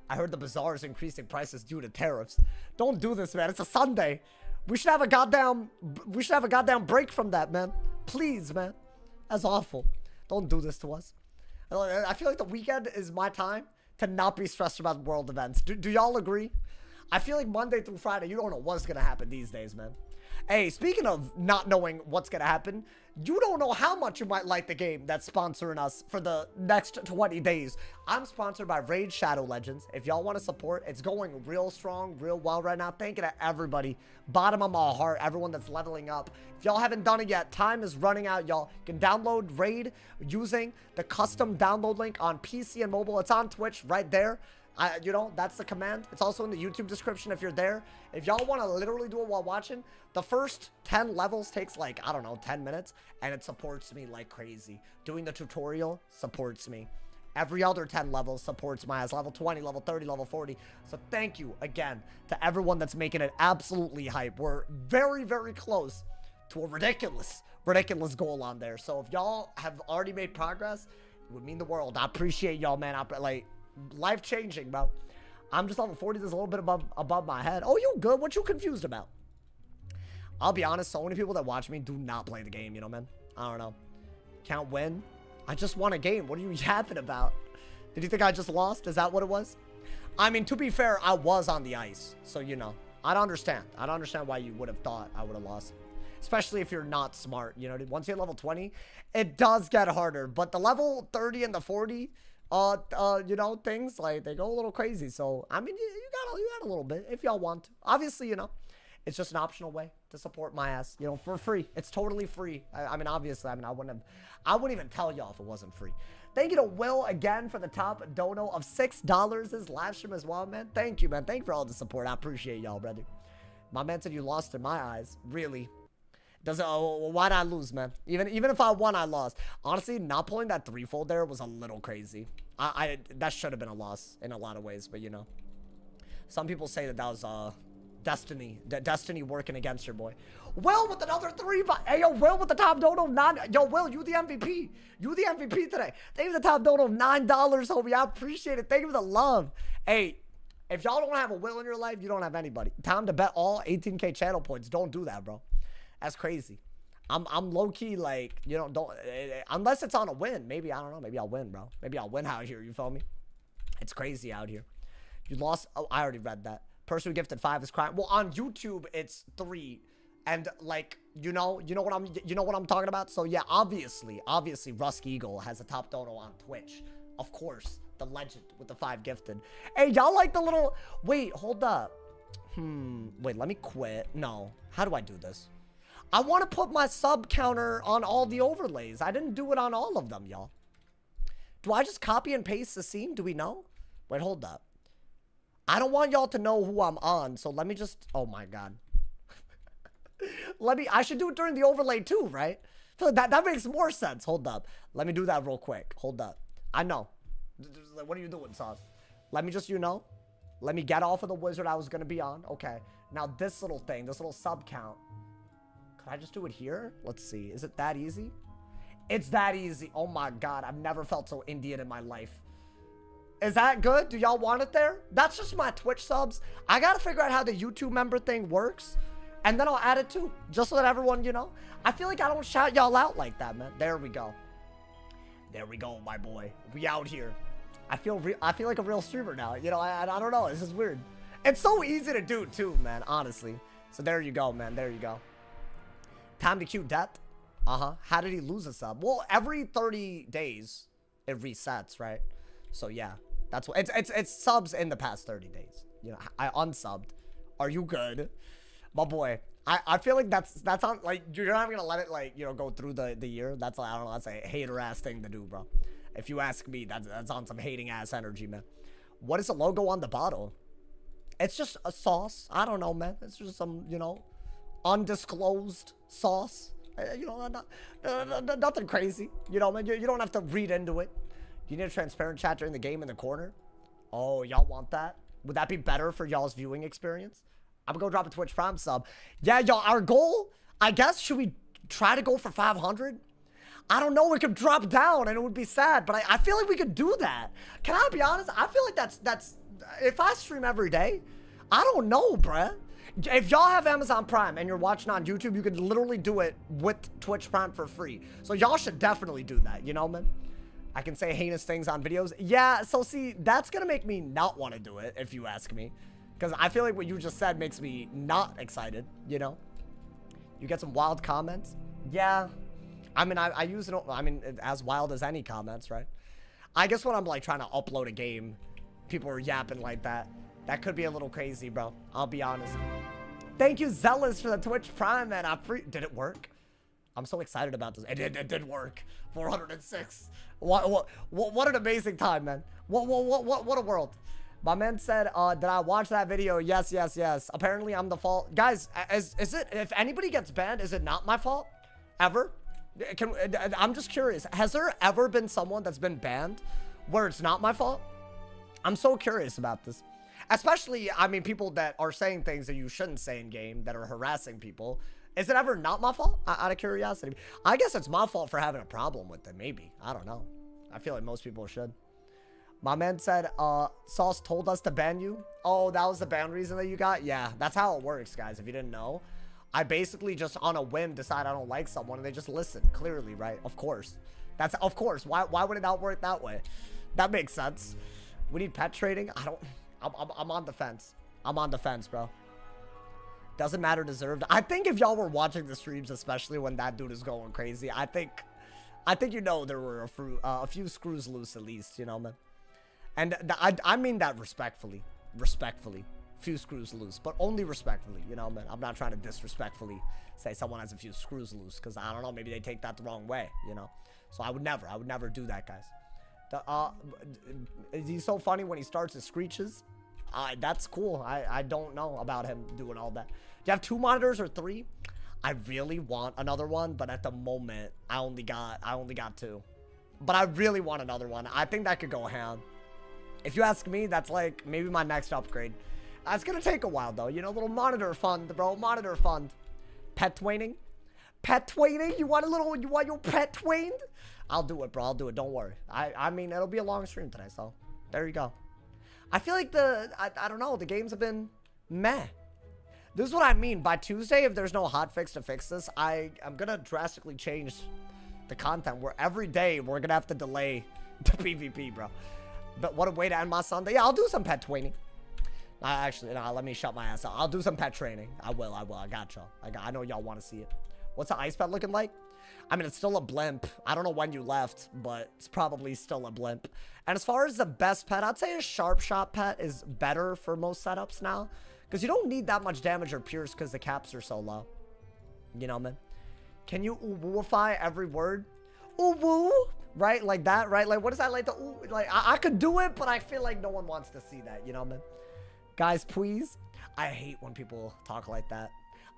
I heard the bazaar is increasing prices due to tariffs. Don't do this, man. It's a Sunday. We should have a goddamn break from that, man. Please, man. That's awful. Don't do this to us. I feel like the weekend is my time to not be stressed about world events. Do y'all agree? I feel like Monday through Friday, you don't know what's gonna happen these days, man. Hey, speaking of not knowing what's gonna happen, you don't know how much you might like the game that's sponsoring us for the next 20 days. I'm sponsored by Raid Shadow Legends. If y'all want to support, it's going real strong, real well right now. Thank you to everybody. Bottom of my heart, everyone that's leveling up. If y'all haven't done it yet, time is running out, y'all. You can download Raid using the custom download link on PC and mobile. It's on Twitch right there. You know, that's the command. It's also in the YouTube description if you're there. If y'all want to literally do it while watching, the first 10 levels takes like, I don't know, 10 minutes. And it supports me like crazy. Doing the tutorial supports me. Every other 10 levels supports my ass. Level 20, level 30, level 40. So thank you again to everyone that's making it absolutely hype. We're very, very close to a ridiculous goal on there. So if y'all have already made progress, it would mean the world. I appreciate y'all, man. Life-changing, bro. I'm just level 40. There's a little bit above my head. Oh, you good? What you confused about? I'll be honest. So many people that watch me do not play the game, you know, man. I don't know. Can't win. I just won a game. What are you yapping about? Did you think I just lost? Is that what it was? I mean, to be fair, I was on the ice. So, you know, I don't understand. I don't understand why you would have thought I would have lost. Especially if you're not smart, you know. Once you hit level 20, it does get harder. But the level 30 and the 40... you know, things like they go a little crazy. So I mean, you got a little bit if y'all want to. Obviously, you know, it's just an optional way to support my ass, you know, for free. It's totally free. I mean, obviously, I wouldn't even tell y'all if it wasn't free. Thank you to Will again for the top dono of $6 his live stream as well, man. Thank you, man. Thank you for all the support. I appreciate y'all, brother. My man said you lost in my eyes. Really? Why'd I lose, man? Even if I won, I lost. Honestly, not pulling that threefold there was a little crazy. That should have been a loss in a lot of ways, but you know. Some people say that was destiny. Destiny working against your boy. Will with another 3. Hey, yo, Will with the top dono 9. Yo, Will, you the MVP. You the MVP today. Thank you for the top dono $9, homie. I appreciate it. Thank you for the love. Hey, if y'all don't have a Will in your life, you don't have anybody. Time to bet all 18K channel points. Don't do that, bro. That's crazy. I'm low-key, like, you know, don't, unless it's on a win. Maybe, I don't know. Maybe I'll win, bro. Maybe I'll win out here. You feel me? It's crazy out here. You lost. Oh, I already read that. Person who gifted 5 is crying. Well, on YouTube, it's 3. And like, you know what I'm talking about? So yeah, obviously, Rusk Eagle has a top dono on Twitch. Of course, the legend with the 5 gifted. Hey, y'all like the little, wait, hold up. Wait, let me quit. No, how do I do this? I want to put my sub counter on all the overlays. I didn't do it on all of them, y'all. Do I just copy and paste the scene? Do we know? Wait, hold up. I don't want y'all to know who I'm on, so let me just, oh my God. I should do it during the overlay too, right? So that makes more sense. Hold up. Let me do that real quick. Hold up. I know. What are you doing, Sauce? Let me just, you know, let me get off of the wizard I was going to be on. Okay. Now this little thing, this little sub count. Could I just do it here? Let's see. Is it that easy? It's that easy. Oh my God. I've never felt so Indian in my life. Is that good? Do y'all want it there? That's just my Twitch subs. I got to figure out how the YouTube member thing works. And then I'll add it too, just so that everyone, you know. I feel like I don't shout y'all out like that, man. There we go. There we go, my boy. We out here. I feel like a real streamer now. You know, I don't know. This is weird. It's so easy to do too, man, honestly. So there you go, man. There you go. Time to queue depth. How did he lose a sub? Well, every 30 days, it resets, right? So yeah, that's what it's subs in the past 30 days. You know, I unsubbed. Are you good? My boy, I feel like that's on, like, you're not gonna let it, like, you know, go through the year. That's, I don't know, that's a hater ass thing to do, bro. If you ask me, that's on some hating ass energy, man. What is the logo on the bottle? It's just a sauce. I don't know, man. It's just some, you know, undisclosed sauce. You know, nothing crazy. You know, man, you don't have to read into it. You need a transparent chat during the game in the corner. Oh, y'all want that? Would that be better for y'all's viewing experience? I'm gonna go drop a Twitch Prime sub. Yeah, y'all, our goal, I guess, should we try to go for 500? I don't know, it could drop down and it would be sad, but I feel like we could do that. Can I be honest? I feel like that's, if I stream every day, I don't know, bruh. If y'all have Amazon Prime and you're watching on YouTube, you could literally do it with Twitch Prime for free. So y'all should definitely do that, you know, man? I can say heinous things on videos. Yeah, so see, that's gonna make me not want to do it, if you ask me. Because I feel like what you just said makes me not excited, you know? You get some wild comments? Yeah. I mean, I use it, I mean, as wild as any comments, right? I guess when I'm, like, trying to upload a game, people are yapping like that. That could be a little crazy, bro. I'll be honest. Thank you, Zealous, for the Twitch Prime, man. Did it work? I'm so excited about this. It did work. 406. What an amazing time, man. What a world. My man said, did I watch that video? Yes. Apparently, I'm the fault. Guys, is it, if anybody gets banned, is it not my fault? Ever? I'm just curious. Has there ever been someone that's been banned where it's not my fault? I'm so curious about this. Especially, I mean, people that are saying things that you shouldn't say in game, that are harassing people. Is it ever not my fault? Out of curiosity. I guess it's my fault for having a problem with it, maybe. I don't know. I feel like most people should. My man said, Sauce told us to ban you. Oh, that was the ban reason that you got? Yeah, that's how it works, guys, if you didn't know. I basically just, on a whim, decide I don't like someone, and they just listen, clearly, right? Of course. That's, of course. Why would it not work that way? That makes sense. We need pet trading? I'm on the fence. I'm on the fence, bro. Doesn't matter, deserved. I think if y'all were watching the streams, especially when that dude is going crazy, I think you know there were a few screws loose at least, you know, man. And I mean that respectfully. Respectfully. Few screws loose, but only respectfully, you know, man. I'm not trying to disrespectfully say someone has a few screws loose, because I don't know, maybe they take that the wrong way, you know. So I would never do that, guys. Is he so funny when he starts his screeches? That's cool. I don't know about him doing all that. Do you have 2 monitors or 3? I really want another one, but at the moment, I only got 2. But I really want another one. I think that could go ham. If you ask me, that's like maybe my next upgrade. That's gonna take a while, though. You know, little monitor fund, bro. Monitor fund. Pet twaining? Pet twaining? You want your pet twained? I'll do it, bro. I'll do it. Don't worry. I mean, it'll be a long stream today, so there you go. I feel like I don't know. The games have been meh. This is what I mean. By Tuesday, if there's no hotfix to fix this, I'm gonna drastically change the content where every day we're gonna have to delay the PvP, bro. But what a way to end my Sunday. Yeah, I'll do some pet twaining. Actually, no, let me shut my ass up. I'll do some pet training. I will. I got y'all. I know y'all want to see it. What's the ice pet looking like? I mean, it's still a blimp. I don't know when you left, but it's probably still a blimp. And as far as the best pet, I'd say a sharp shot pet is better for most setups now. Because you don't need that much damage or pierce because the caps are so low. You know, man? Can you ooh-wooify every word? Ooh-woo? Right? Like that, right? Like, what is that like? The ooh? Like, I could do it, but I feel like no one wants to see that. You know, man? Guys, please. I hate when people talk like that.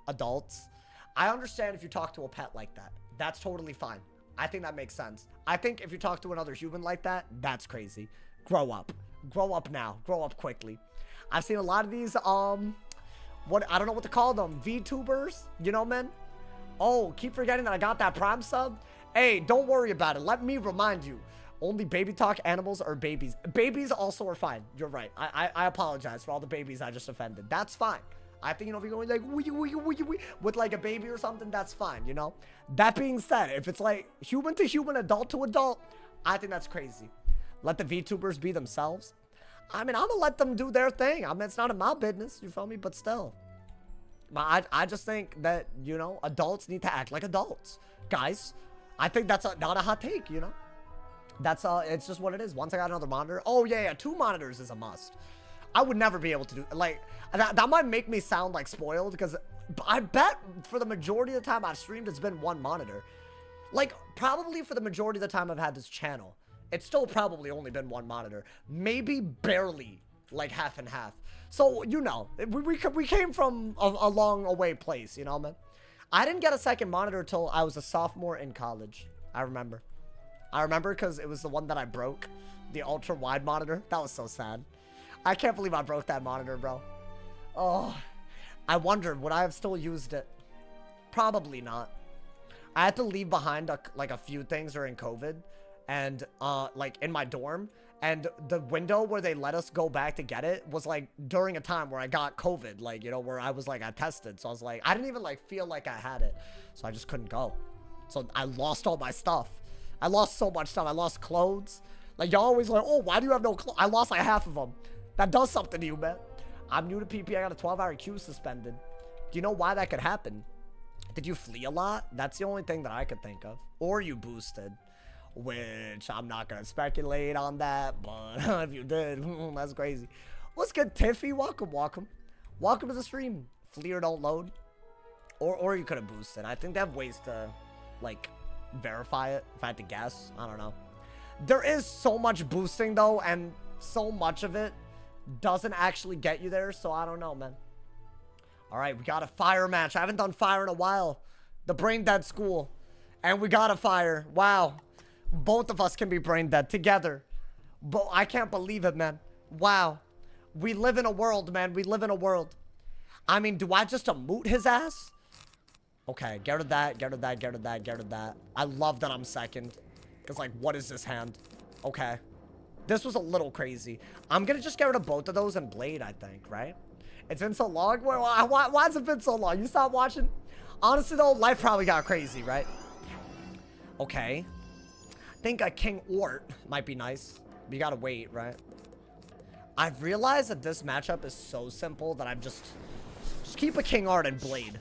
Adults. I understand if you talk to a pet like that. That's totally fine. I think that makes sense. I think if you talk to another human like that, that's crazy. Grow up. Grow up now. Grow up quickly. I've seen a lot of these, I don't know what to call them. VTubers. You know, man? Oh, keep forgetting that I got that Prime sub. Hey, don't worry about it. Let me remind you. Only baby talk animals are babies. Babies also are fine. You're right. I apologize for all the babies I just offended. That's fine. I think, you know, if you're going like wee, with like a baby or something, that's fine, you know? That being said, if it's like human to human, adult to adult, I think that's crazy. Let the VTubers be themselves. I mean, I'm gonna let them do their thing. I mean, it's none of my business, you feel me? But still. I just think that, you know, adults need to act like adults. Guys, I think that's not a hot take, you know? That's it's just what it is. Once I got another monitor. Oh yeah, 2 monitors is a must. I would never be able to do like that might make me sound like spoiled because I bet for the majority of the time I've streamed it's been 1 monitor. Like probably for the majority of the time I've had this channel, it's still probably only been 1 monitor. Maybe barely like half and half. So you know, we came from a long away place, you know, man. I didn't get a second monitor till I was a sophomore in college. I remember because it was the one that I broke. The ultra wide monitor. That was so sad. I can't believe I broke that monitor, bro. Oh, I wondered, would I have still used it? Probably not. I had to leave behind like a few things during COVID and like in my dorm. And the window where they let us go back to get it was like during a time where I got COVID. Like, you know, where I was like, I tested. So I was like, I didn't even like feel like I had it. So I just couldn't go. So I lost all my stuff. I lost so much stuff. I lost clothes. Like, y'all always like, oh, why do you have no clothes? I lost like half of them. That does something to you, man. I'm new to PP. I got a 12-hour queue suspended. Do you know why that could happen? Did you flee a lot? That's the only thing that I could think of. Or you boosted. Which, I'm not going to speculate on that. But if you did, that's crazy. What's good, Tiffy? Welcome, welcome. Welcome to the stream. Flee or don't load. Or you could have boosted. I think they have ways to, like, verify it. If I had to guess. I don't know. There is so much boosting, though. And so much of it doesn't actually get you there, so I don't know, man. All right, we got a fire match. I haven't done fire in a while. The brain dead school, and we got a fire. Wow, both of us can be brain dead together. But I can't believe it, man. Wow, we live in a world, man. We live in a world. I mean, do I just emote his ass? Okay, get rid of that. Get rid of that. Get rid of that. Get rid of that. I love that I'm second. Cause like, what is this hand? Okay. This was a little crazy. I'm gonna just get rid of both of those and Blade, I think, right? It's been so long. Why has it been so long? You stopped watching? Honestly, though, life probably got crazy, right? Okay. I think a King Ort might be nice. But you gotta wait, right? I've realized that this matchup is so simple that I've just keep a King Art and Blade.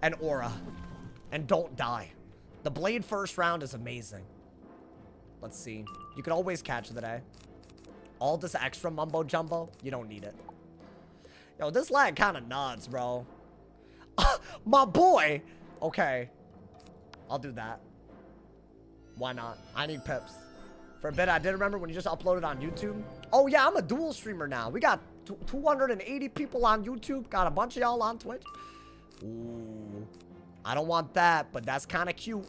And Aura. And don't die. The Blade first round is amazing. Let's see. You can always catch the day. All this extra mumbo jumbo, you don't need it. Yo, this lag kind of nuts, bro. My boy. Okay. I'll do that. Why not? I need pips. For a bit, I did remember when you just uploaded on YouTube. Oh, yeah, I'm a dual streamer now. We got 280 people on YouTube. Got a bunch of y'all on Twitch. Ooh. I don't want that, but that's kind of cute.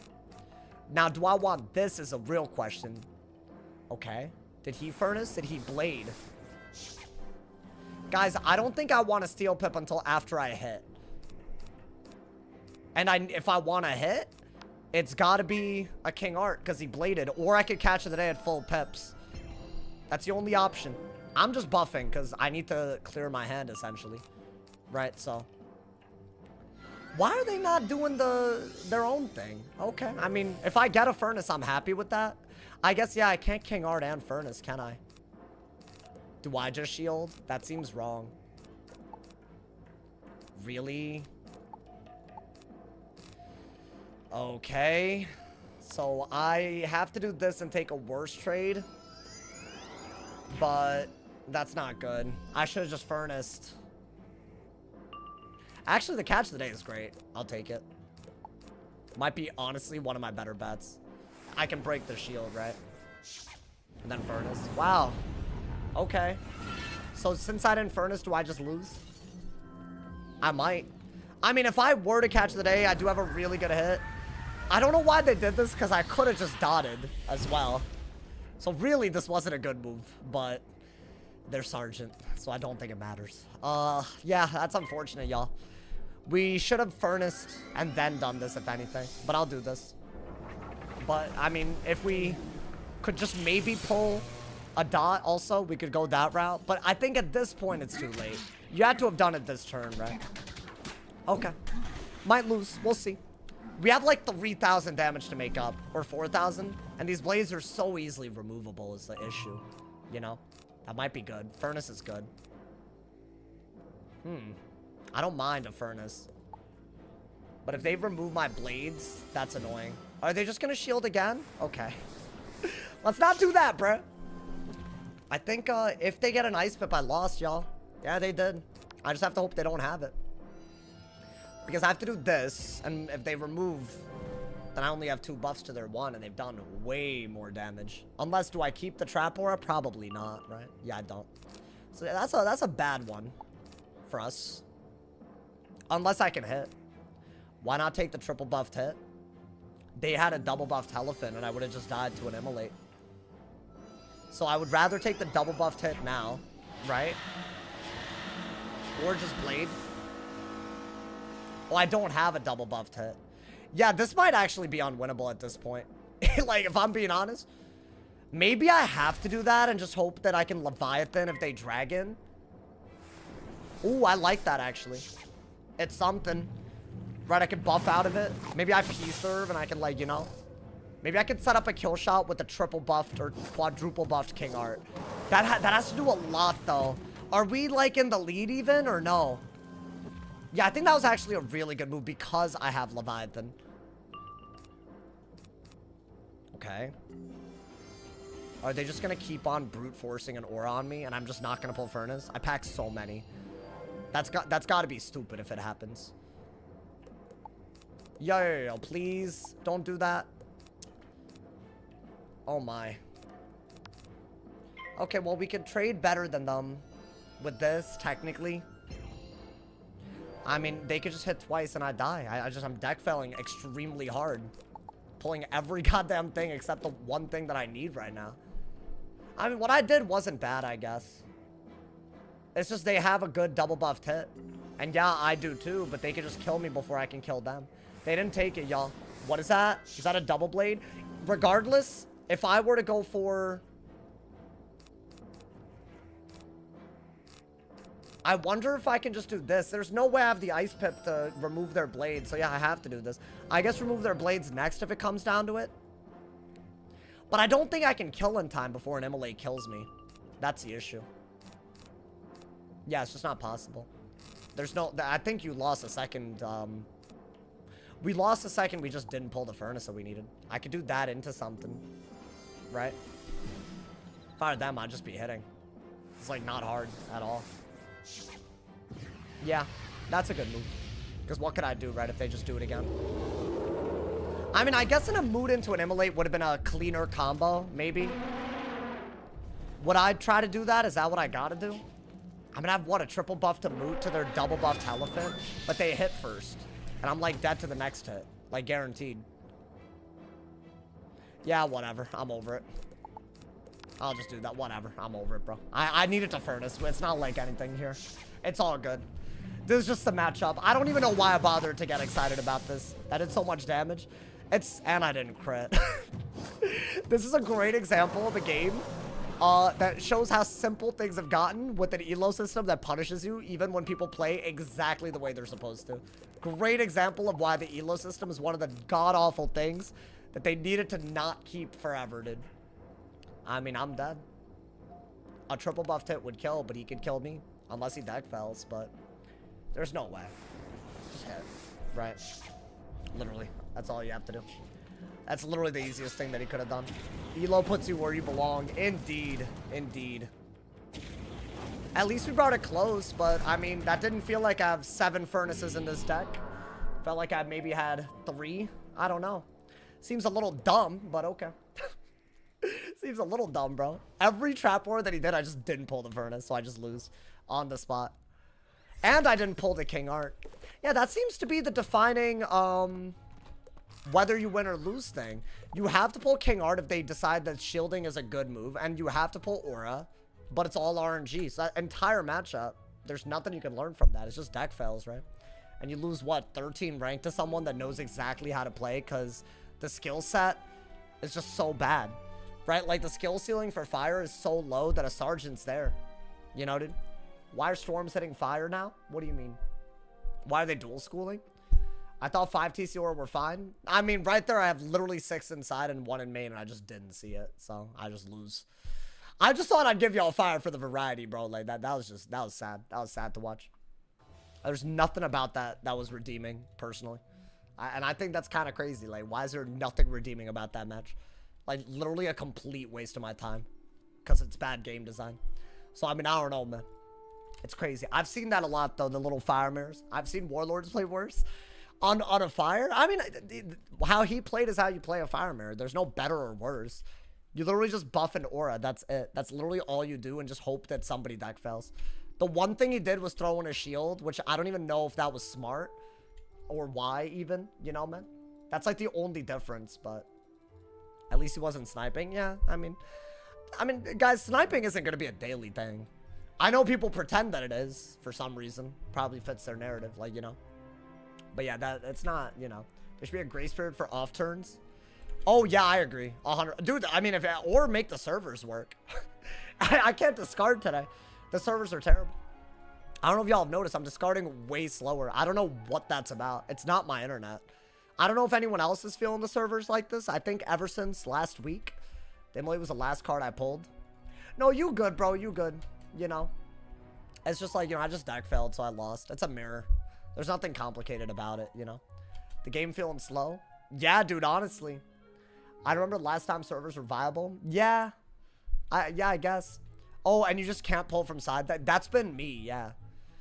Now, do I want this is a real question. Okay. Did he furnace? Did he blade? Guys, I don't think I want to Steel Pip until after I hit. And if I want to hit, it's got to be a King Art because he bladed. Or I could catch it today at full pips. That's the only option. I'm just buffing because I need to clear my hand, essentially. Right, so. Why are they not doing their own thing? Okay, I mean, if I get a Furnace, I'm happy with that. I guess, yeah, I can't King Art and Furnace, can I? Do I just shield? That seems wrong. Really? Okay. So I have to do this and take a worse trade. But that's not good. I should have just Furnaced. Actually, the catch of the day is great. I'll take it. Might be, honestly, one of my better bets. I can break the shield, right? And then Furnace. Wow. Okay. So since I didn't Furnace, do I just lose? I might. I mean, if I were to catch the day, I do have a really good hit. I don't know why they did this, because I could have just dotted as well. So really, this wasn't a good move, but they're Sergeant, so I don't think it matters. Yeah, that's unfortunate, y'all. We should have Furnaced and then done this, if anything, but I'll do this. But, I mean, if we could just maybe pull a dot also, we could go that route. But I think at this point, it's too late. You had to have done it this turn, right? Okay. Might lose. We'll see. We have like 3,000 damage to make up, or 4,000. And these blades are so easily removable is the issue. You know? That might be good. Furnace is good. I don't mind a Furnace. But if they remove my blades, that's annoying. Are they just gonna shield again? Okay. Let's not do that, bruh. I think if they get an Ice Pip, I lost, y'all. Yeah, they did. I just have to hope they don't have it. Because I have to do this, and if they remove, then I only have 2 buffs to their 1, and they've done way more damage. Unless, do I keep the Trap Aura? Probably not, right? Yeah, I don't. So that's a bad one for us. Unless I can hit. Why not take the triple buffed hit? They had a double buffed Elephant, and I would have just died to an Immolate. So I would rather take the double buffed hit now, right? Or just Blade. Oh, I don't have a double buffed hit. Yeah, this might actually be unwinnable at this point. Like, if I'm being honest. Maybe I have to do that and just hope that I can Leviathan if they Dragon. Ooh, I like that, actually. It's something. Right, I can buff out of it. Maybe I P-serve and I can, like, you know. Maybe I could set up a kill shot with the triple buffed or quadruple buffed King Art. That has to do a lot, though. Are we, like, in the lead even, or no? Yeah, I think that was actually a really good move because I have Leviathan. Okay. Are they just going to keep on brute forcing an aura on me and I'm just not going to pull Furnace? I pack so many. That's got to be stupid if it happens. Yo, please don't do that. Oh my. Okay, well, we could trade better than them with this, technically. I mean, they could just hit twice and I die. I'm deck felling extremely hard. Pulling every goddamn thing except the one thing that I need right now. I mean, what I did wasn't bad, I guess. It's just they have a good double buffed hit. And yeah, I do too, but they could just kill me before I can kill them. They didn't take it, y'all. What is that? Is that a double blade? Regardless, if I were to go for... I wonder if I can just do this. There's no way I have the Ice Pip to remove their blades. So yeah, I have to do this. I guess remove their blades next if it comes down to it. But I don't think I can kill in time before an Immolate kills me. That's the issue. Yeah, it's just not possible. There's no... I think you lost a second... We lost a second. We just didn't pull the Furnace that we needed. I could do that into something. Right? If I were them, I'd just be hitting. It's like not hard at all. Yeah, that's a good move. Because what could I do, right, if they just do it again? I mean, I guess in a mood into an Immolate would have been a cleaner combo, maybe. Would I try to do that? Is that what I gotta do? I'm gonna have, what, a triple buff to moot to their double buffed Elephant? But they hit first. And I'm, like, dead to the next hit. Like, guaranteed. Yeah, whatever. I'm over it. I'll just do that. Whatever. I'm over it, bro. I needed to furnace. It's not like anything here. It's all good. This is just the matchup. I don't even know why I bothered to get excited about this. That did so much damage. And I didn't crit. This is a great example of a game that shows how simple things have gotten with an elo system that punishes you even when people play exactly the way they're supposed to. Great example of why the elo system is one of the god-awful things that they needed to not keep forever, dude. I mean, I'm dead. A triple buffed hit would kill, but he could kill me. Unless he deck fells, but there's no way. Just hit. Right. Literally. That's all you have to do. That's literally the easiest thing that he could have done. Elo puts you where you belong. Indeed. Indeed. At least we brought it close, but I mean, that didn't feel like I have 7 furnaces in this deck. Felt like I maybe had 3. I don't know. Seems a little dumb, but okay. Seems a little dumb, bro. Every trap war that he did, I just didn't pull the furnace, so I just lose on the spot. And I didn't pull the king art. Yeah, that seems to be the defining whether you win or lose thing. You have to pull king art if they decide that shielding is a good move, and you have to pull aura, but it's all RNG. So that entire matchup, there's nothing you can learn from that. It's just deck fails, right? And you lose, what, 13 rank to someone that knows exactly how to play because the skill set is just so bad, right? Like, the skill ceiling for fire is so low that a sergeant's there. You know, dude? Why are storms hitting fire now? What do you mean? Why are they dual schooling? I thought 5 TCR were fine. I mean, right there, I have literally 6 inside and 1 in main, and I just didn't see it. So, I just lose. I just thought I'd give y'all fire for the variety, bro. Like, that was sad. That was sad to watch. There's nothing about that was redeeming, personally. And I think that's kind of crazy. Like, why is there nothing redeeming about that match? Like, literally a complete waste of my time. Because it's bad game design. So, I mean, I don't know, man. It's crazy. I've seen that a lot, though, the little fire mirrors. I've seen Warlords play worse on a fire. I mean, how he played is how you play a fire mirror. There's no better or worse. You literally just buff an aura. That's it. That's literally all you do and just hope that somebody deck fails. The one thing he did was throw in a shield, which I don't even know if that was smart or why even, you know, man. That's like the only difference, but at least he wasn't sniping. Yeah, I mean, guys, sniping isn't going to be a daily thing. I know people pretend that it is for some reason. Probably fits their narrative, like, you know. But yeah, it's not, you know. There should be a grace period for off turns. Oh, yeah, I agree. 100. Dude, I mean, or make the servers work. I can't discard today. The servers are terrible. I don't know if y'all have noticed. I'm discarding way slower. I don't know what that's about. It's not my internet. I don't know if anyone else is feeling the servers like this. I think ever since last week. Emily was the last card I pulled. No, you good, bro. You good. You know. It's just like, you know, I just deck failed, so I lost. It's a mirror. There's nothing complicated about it, you know. The game feeling slow. Yeah, dude, honestly. I remember the last time servers were viable. Yeah. I guess. Oh, and you just can't pull from side. That's been me, yeah.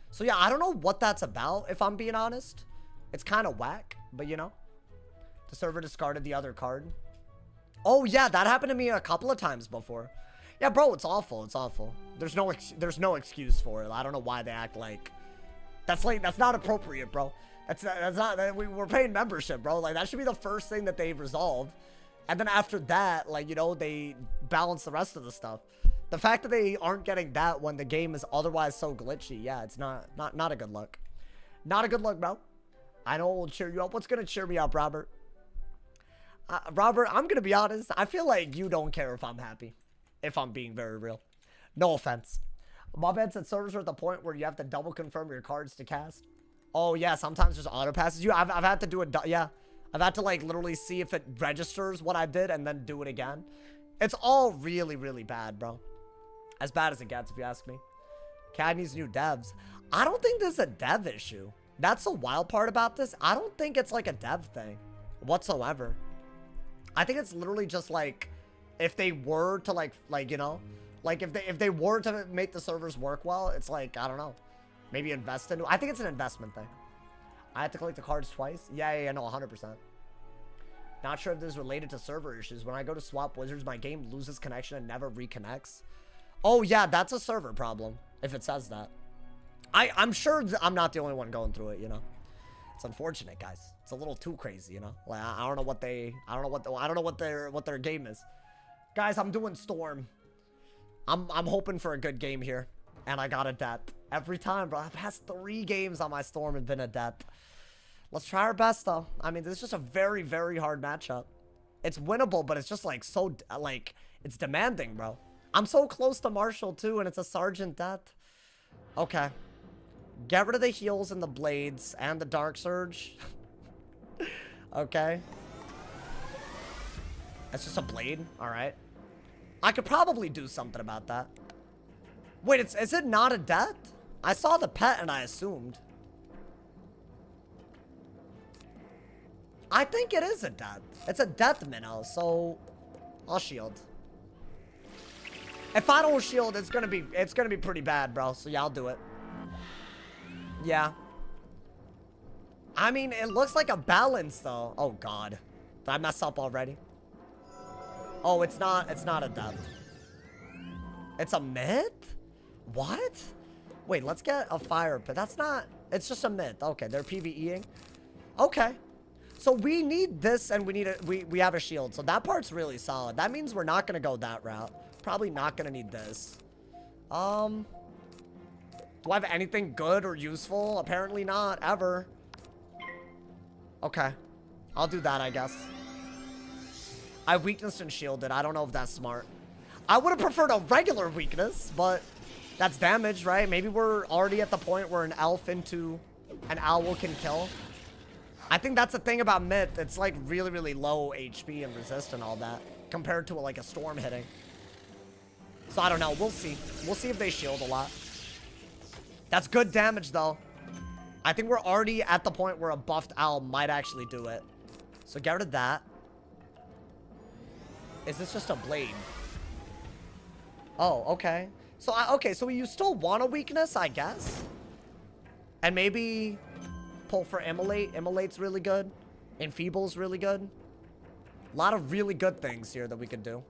So, yeah, I don't know what that's about, if I'm being honest. It's kind of whack, but, you know. The server discarded the other card. Oh, yeah, that happened to me a couple of times before. Yeah, bro, it's awful. It's awful. There's no excuse for it. I don't know why they act like... That's not appropriate, bro. That's not... We're paying membership, bro. Like, that should be the first thing that they resolve. And then after that, like, you know, they balance the rest of the stuff. The fact that they aren't getting that when the game is otherwise so glitchy, yeah, it's not a good look. Not a good look, bro. I know it will cheer you up. What's going to cheer me up, Robert? Robert, I'm going to be honest. I feel like you don't care if I'm happy. If I'm being very real. No offense. Mobhead said servers are at the point where you have to double confirm your cards to cast. Oh, yeah, sometimes just auto passes you. I've had to do it, yeah. I've had to, like, literally see if it registers what I did and then do it again. It's all really, really bad, bro. As bad as it gets, if you ask me. CAD needs new devs. I don't think this is a dev issue. That's the wild part about this. I don't think it's, like, a dev thing whatsoever. I think it's literally just, like, if they were to, like, you know, like, if they were to make the servers work well, it's like, I don't know. Maybe invest in... I think it's an investment thing. I had to collect the cards twice. Yeah, no, 100%. Not sure if this is related to server issues. When I go to swap Wizards, my game loses connection and never reconnects. Oh, yeah, that's a server problem, if it says that. I'm sure I'm not the only one going through it, you know. It's unfortunate, guys. It's a little too crazy, you know. Like, I don't know what their game is. Guys, I'm doing Storm. I'm hoping for a good game here. And I got a death. Every time, bro. I've passed 3 games on my Storm and been a death. Let's try our best, though. I mean, this is just a very, very hard matchup. It's winnable, but it's just, like, so, like, it's demanding, bro. I'm so close to Marshall, too, and it's a Sergeant death. Okay. Get rid of the heals and the blades and the Dark Surge. Okay. It's just a blade. All right. I could probably do something about that. Wait, is it not a death? I saw the pet and I assumed. I think it is a death. It's a death minnow, so I'll shield. If I don't shield, it's gonna be pretty bad, bro. So yeah, I'll do it. Yeah. I mean, it looks like a balance though. Oh god. Did I mess up already? Oh, it's not a death. It's a myth? What? Wait, let's get a fire pit. That's not, it's just a myth. Okay, they're PvEing. Okay. So we need this and we have a shield. So that part's really solid. That means we're not gonna go that route. Probably not gonna need this. Do I have anything good or useful? Apparently not, ever. Okay. I'll do that, I guess. I weakness and shielded. I don't know if that's smart. I would have preferred a regular weakness, but that's damage, right? Maybe we're already at the point where an elf into an owl can kill. I think that's the thing about myth. It's like really, really low HP and resist and all that compared to like a storm hitting. So I don't know. We'll see. We'll see if they shield a lot. That's good damage though. I think we're already at the point where a buffed owl might actually do it. So get rid of that. Is this just a blade? Oh, okay. So, okay, so you still want a weakness, I guess? And maybe pull for Immolate. Immolate's really good. Enfeeble's really good. A lot of really good things here that we could do.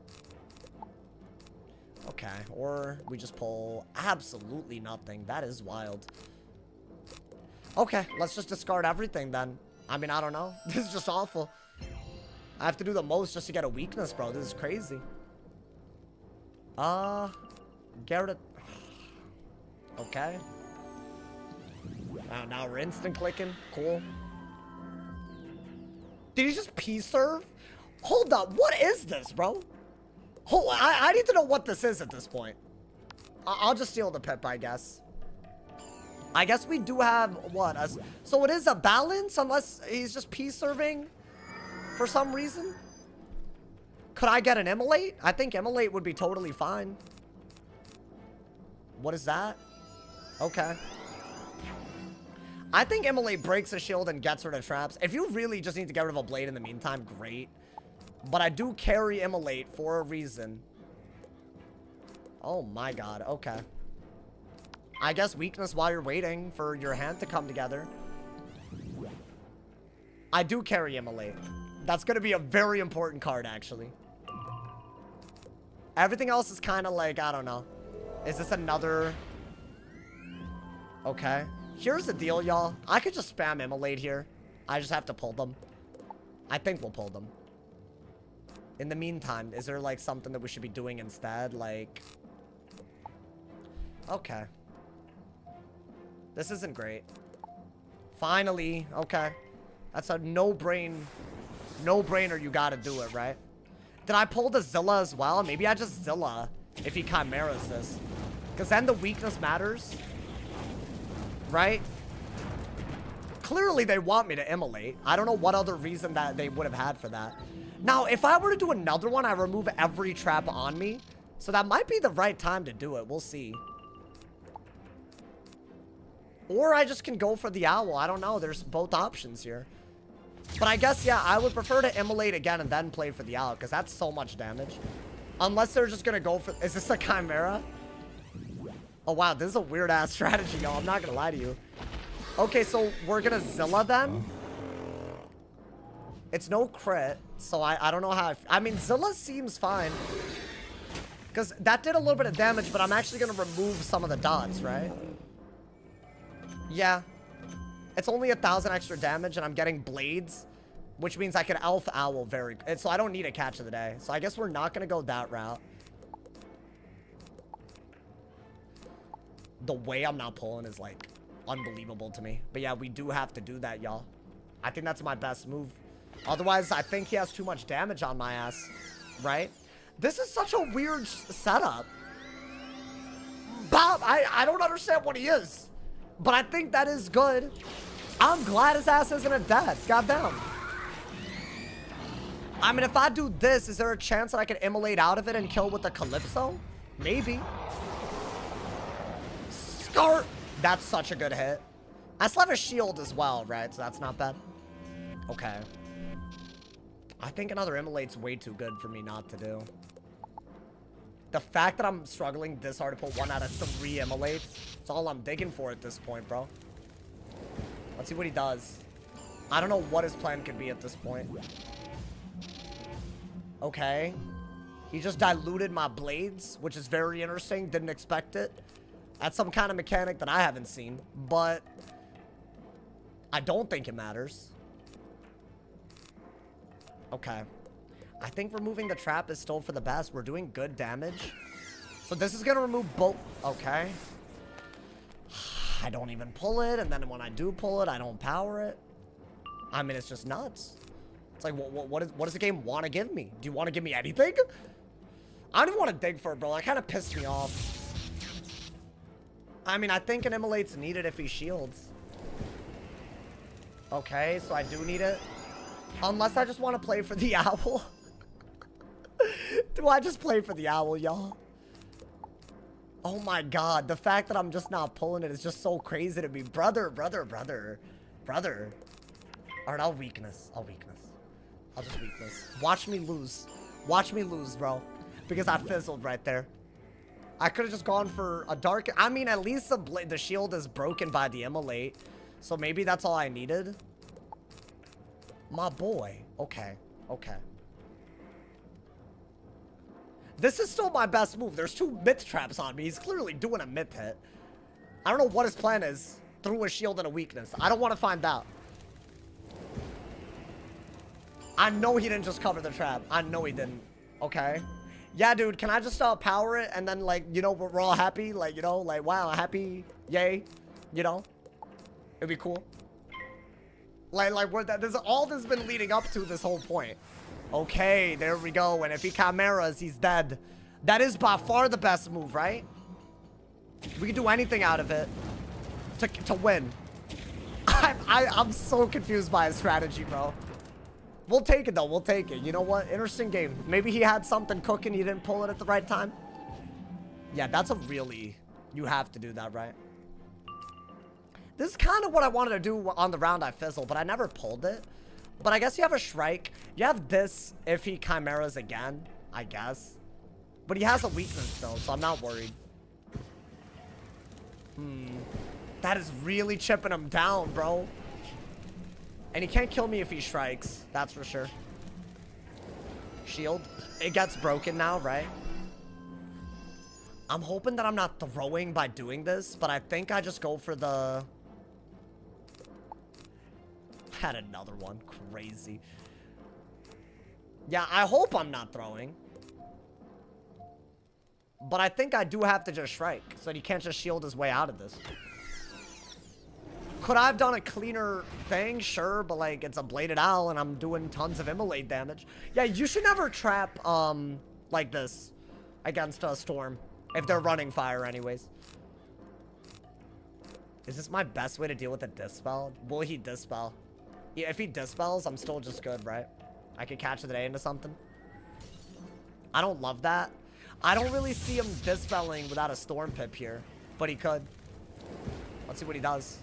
Okay, or we just pull absolutely nothing. That is wild. Okay, let's just discard everything then. I mean, I don't know. This is just awful. I have to do the most just to get a weakness, bro. This is crazy. Get rid of... Okay. Wow, now we're instant clicking. Cool. Did he just P-serve? Hold up. What is this, bro? I need to know what this is at this point. I'll just steal the pip, I guess. I guess we do have, what? So it is a balance, unless he's just P-serving for some reason? Could I get an Immolate? I think Immolate would be totally fine. What is that? Okay. I think Immolate breaks a shield and gets rid of traps. If you really just need to get rid of a blade in the meantime, great. But I do carry Immolate for a reason. Oh my god, okay. I guess weakness while you're waiting for your hand to come together. I do carry Immolate. That's going to be a very important card, actually. Everything else is kind of like, I don't know. Is this another... Okay. Here's the deal, y'all. I could just spam Immolate here. I just have to pull them. I think we'll pull them. In the meantime, is there like something that we should be doing instead? Like... Okay. This isn't great. Finally. Okay. That's a no-brainer, you gotta do it, right? Did I pull the Zilla as well? Maybe I just Zilla if he Chimeras this. Because then the weakness matters. Right? Clearly they want me to Immolate. I don't know what other reason that they would have had for that. Now, if I were to do another one, I remove every trap on me. So that might be the right time to do it. We'll see. Or I just can go for the owl. I don't know. There's both options here. But I guess, yeah, I would prefer to Immolate again and then play for the owl, because that's so much damage. Unless they're just going to go for... Is this a Chimera? Oh, wow. This is a weird-ass strategy, y'all. I'm not going to lie to you. Okay, so we're going to Zilla then. It's no crit, so I don't know how... I mean, Zilla seems fine. Because that did a little bit of damage, but I'm actually going to remove some of the dots, right? Yeah. It's only 1,000 extra damage, and I'm getting blades, which means I can Elf Owl very... So I don't need a catch of the day. So I guess we're not going to go that route. The way I'm not pulling is, like, unbelievable to me. But yeah, we do have to do that, y'all. I think that's my best move. Otherwise, I think he has too much damage on my ass, right? This is such a weird setup. Bob, I don't understand what he is. But I think that is good. I'm glad his ass isn't a death. Goddamn. I mean, if I do this, is there a chance that I can immolate out of it and kill with the Calypso? Maybe. Scar. That's such a good hit. I still have a shield as well, right? So that's not bad. Okay. I think another immolate's way too good for me not to do. The fact that I'm struggling this hard to put 1 out of 3 immolates, it's all I'm digging for at this point, bro. Let's see what he does. I don't know what his plan could be at this point. Okay. He just diluted my blades, which is very interesting. Didn't expect it. That's some kind of mechanic that I haven't seen, but I don't think it matters. Okay. I think removing the trap is still for the best. We're doing good damage. So this is going to remove both. Okay. I don't even pull it, and then when I do pull it, I don't power it. I mean, it's just nuts. It's like, what does the game want to give me? Do you want to give me anything? I don't even want to dig for it, bro. That kind of pissed me off. I mean, I think an immolate's needed if he shields. Okay, so I do need it. Unless I just want to play for the owl. Do I just play for the owl, y'all? Oh my god, the fact that I'm just not pulling it is just so crazy to me. Brother. Alright, I'll weakness. I'll just weakness. Watch me lose. Watch me lose, bro. Because I fizzled right there. I could have just gone for a dark... I mean, at least the shield is broken by the immolate. So maybe that's all I needed. My boy. Okay. Okay. This is still my best move. There's 2 myth traps on me. He's clearly doing a myth hit. I don't know what his plan is. Through a shield and a weakness. I don't want to find out. I know he didn't just cover the trap. I know he didn't. Okay. Yeah, dude. Can I just power it and then, like, you know, we're all happy? Like, you know, like, wow, happy. Yay. You know? It'd be cool. Like all this has been leading up to this whole point. Okay, there we go. And if he chimeras, he's dead. That is by far the best move, right? We can do anything out of it to win. I'm so confused by his strategy, bro. We'll take it, though. We'll take it. You know what? Interesting game. Maybe he had something cooking. He didn't pull it at the right time. Yeah, that's a really... You have to do that, right? This is kind of what I wanted to do on the round I fizzled, but I never pulled it. But I guess you have a Shrike. You have this if he chimeras again, I guess. But he has a weakness, though, so I'm not worried. That is really chipping him down, bro. And he can't kill me if he strikes. That's for sure. Shield. It gets broken now, right? I'm hoping that I'm not throwing by doing this, but I think I just go for the... Had another one. Crazy. Yeah, I hope I'm not throwing. But I think I do have to just strike, so he can't just shield his way out of this. Could I have done a cleaner thing? Sure, but like it's a bladed owl and I'm doing tons of immolate damage. Yeah, you should never trap like this against a storm if they're running fire anyways. Is this my best way to deal with a dispel? Will he dispel? Yeah, if he dispels, I'm still just good, right? I could catch the day into something. I don't love that. I don't really see him dispelling without a storm pip here, but he could. Let's see what he does.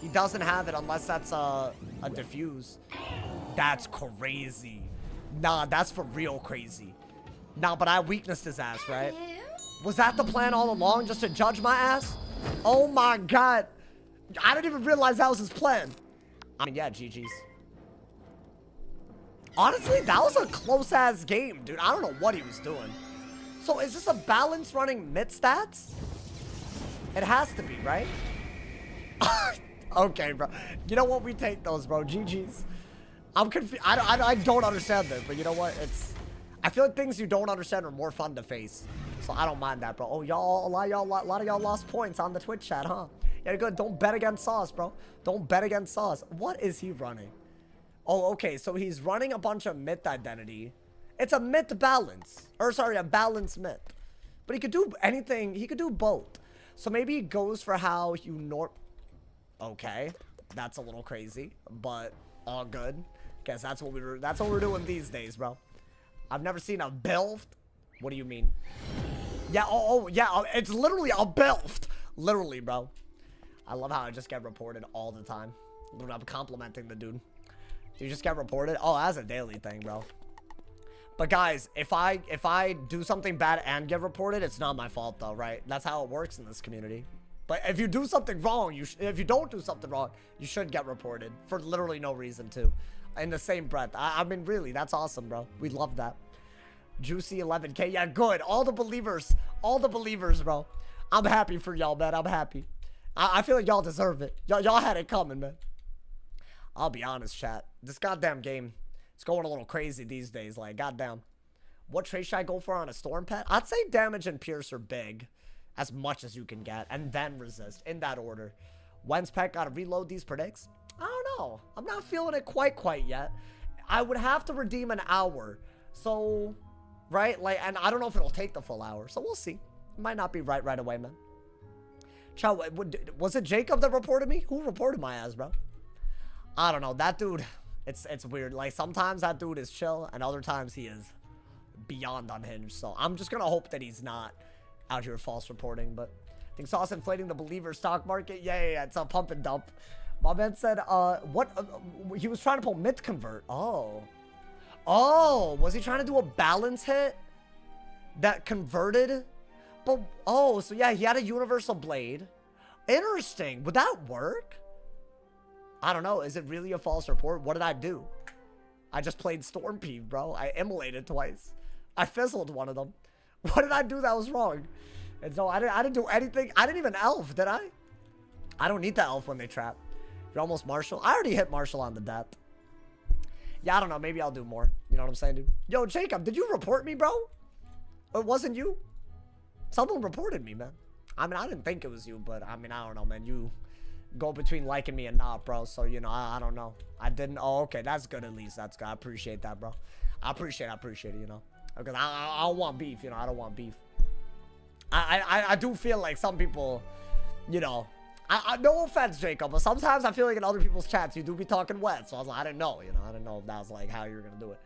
He doesn't have it unless that's a diffuse. That's crazy. Nah, that's for real crazy. Nah, but I weaknessed his ass, right? Was that the plan all along, just to judge my ass? Oh my god. I didn't even realize that was his plan. I mean, yeah, GG's. Honestly, that was a close-ass game, dude. I don't know what he was doing. So, is this a balance running mid stats? It has to be, right? Okay, bro. You know what? We take those, bro. GG's. I'm confused. I don't understand this, but you know what? I feel like things you don't understand are more fun to face. So I don't mind that, bro. Oh, y'all, a lot of y'all lost points on the Twitch chat, huh? Yeah, good. Don't bet against Sauce, bro. Don't bet against Sauce. What is he running? Oh, okay. So he's running a bunch of myth identity. It's a myth balance. Or, sorry, a balance myth. But he could do anything. He could do both. So maybe he goes for how you Okay. That's a little crazy, but all good. Guess that's what we're doing these days, bro. I've never seen a bilft. What do you mean? Yeah, yeah, it's literally a bilft. Literally, bro. I love how I just get reported all the time. Literally, I'm complimenting the dude. Do you just get reported? Oh, that's a daily thing, bro. But guys, if I do something bad and get reported, it's not my fault though, right? That's how it works in this community. But if you do something wrong, if you don't do something wrong, you should get reported for literally no reason too. In the same breath. I mean, really, that's awesome, bro. We love that. Juicy 11K. Yeah, good. All the believers, bro. I'm happy for y'all, man. I'm happy. I feel like y'all deserve it. Y'all had it coming, man. I'll be honest, chat. This goddamn game, it's going a little crazy these days. Like, goddamn. What trait should I go for on a Storm Pet? I'd say damage and Pierce are big. As much as you can get. And then resist. In that order. When's Pet gotta reload these predicts? I don't know. I'm not feeling it quite yet. I would have to redeem an hour. So, right? Like, and I don't know if it'll take the full hour. So we'll see. It might not be right away, man. Chow, was it Jacob that reported me? Who reported my ass, bro? I don't know. That dude, it's weird. Like, sometimes that dude is chill, and other times he is beyond unhinged. So I'm just gonna hope that he's not out here false reporting. But I think Sauce inflating the believer stock market. Yeah. It's a pump and dump. My man said, he was trying to pull myth convert. Oh, was he trying to do a balance hit that converted? But, oh, so yeah, he had a universal blade. Interesting. Would that work? I don't know. Is it really a false report? What did I do? I just played Storm Peeve, bro. I immolated twice. I fizzled one of them. What did I do that was wrong? And so I didn't do anything. I didn't even elf, did I? I don't need the elf when they trap. You're almost Marshall. I already hit Marshall on the depth. Yeah, I don't know. Maybe I'll do more. You know what I'm saying, dude? Yo, Jacob, did you report me, bro? It wasn't you? Someone reported me, man. I mean, I didn't think it was you, but I mean, I don't know, man. You go between liking me and not, bro. So, you know, I don't know. I didn't. Oh, okay. That's good at least. That's good. I appreciate that, bro. I appreciate it, you know. Because I don't want beef, you know. I don't want beef. I do feel like some people, you know, no offense, Jacob, but sometimes I feel like in other people's chats, you do be talking wet. So I was like, I didn't know, you know. I didn't know if that was like how you were going to do it.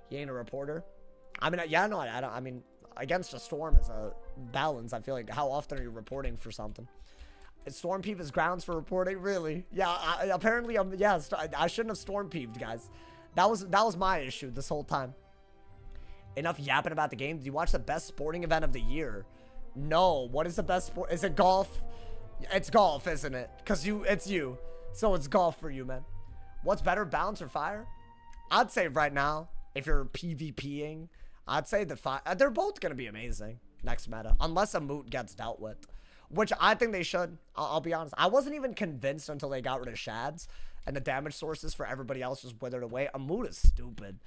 You ain't a reporter? I mean, yeah, no, I don't. I mean, against a Storm as a balance, I feel like how often are you reporting for something? Storm Peeve is grounds for reporting? Really? Yeah, apparently, yeah, I shouldn't have Storm Peeved, guys. That was my issue this whole time. Enough yapping about the game. Did you watch the best sporting event of the year? No. What is the best sport? Is it golf? It's golf, isn't it? Because it's you. So it's golf for you, man. What's better, balance or fire? I'd say right now, if you're PvPing, I'd say the fire. They're both going to be amazing next meta. Unless a moot gets dealt with. Which I think they should. I'll be honest. I wasn't even convinced until they got rid of Shads. And the damage sources for everybody else just withered away. A moot is stupid.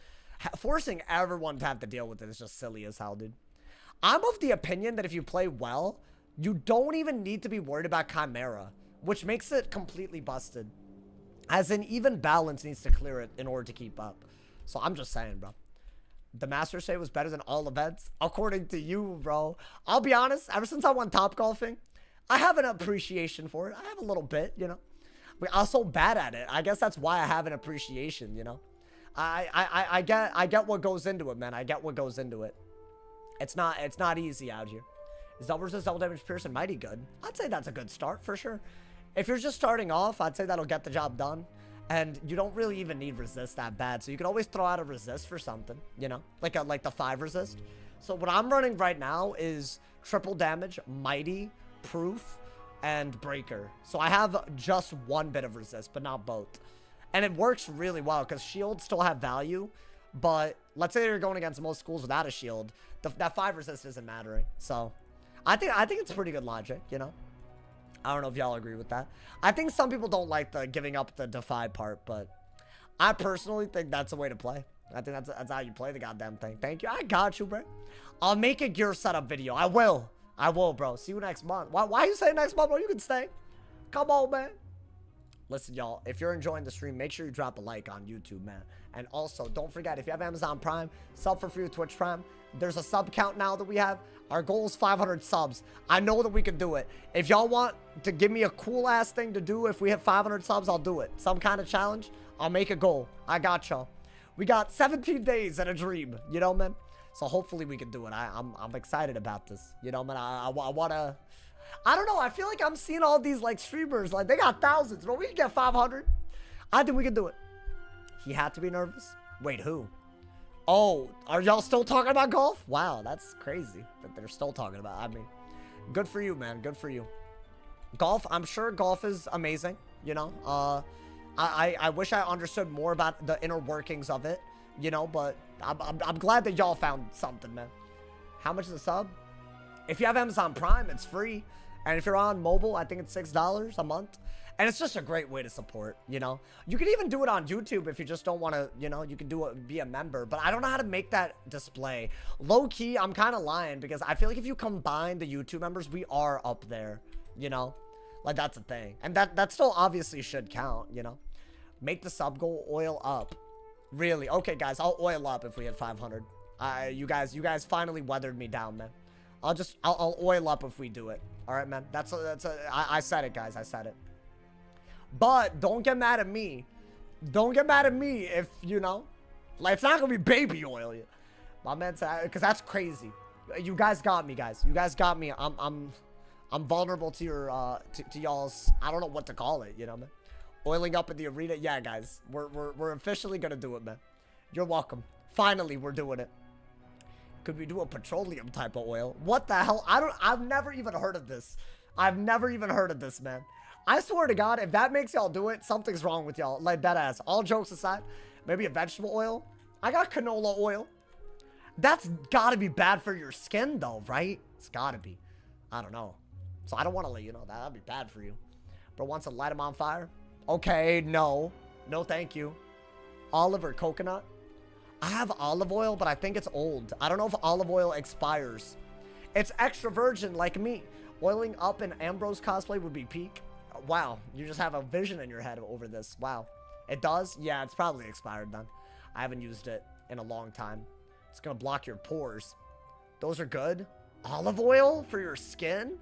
Forcing everyone to have to deal with it is just silly as hell, dude. I'm of the opinion that if you play well, you don't even need to be worried about Chimera, which makes it completely busted. As in, even balance needs to clear it in order to keep up. So I'm just saying, bro. The Master Say was better than all events, according to you, bro. I'll be honest, ever since I went top golfing, I have an appreciation for it. I have a little bit, you know. I was so bad at it. I guess that's why I have an appreciation, you know. I get what goes into it, man. I get what goes into it. It's not easy out here. Is double resist, double damage, pierce, and mighty good? I'd say that's a good start for sure. If you're just starting off, I'd say that'll get the job done. And you don't really even need resist that bad. So you can always throw out a resist for something, you know? Like the 5 resist. So what I'm running right now is triple damage, mighty, proof, and breaker. So I have just one bit of resist, but not both. And it works really well because shields still have value. But let's say you're going against most schools without a shield. That 5 resist isn't mattering. So I think it's pretty good logic, you know? I don't know if y'all agree with that. I think some people don't like the giving up the defy part, but I personally think that's a way to play. I think that's how you play the goddamn thing. Thank you. I got you, bro. I'll make a gear setup video. I will. I will, bro. See you next month. Why you say next month, bro? You can stay. Come on, man. Listen, y'all, if you're enjoying the stream, make sure you drop a like on YouTube, man. And also, don't forget, if you have Amazon Prime, sub for free with Twitch Prime. There's a sub count now that we have. Our goal is 500 subs. I know that we can do it. If y'all want to give me a cool-ass thing to do, if we hit 500 subs, I'll do it. Some kind of challenge, I'll make a goal. I got y'all. We got 17 days and a dream, you know, man? So hopefully we can do it. I'm excited about this, you know, man? I want to... I don't know. I feel like I'm seeing all these, like, streamers. Like, they got thousands. But we can get 500. I think we can do it. He had to be nervous? Wait, who? Oh, are y'all still talking about golf? Wow, that's crazy that they're still talking about. I mean, good for you, man. Good for you. Golf, I'm sure golf is amazing, you know? I wish I understood more about the inner workings of it, you know? But I'm glad that y'all found something, man. How much is a sub? If you have Amazon Prime, it's free. And if you're on mobile, I think it's $6 a month. And it's just a great way to support, you know? You can even do it on YouTube if you just don't want to, you know, you can do it, be a member. But I don't know how to make that display. Low-key, I'm kind of lying because I feel like if you combine the YouTube members, we are up there, you know? Like, that's a thing. And that still obviously should count, you know? Make the sub goal oil up. Really? Okay, guys, I'll oil up if we hit 500. You guys finally weathered me down, man. I'll oil up if we do it. All right, man. I said it, guys. I said it. But don't get mad at me. Don't get mad at me if, you know, like, it's not gonna be baby oil. My man said, because that's crazy. You guys got me, guys. You guys got me. I'm vulnerable to your to y'all's, I don't know what to call it, you know, man. Oiling up in the arena. Yeah, guys. We're officially gonna do it, man. You're welcome. Finally, we're doing it. Could we do a petroleum type of oil? What the hell? I've never even heard of this. I've never even heard of this, man. I swear to God, if that makes y'all do it, something's wrong with y'all. Like, that ass. All jokes aside, maybe a vegetable oil. I got canola oil. That's gotta be bad for your skin, though, right? It's gotta be. I don't know. So I don't want to let you know that. That'd be bad for you. But wants to light him on fire? Okay, no. No, thank you. Olive or coconut? I have olive oil, but I think it's old. I don't know if olive oil expires. It's extra virgin like me. Oiling up in Ambrose cosplay would be peak. Wow, you just have a vision in your head over this. Wow. It does? Yeah, it's probably expired then. I haven't used it in a long time. It's gonna block your pores. Those are good. Olive oil for your skin?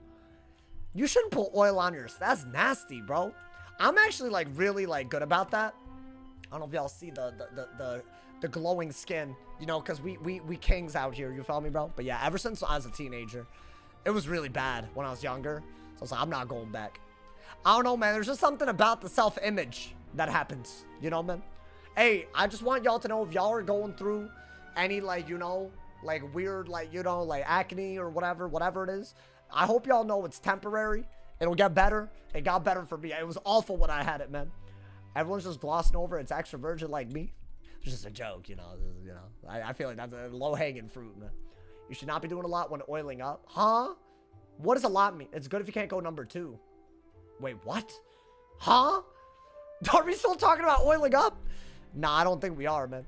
You shouldn't put oil on your... That's nasty, bro. I'm actually, like, really, like, good about that. I don't know if y'all see the glowing skin, you know, because we kings out here, you feel me, bro? But yeah, ever since I was a teenager, it was really bad when I was younger. So I was like, I'm not going back. I don't know, man. There's just something about the self-image that happens, you know, man? Hey, I just want y'all to know if y'all are going through any, like, you know, like, weird, like, you know, like, acne or whatever it is. I hope y'all know it's temporary. It'll get better. It got better for me. It was awful when I had it, man. Everyone's just glossing over it's extra virgin like me. It's just a joke, you know. I feel like that's a low-hanging fruit, man. You should not be doing a lot when oiling up. Huh? What does a lot mean? It's good if you can't go number 2. Wait, what? Huh? Are we still talking about oiling up? Nah, I don't think we are, man.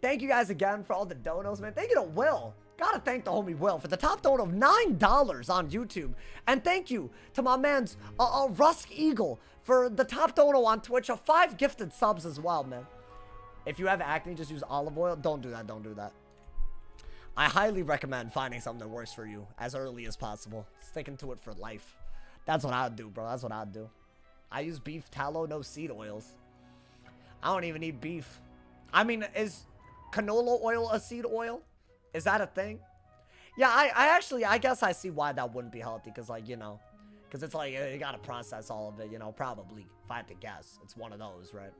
Thank you guys again for all the donos, man. Thank you to Will. Gotta thank the homie Will for the top dono of $9 on YouTube. And thank you to my man's Rusk Eagle for the top dono on Twitch of 5 gifted subs as well, man. If you have acne, just use olive oil. Don't do that. Don't do that. I highly recommend finding something that works for you as early as possible. Sticking to it for life. That's what I'd do, bro. That's what I'd do. I use beef tallow, no seed oils. I don't even eat beef. I mean, is canola oil a seed oil? Is that a thing? Yeah, I guess I see why that wouldn't be healthy. Because, like, you know, because it's like, you got to process all of it, you know, probably. If I had to guess, it's one of those, right?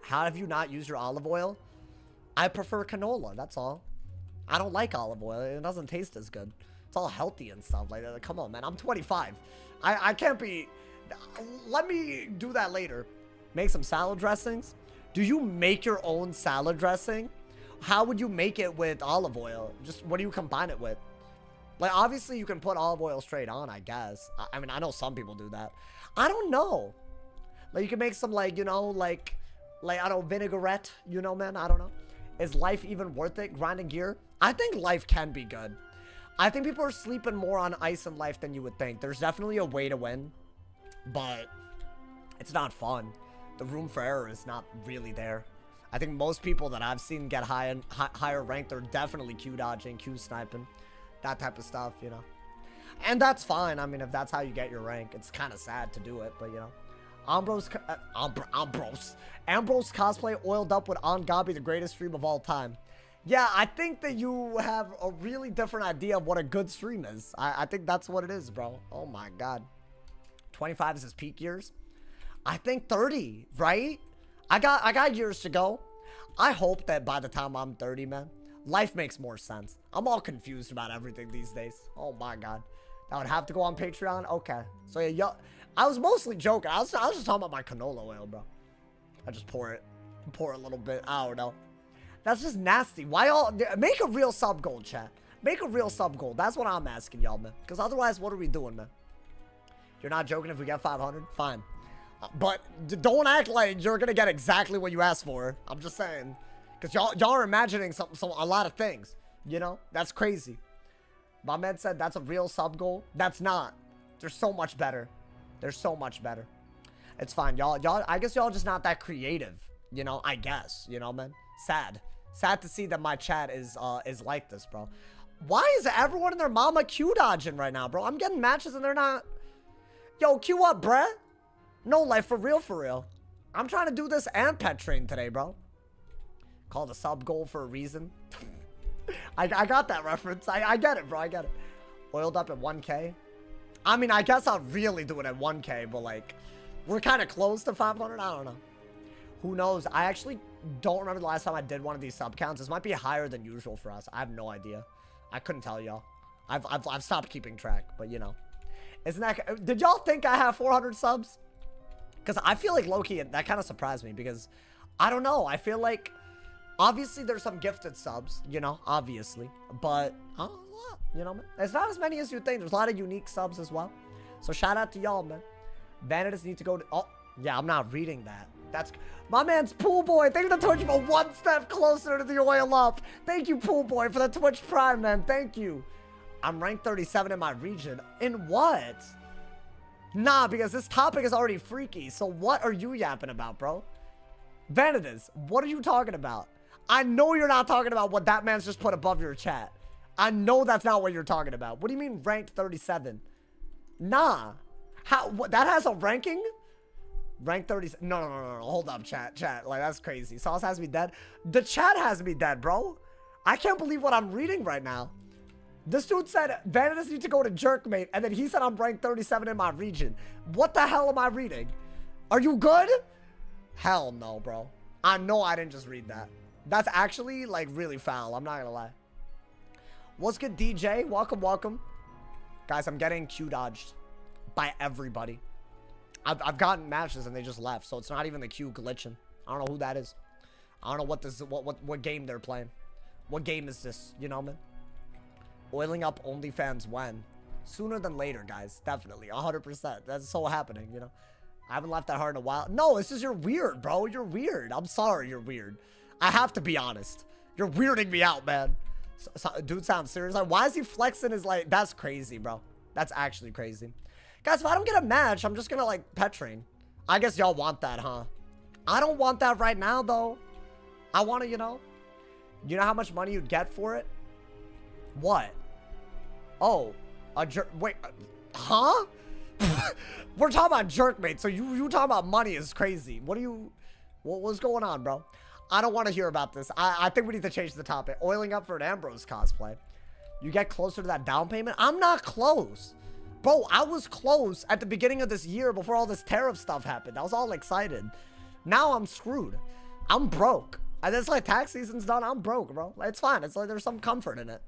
How have you not used your olive oil? I prefer canola, that's all. I don't like olive oil. It doesn't taste as good. It's all healthy and stuff. Like, come on, man. I'm 25. I can't be... Let me do that later. Make some salad dressings. Do you make your own salad dressing? How would you make it with olive oil? Just, what do you combine it with? Like, obviously, you can put olive oil straight on, I guess. I mean, I know some people do that. I don't know. Like, you can make some, like, you know, like, I don't know, vinaigrette, you know, man? I don't know. Is life even worth it? Grinding gear? I think life can be good. I think people are sleeping more on ice in life than you would think. There's definitely a way to win, but it's not fun. The room for error is not really there. I think most people that I've seen get higher ranked, they're definitely Q dodging, Q sniping, that type of stuff, you know. And that's fine. I mean, if that's how you get your rank, it's kind of sad to do it, but you know. Ambrose cosplay oiled up with Angabi, the greatest stream of all time. Yeah, I think that you have a really different idea of what a good stream is. I think that's what it is, bro. Oh my god. 25 is his peak years. I think 30, right? I got years to go. I hope that by the time I'm 30, man, life makes more sense. I'm all confused about everything these days. Oh my god. I would have to go on Patreon? Okay. So yeah, yo, I was mostly joking. I was just talking about my canola oil, bro. I just pour a little bit. I don't know. That's just nasty. Why all make a real sub goal, chat. Make a real sub goal. That's what I'm asking y'all, man. Because otherwise, what are we doing, man? You're not joking if we get 500? Fine. But don't act like you're gonna get exactly what you asked for. I'm just saying. Because y'all are imagining a lot of things. You know? That's crazy. My man said that's a real sub goal. That's not. They're so much better. They're so much better. It's fine. Y'all, I guess y'all just not that creative. You know, I guess. You know, man. Sad. Sad to see that my chat is like this, bro. Why is everyone and their mama Q dodging right now, bro? I'm getting matches and they're not. Yo, Q up, bruh. No life, for real, for real. I'm trying to do this and pet train today, bro. Called a sub goal for a reason. I got that reference. I get it, bro. I get it. Oiled up at 1K. I mean, I guess I'll really do it at 1K, but like, we're kind of close to 500. I don't know. Who knows? I actually don't remember the last time I did one of these sub counts. This might be higher than usual for us. I have no idea. I couldn't tell y'all. I've stopped keeping track, but you know. Isn't that... Did y'all think I have 400 subs? Because I feel like low-key, that kind of surprised me because I don't know. I feel like obviously there's some gifted subs, you know, obviously, but you know, man, it's not as many as you think. There's a lot of unique subs as well. So shout out to y'all, man. Vanitas need to go to... Oh, yeah, I'm not reading that. That's... My man's Pool Boy. Thank you for the Twitch for one step closer to the oil up. Thank you, Pool Boy, for the Twitch Prime, man. Thank you. I'm ranked 37 in my region. In what? Nah, because this topic is already freaky. So what are you yapping about, bro? Vanitas, what are you talking about? I know you're not talking about what that man's just put above your chat. I know that's not what you're talking about. What do you mean ranked 37? Nah. How? What, that has a ranking? Rank 30. No. Hold up, chat. Like, that's crazy. Sauce has me dead. The chat has me dead, bro. I can't believe what I'm reading right now. This dude said, Vanitas need to go to Jerkmate, and then he said I'm ranked 37 in my region. What the hell am I reading? Are you good? Hell no, bro. I know I didn't just read that. That's actually, like, really foul. I'm not gonna lie. What's good, DJ? Welcome, welcome. Guys, I'm getting Q-dodged by everybody. I've gotten matches and they just left, so it's not even the Q glitching. I don't know who that is. I don't know what this what game they're playing. What game is this? You know, man? Oiling up OnlyFans when? Sooner than later, guys. Definitely. 100%. That's so happening, you know? I haven't laughed that hard in a while. No, it's just you're weird, bro. You're weird. I'm sorry you're weird. I have to be honest. You're weirding me out, man. Dude sounds serious. Like, why is he flexing his, like... That's crazy, bro. That's actually crazy. Guys, if I don't get a match, I'm just gonna, like, pet train. I guess y'all want that, huh? I don't want that right now, though. I want to, you know how much money you'd get for it? What? Oh, wait, huh? We're talking about Jerkmate, so you talking about money is crazy. What's going on, bro? I don't want to hear about this. I think we need to change the topic. Oiling up for an Ambrose cosplay. You get closer to that down payment? I'm not close. Bro, I was close at the beginning of this year before all this tariff stuff happened. I was all excited. Now I'm screwed. I'm broke. And it's like tax season's done. I'm broke, bro. It's fine. It's like there's some comfort in it.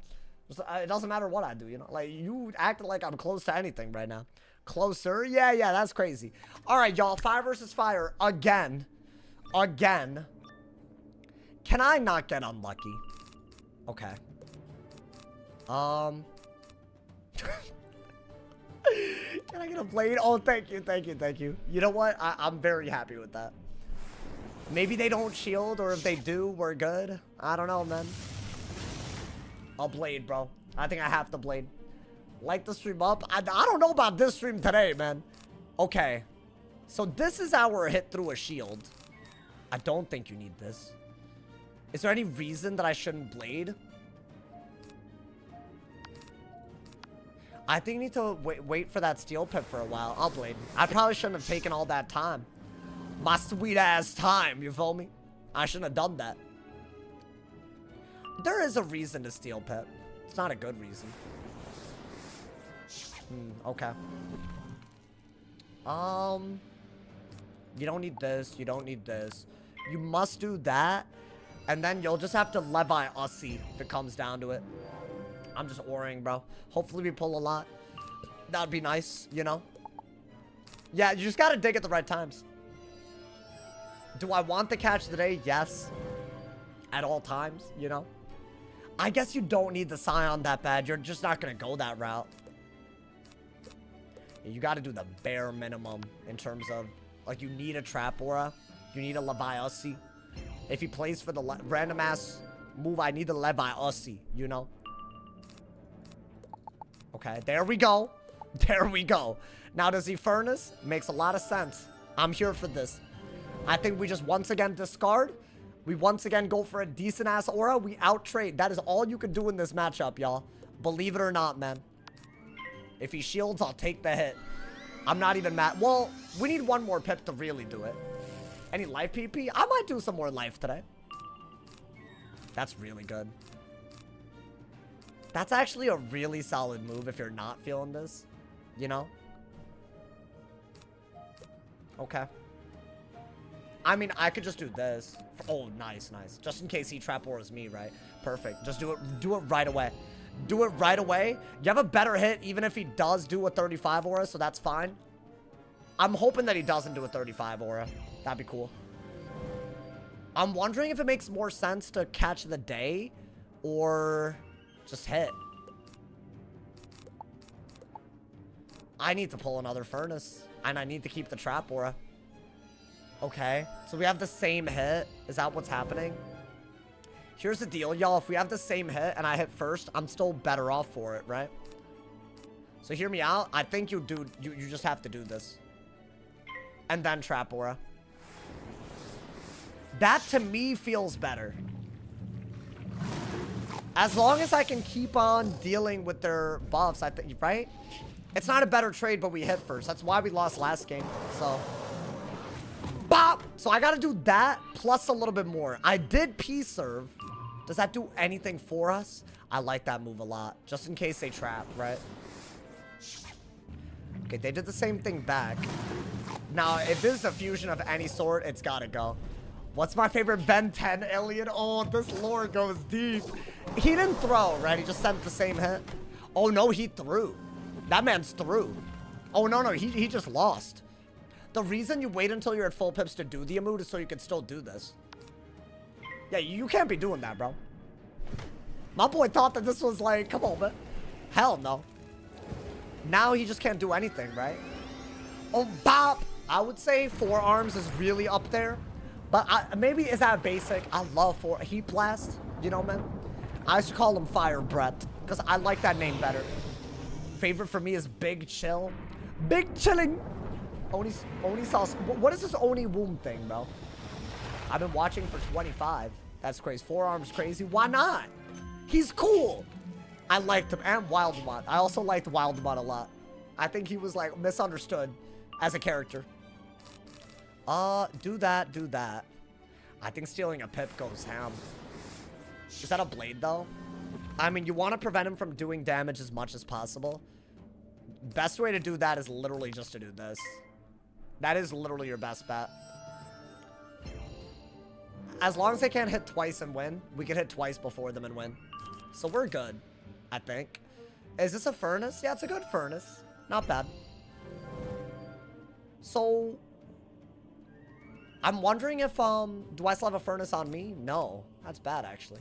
It doesn't matter what I do, you know? Like, you acting like I'm close to anything right now. Closer? Yeah, that's crazy. All right, y'all. Fire versus fire. Again. Can I not get unlucky? Okay. Can I get a blade? Oh, thank you. You know what? I'm very happy with that. Maybe they don't shield, or if they do, we're good. I don't know, man. I'll blade, bro. I think I have to blade. Light the stream up. I don't know about this stream today, man. Okay. So this is our hit through a shield. I don't think you need this. Is there any reason that I shouldn't blade? I think you need to wait for that steel pip for a while. I'll blade. I probably shouldn't have taken all that time. My sweet ass time, you feel me? I shouldn't have done that. There is a reason to steel pip. It's not a good reason. Okay. You don't need this. You don't need this. You must do that. And then you'll just have to Levi Ussie if it comes down to it. I'm just oring, bro. Hopefully we pull a lot. That'd be nice, you know? Yeah, you just gotta dig at the right times. Do I want the catch today? Yes. At all times, you know? I guess you don't need the Scion that bad. You're just not gonna go that route. You gotta do the bare minimum in terms of, like, you need a Trap Aura. You need a Levi Ussie. If he plays for the random ass move, I need the Levi Ussie, you know? Okay, there we go. There we go. Now, does he Furnace? Makes a lot of sense. I'm here for this. I think we just once again discard. We once again go for a decent-ass aura. We out-trade. That is all you can do in this matchup, y'all. Believe it or not, man. If he shields, I'll take the hit. I'm not even mad. Well, we need one more pip to really do it. Any life PP? I might do some more life today. That's really good. That's actually a really solid move if you're not feeling this. You know? Okay. I mean, I could just do this. Oh, nice, nice. Just in case he Trap Auras me, right? Perfect. Just do it right away. Do it right away. You have a better hit even if he does do a 35 aura, so that's fine. I'm hoping that he doesn't do a 35 aura. That'd be cool. I'm wondering if it makes more sense to catch the day or just hit. I need to pull another Furnace, and I need to keep the Trap Aura. Okay, so we have the same hit. Is that what's happening? Here's the deal, y'all. If we have the same hit and I hit first, I'm still better off for it, right? So hear me out. I think you just have to do this. And then Trap Aura. That, to me, feels better. As long as I can keep on dealing with their buffs, I think, right? It's not a better trade, but we hit first. That's why we lost last game, so... Bop! So I gotta do that, plus a little bit more. I did P-Serve. Does that do anything for us? I like that move a lot. Just in case they trap, right? Okay, they did the same thing back. Now, if this is a fusion of any sort, it's gotta go. What's my favorite Ben 10 alien? Oh, this lore goes deep. He didn't throw, right? He just sent the same hit. Oh, no, he threw. That man's through. Oh, no, he just lost. The reason you wait until you're at full pips to do the emote is so you can still do this. Yeah, you can't be doing that, bro. My boy thought that this was like, come on, man. Hell no. Now he just can't do anything, right? Oh, bop! I would say forearms is really up there. But maybe is that basic? I love Heat Blast. You know, man? I used to call him Fire Breath because I like that name better. Favorite for me is Big Chill. Big Chilling! Oni sauce. What is this Oni womb thing, bro? I've been watching for 25. That's crazy. Forearms crazy. Why not? He's cool. I liked him. And Wildmont. I also liked Wildmont a lot. I think he was, like, misunderstood as a character. Do that, do that. I think stealing a pip goes ham. Is that a blade, though? I mean, you want to prevent him from doing damage as much as possible. Best way to do that is literally just to do this. That is literally your best bet. As long as they can't hit twice and win, we can hit twice before them and win. So we're good, I think. Is this a Furnace? Yeah, it's a good Furnace. Not bad. So, I'm wondering if, do I still have a Furnace on me? No. That's bad, actually.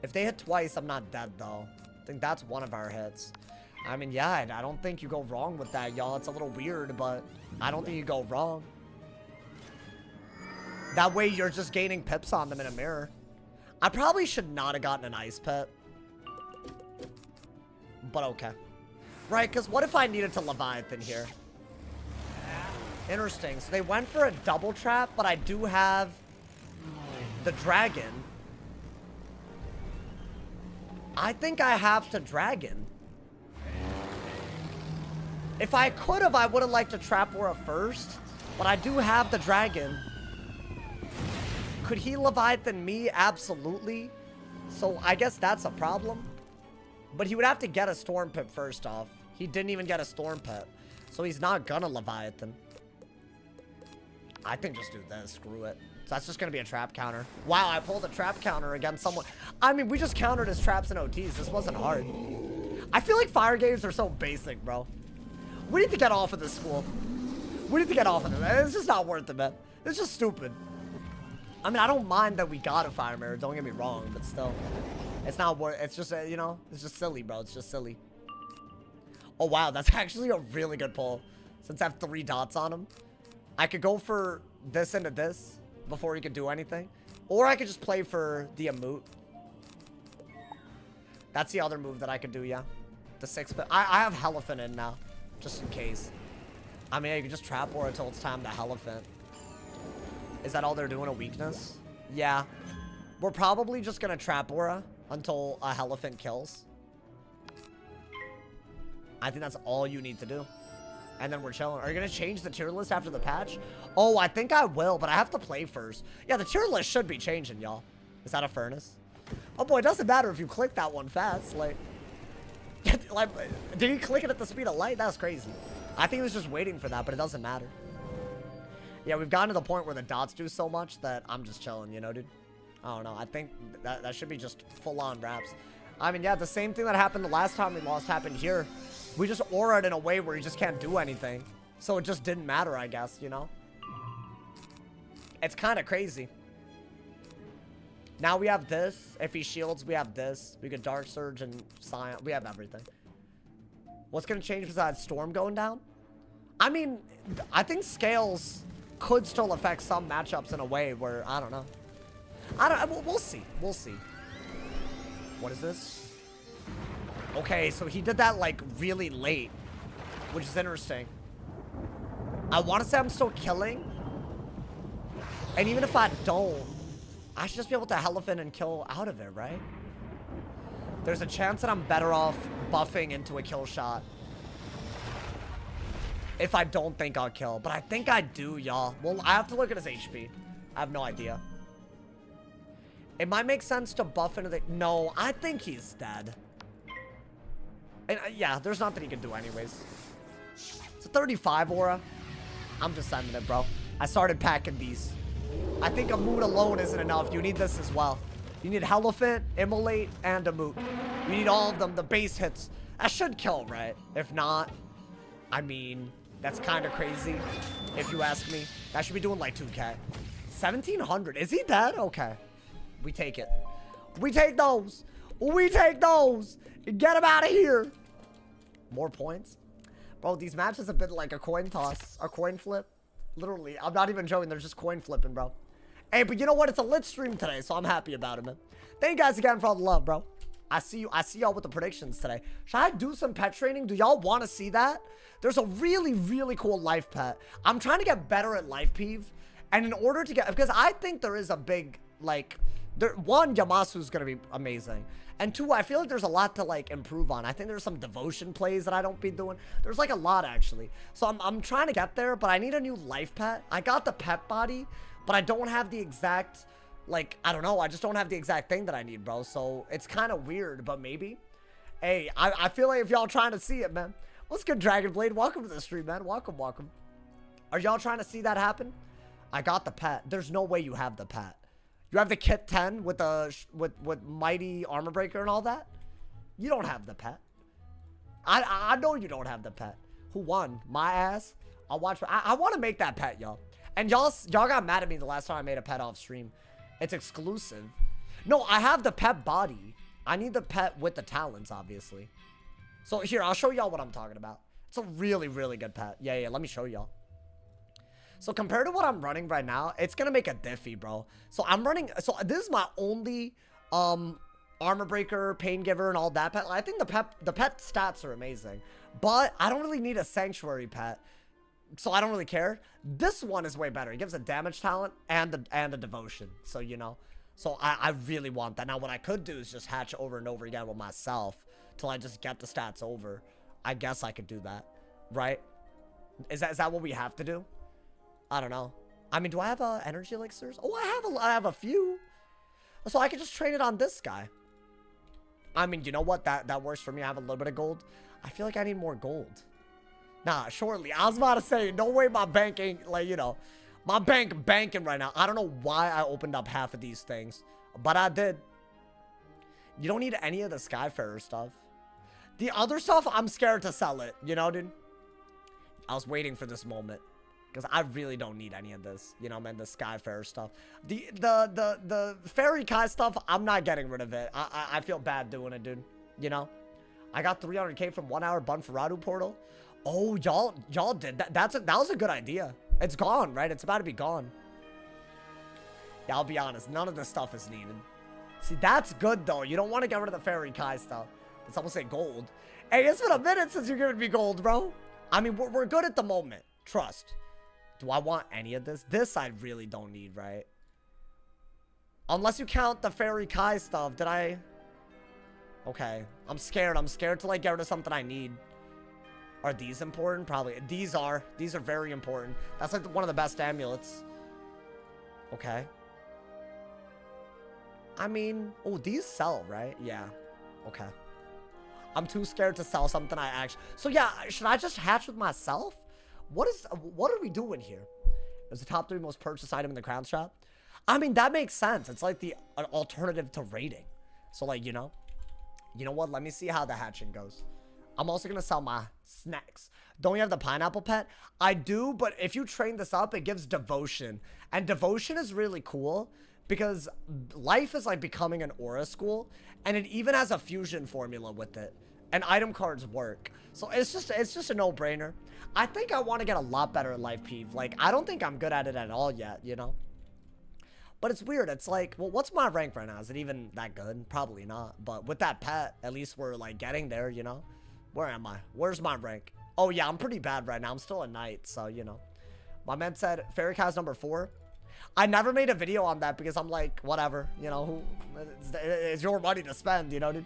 If they hit twice, I'm not dead, though. I think that's one of our hits. I mean, yeah, I don't think you go wrong with that, y'all. It's a little weird, but I don't think you go wrong. That way, you're just gaining pips on them in a mirror. I probably should not have gotten an ice pet. But okay. Right, because what if I needed to Leviathan here? Interesting. So they went for a double trap, but I do have the dragon. I think I have to dragon. If I could have, I would have liked to trap Aura first, but I do have the dragon. Could he Leviathan me? Absolutely. So I guess that's a problem. But he would have to get a Storm Pip first off. He didn't even get a Storm Pip. So he's not gonna Leviathan. I think just do this. Screw it. So that's just gonna be a trap counter. Wow, I pulled a trap counter against someone. I mean, we just countered his traps and OTs. This wasn't hard. I feel like fire games are so basic, bro. We need to get off of this school. We need to get off of it. It's just not worth it, man. It's just stupid. I mean, I don't mind that we got a fire mirror. Don't get me wrong, but still. It's not worth. It's just, you know, it's just silly, bro. It's just silly. Oh, wow. That's actually a really good pull. Since I have 3 dots on him. I could go for this into this before he could do anything. Or I could just play for the Amoot. That's the other move that I could do, yeah. The 6 pip. I have Elephant in now. Just in case. I mean, you can just trap Aura until it's time to Elephant. Is that all they're doing? A weakness? Yeah. We're probably just going to trap Aura until a Elephant kills. I think that's all you need to do. And then we're chilling. Are you going to change the tier list after the patch? Oh, I think I will, but I have to play first. Yeah, the tier list should be changing, y'all. Is that a furnace? Oh, boy, it doesn't matter if you click that one fast. Like, did he click it at the speed of light? That's crazy. I think he was just waiting for that, but it doesn't matter. Yeah, we've gotten to the point where the dots do so much that I'm just chilling, you know, dude? I don't know. I think that should be just full-on wraps. I mean, yeah, the same thing that happened the last time we lost happened here. We just aura'd in a way where you just can't do anything. So it just didn't matter, I guess, you know? It's kind of crazy. Now we have this. If he shields, we have this. We could Dark Surge and Scion. We have everything. What's going to change besides Storm going down? I mean, I think Scales could still affect some matchups in a way where, I don't know. We'll see. We'll see. What is this? Okay, so he did that, like, really late. Which is interesting. I want to say I'm still killing. And even if I don't, I should just be able to Elephant and kill out of it, right? There's a chance that I'm better off buffing into a kill shot. If I don't think I'll kill. But I think I do, y'all. Well, I have to look at his HP. I have no idea. It might make sense to buff into the... No, I think he's dead. And yeah, there's nothing he can do anyways. It's a 35 aura. I'm just sending it, bro. I started packing these. I think Amoot alone isn't enough. You need this as well. You need Elephant, Immolate, and Amoot. You need all of them, the base hits. That should kill, right? If not, I mean, that's kind of crazy, if you ask me. That should be doing like 2K. 1,700. Is he dead? Okay. We take it. We take those. We take those. Get him out of here. More points. Bro, these matches have been like a coin toss. A coin flip. Literally. I'm not even joking. They're just coin flipping, bro. Hey, but you know what? It's a lit stream today, so I'm happy about it, man. Thank you guys again for all the love, bro. I see you. I see y'all with the predictions today. Should I do some pet training? Do y'all want to see that? There's a really, really cool life pet. I'm trying to get better at life peeve. And in order to get... Because I think there is a big, like... One, Yamasu's going to be amazing. And two, I feel like there's a lot to, like, improve on. I think there's some devotion plays that I don't be doing. There's, like, a lot, actually. So I'm trying to get there, but I need a new life pet. I got the pet body, but I don't have the exact, like, I don't know. I just don't have the exact thing that I need, bro. So it's kind of weird, but maybe. Hey, I feel like if y'all trying to see it, man. What's good, Dragonblade? Welcome to the stream, man. Welcome, welcome. Are y'all trying to see that happen? I got the pet. There's no way you have the pet. You have the kit 10 with the with mighty armor breaker and all that. You don't have the pet. I know you don't have the pet. Who won? My ass. I'll watch. I want to make that pet, y'all. And y'all got mad at me the last time I made a pet off stream. It's exclusive. No, I have the pet body. I need the pet with the talents, obviously. So here, I'll show y'all what I'm talking about. It's a really, really good pet. Yeah, let me show y'all. So compared to what I'm running right now, it's gonna make a diffy, bro. So I'm running, so this is my only armor breaker, pain giver, and all that pet. I think the pet stats are amazing, but I don't really need a sanctuary pet, so I don't really care. This one is way better. It gives a damage talent and a devotion. So you know, so I really want that. Now what I could do is just hatch over and over again with myself till I just get the stats over. I guess I could do that, right? Is that what we have to do? I don't know. I mean, do I have energy elixirs? Oh, I have a few. So I can just train it on this guy. I mean, you know what? That works for me. I have a little bit of gold. I feel like I need more gold. Nah, shortly. I was about to say, no way my bank ain't, like, you know, my banking right now. I don't know why I opened up half of these things, but I did. You don't need any of the Skyfarer stuff. The other stuff, I'm scared to sell it. You know, dude? I was waiting for this moment. Because I really don't need any of this, you know, man, the Skyfarer stuff. The Fairy Kai stuff, I'm not getting rid of it. I feel bad doing it, dude, you know? I got 300k from 1 hour Bun Ferradu portal. Oh, y'all did that. That was a good idea. It's gone, right? It's about to be gone. Yeah, I'll be honest. None of this stuff is needed. See, that's good, though. You don't want to get rid of the Fairy Kai stuff. It's almost say gold. Hey, it's been a minute since you're giving me gold, bro. I mean, we're good at the moment. Trust. Do I want any of this? This I really don't need, right? Unless you count the Fairy Kai stuff. Did I? Okay. I'm scared. I'm scared to, like, get rid of something I need. Are these important? Probably. These are very important. That's, like, one of the best amulets. Okay. I mean, oh, these sell, right? Yeah. Okay. I'm too scared to sell something I actually... So, yeah, should I just hatch with myself? What are we doing here? It's the top 3 most purchased item in the crown shop. I mean, that makes sense. It's like an alternative to raiding. So, like, you know what? Let me see how the hatching goes. I'm also going to sell my snacks. Don't you have the pineapple pet? I do, but if you train this up, it gives devotion. And devotion is really cool because life is like becoming an aura school. And it even has a fusion formula with it. And item cards work. So it's just a no-brainer. I think I want to get a lot better at life peeve. Like, I don't think I'm good at it at all yet, you know? But it's weird. It's like, well, what's my rank right now? Is it even that good? Probably not. But with that pet, at least we're, like, getting there, you know? Where am I? Where's my rank? Oh, yeah, I'm pretty bad right now. I'm still a knight, so, you know. My man said, Fairy Kai's number 4. I never made a video on that because I'm like, whatever, you know? It's your money to spend, you know, dude?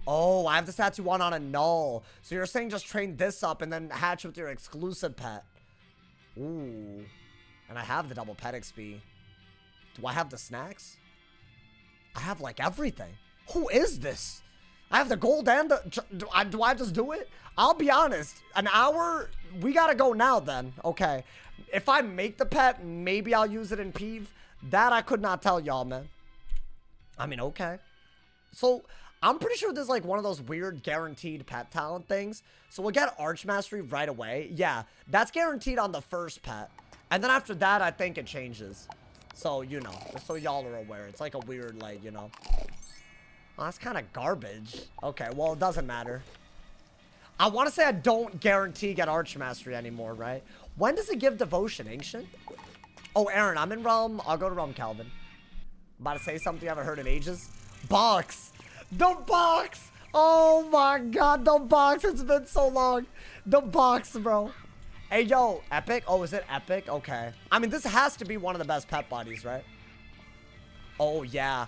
Oh, I have the stats you want on a null. So you're saying just train this up and then hatch with your exclusive pet. Ooh. And I have the double pet XP. Do I have the snacks? I have, like, everything. Who is this? I have the gold and the... Do I just do it? I'll be honest. An hour... We gotta go now, then. Okay. If I make the pet, maybe I'll use it in Peeve. That I could not tell y'all, man. I mean, okay. So... I'm pretty sure there's like one of those weird guaranteed pet talent things. So we'll get Arch Mastery right away. Yeah, that's guaranteed on the first pet. And then after that, I think it changes. So, you know, just so y'all are aware. It's like a weird, like, you know. Oh, that's kind of garbage. Okay, well, it doesn't matter. I want to say I don't guarantee get Arch Mastery anymore, right? When does it give Devotion? Ancient? Oh, Aaron, I'm in Realm. I'll go to Realm Calvin. I'm about to say something I haven't heard in ages. Box! The box! Oh my god, the box! It's been so long. The box, bro. Hey, yo, epic? Oh, is it epic? Okay. I mean, this has to be one of the best pet bodies, right? Oh, yeah.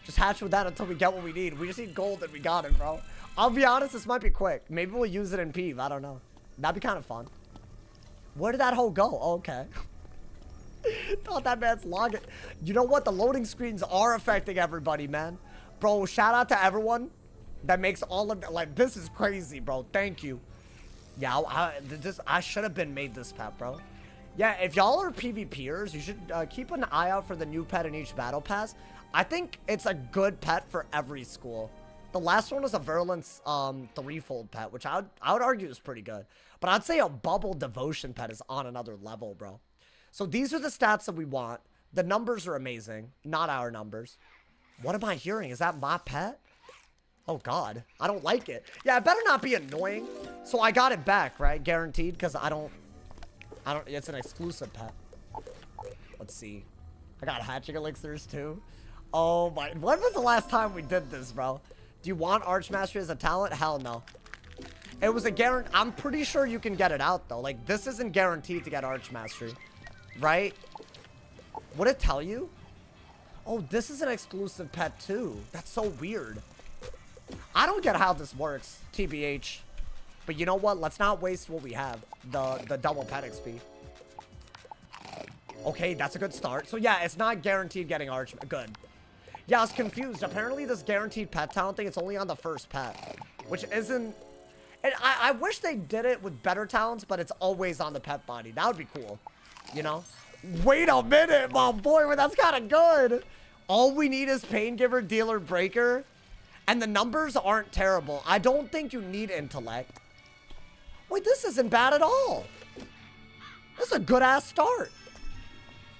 Just hatch with that until we get what we need. We just need gold and we got it, bro. I'll be honest, this might be quick. Maybe we'll use it in Peeve. I don't know. That'd be kind of fun. Where did that hole go? Oh, okay. Thought that man's logging. You know what? The loading screens are affecting everybody, man. Bro, shout out to everyone that makes all of... Like, this is crazy, bro. Thank you. Yeah, I should have been made this pet, bro. Yeah, if y'all are PvPers, you should keep an eye out for the new pet in each battle pass. I think it's a good pet for every school. The last one was a Virulence threefold pet, which I would argue is pretty good. But I'd say a Bubble Devotion pet is on another level, bro. So these are the stats that we want. The numbers are amazing, not our numbers. What am I hearing? Is that my pet? Oh, God. I don't like it. Yeah, it better not be annoying. So I got it back, right? Guaranteed, because I don't... It's an exclusive pet. Let's see. I got hatching elixirs, too. Oh, my... When was the last time we did this, bro? Do you want Archmastery as a talent? Hell no. It was a guarantee. I'm pretty sure you can get it out, though. Like, this isn't guaranteed to get Archmastery. Right? Would it tell you? Oh, this is an exclusive pet, too. That's so weird. I don't get how this works, TBH. But you know what? Let's not waste what we have. The double pet XP. Okay, that's a good start. So yeah, it's not guaranteed getting Arch. Good. Yeah, I was confused. Apparently this guaranteed pet talent thing, it's only on the first pet. Which isn't... And I wish they did it with better talents, but it's always on the pet body. That would be cool. You know? Wait a minute, my boy. That's kind of good. All we need is Pain Giver, Dealer, Breaker. And the numbers aren't terrible. I don't think you need intellect. Wait, this isn't bad at all. This is a good-ass start.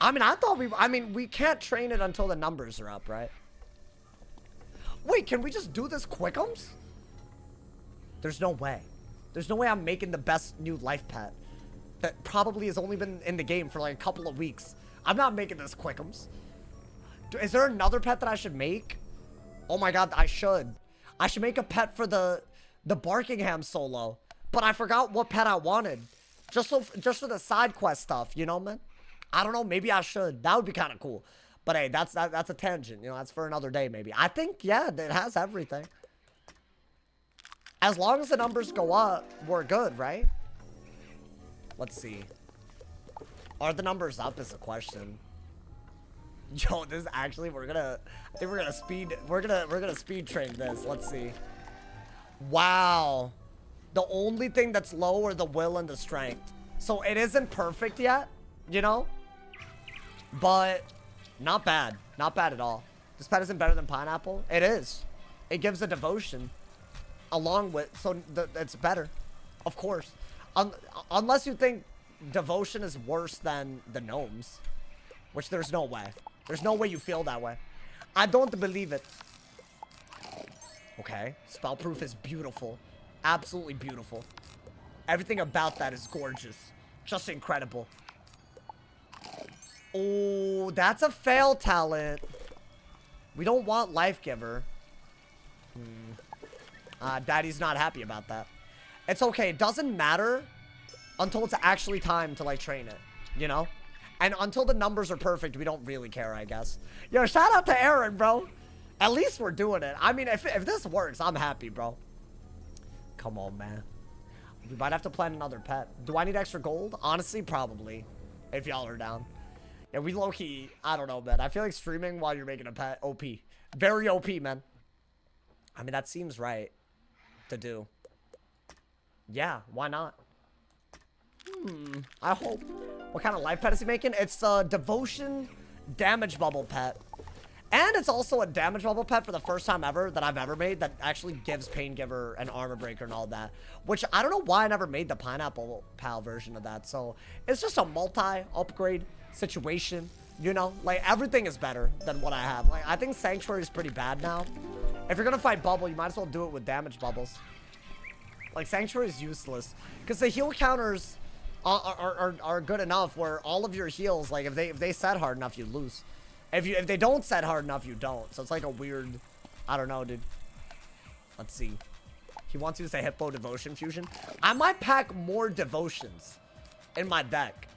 I mean, we can't train it until the numbers are up, right? Wait, can we just do this quickums? There's no way. There's no way I'm making the best new life pet. That probably has only been in the game for like a couple of weeks. I'm not making this quickums. Is there another pet that I should make? Oh my god, I should. I should make a pet for the Barkingham solo. But I forgot what pet I wanted. Just for the side quest stuff, you know, man? I don't know, maybe I should. That would be kind of cool. But hey, that's a tangent, you know, that's for another day maybe. I think, yeah, it has everything. As long as the numbers go up, we're good, right? Let's see. Are the numbers up is the question. Yo, this actually, I think we're gonna speed train this. Let's see. Wow. The only thing that's low are the will and the strength. So it isn't perfect yet, you know? But not bad. Not bad at all. This pet isn't better than Pineapple. It is. It gives a devotion along with, so it's better. Of course. Unless you think devotion is worse than the gnomes. Which there's no way. There's no way you feel that way. I don't believe it. Okay. Spellproof is beautiful. Absolutely beautiful. Everything about that is gorgeous. Just incredible. Oh, that's a fail talent. We don't want Life Giver. Daddy's not happy about that. It's okay. It doesn't matter until it's actually time to, like, train it. You know? And until the numbers are perfect, we don't really care, I guess. Yo, shout out to Aaron, bro. At least we're doing it. I mean, if this works, I'm happy, bro. Come on, man. We might have to plan another pet. Do I need extra gold? Honestly, probably. If y'all are down. Yeah, we low-key, I don't know, man. I feel like streaming while you're making a pet, OP. Very OP, man. I mean, that seems right to do. Yeah, why not? I hope. What kind of life pet is he making? It's a devotion damage bubble pet. And it's also a damage bubble pet for the first time ever that I've ever made that actually gives Pain Giver and Armor Breaker and all that. Which I don't know why I never made the Pineapple Pal version of that. So it's just a multi-upgrade situation. You know, like everything is better than what I have. Like I think Sanctuary is pretty bad now. If you're gonna fight Bubble, you might as well do it with damage bubbles. Like Sanctuary is useless because the heal counters are good enough where all of your heals, like if they set hard enough, you lose. If they don't set hard enough, you don't. So it's like a weird, I don't know, dude. Let's see. He wants you to say Hippo Devotion Fusion. I might pack more Devotions in my deck.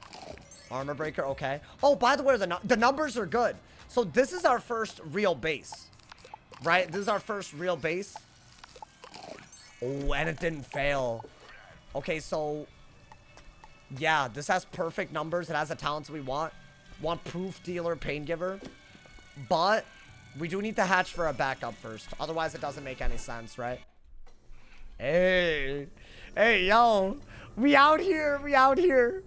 Armor Breaker, okay. Oh, by the way, the numbers are good. So this is our first real base, right? This is our first real base. Oh, and it didn't fail. Okay, so yeah, this has perfect numbers. It has the talents we want. Want Proof Dealer, Pain Giver. But we do need to hatch for a backup first. Otherwise, it doesn't make any sense, right? Hey. Hey, yo. We out here. We out here.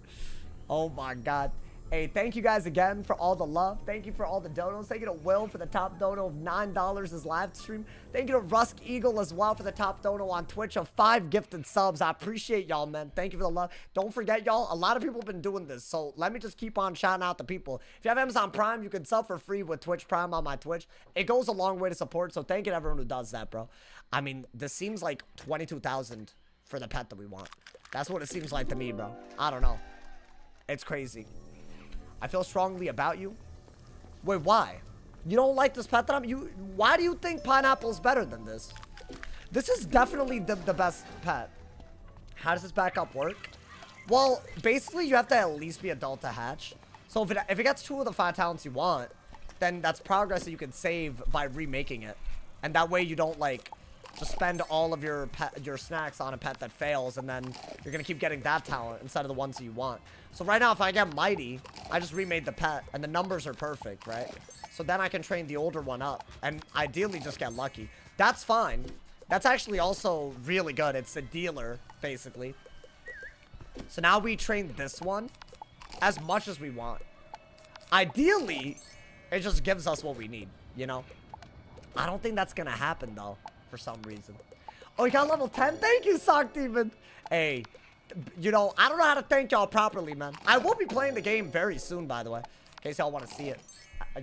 Oh, my God. Hey, thank you guys again for all the love. Thank you for all the donos. Thank you to Will for the top dono of $9 as live stream. Thank you to Rusk Eagle as well for the top dono on Twitch of 5 gifted subs. I appreciate y'all, man. Thank you for the love. Don't forget, y'all, a lot of people have been doing this, so let me just keep on shouting out the people. If you have Amazon Prime, you can sub for free with Twitch Prime on my Twitch. It goes a long way to support, so thank you to everyone who does that, bro. I mean, this seems like 22,000 for the pet that we want. That's what it seems like to me, bro. I don't know. It's crazy. I feel strongly about you. Wait, why? You don't like this pet that why do you think pineapple's better than this? This is definitely the best pet. How does this backup work? Well, basically you have to at least be adult to hatch. So if it gets 2 of the 5 talents you want, then that's progress that you can save by remaking it. And that way you don't like just spend all of your snacks on a pet that fails, and then you're gonna keep getting that talent instead of the ones that you want. So right now, if I get Mighty, I just remade the pet, and the numbers are perfect, right? So then I can train the older one up, and ideally just get lucky. That's fine. That's actually also really good. It's a dealer, basically. So now we train this one as much as we want. Ideally, it just gives us what we need, you know? I don't think that's gonna happen, though. For some reason. Oh, you got level 10? Thank you, Sock Demon. Hey, you know, I don't know how to thank y'all properly, man. I will be playing the game very soon, by the way. In case y'all want to see it.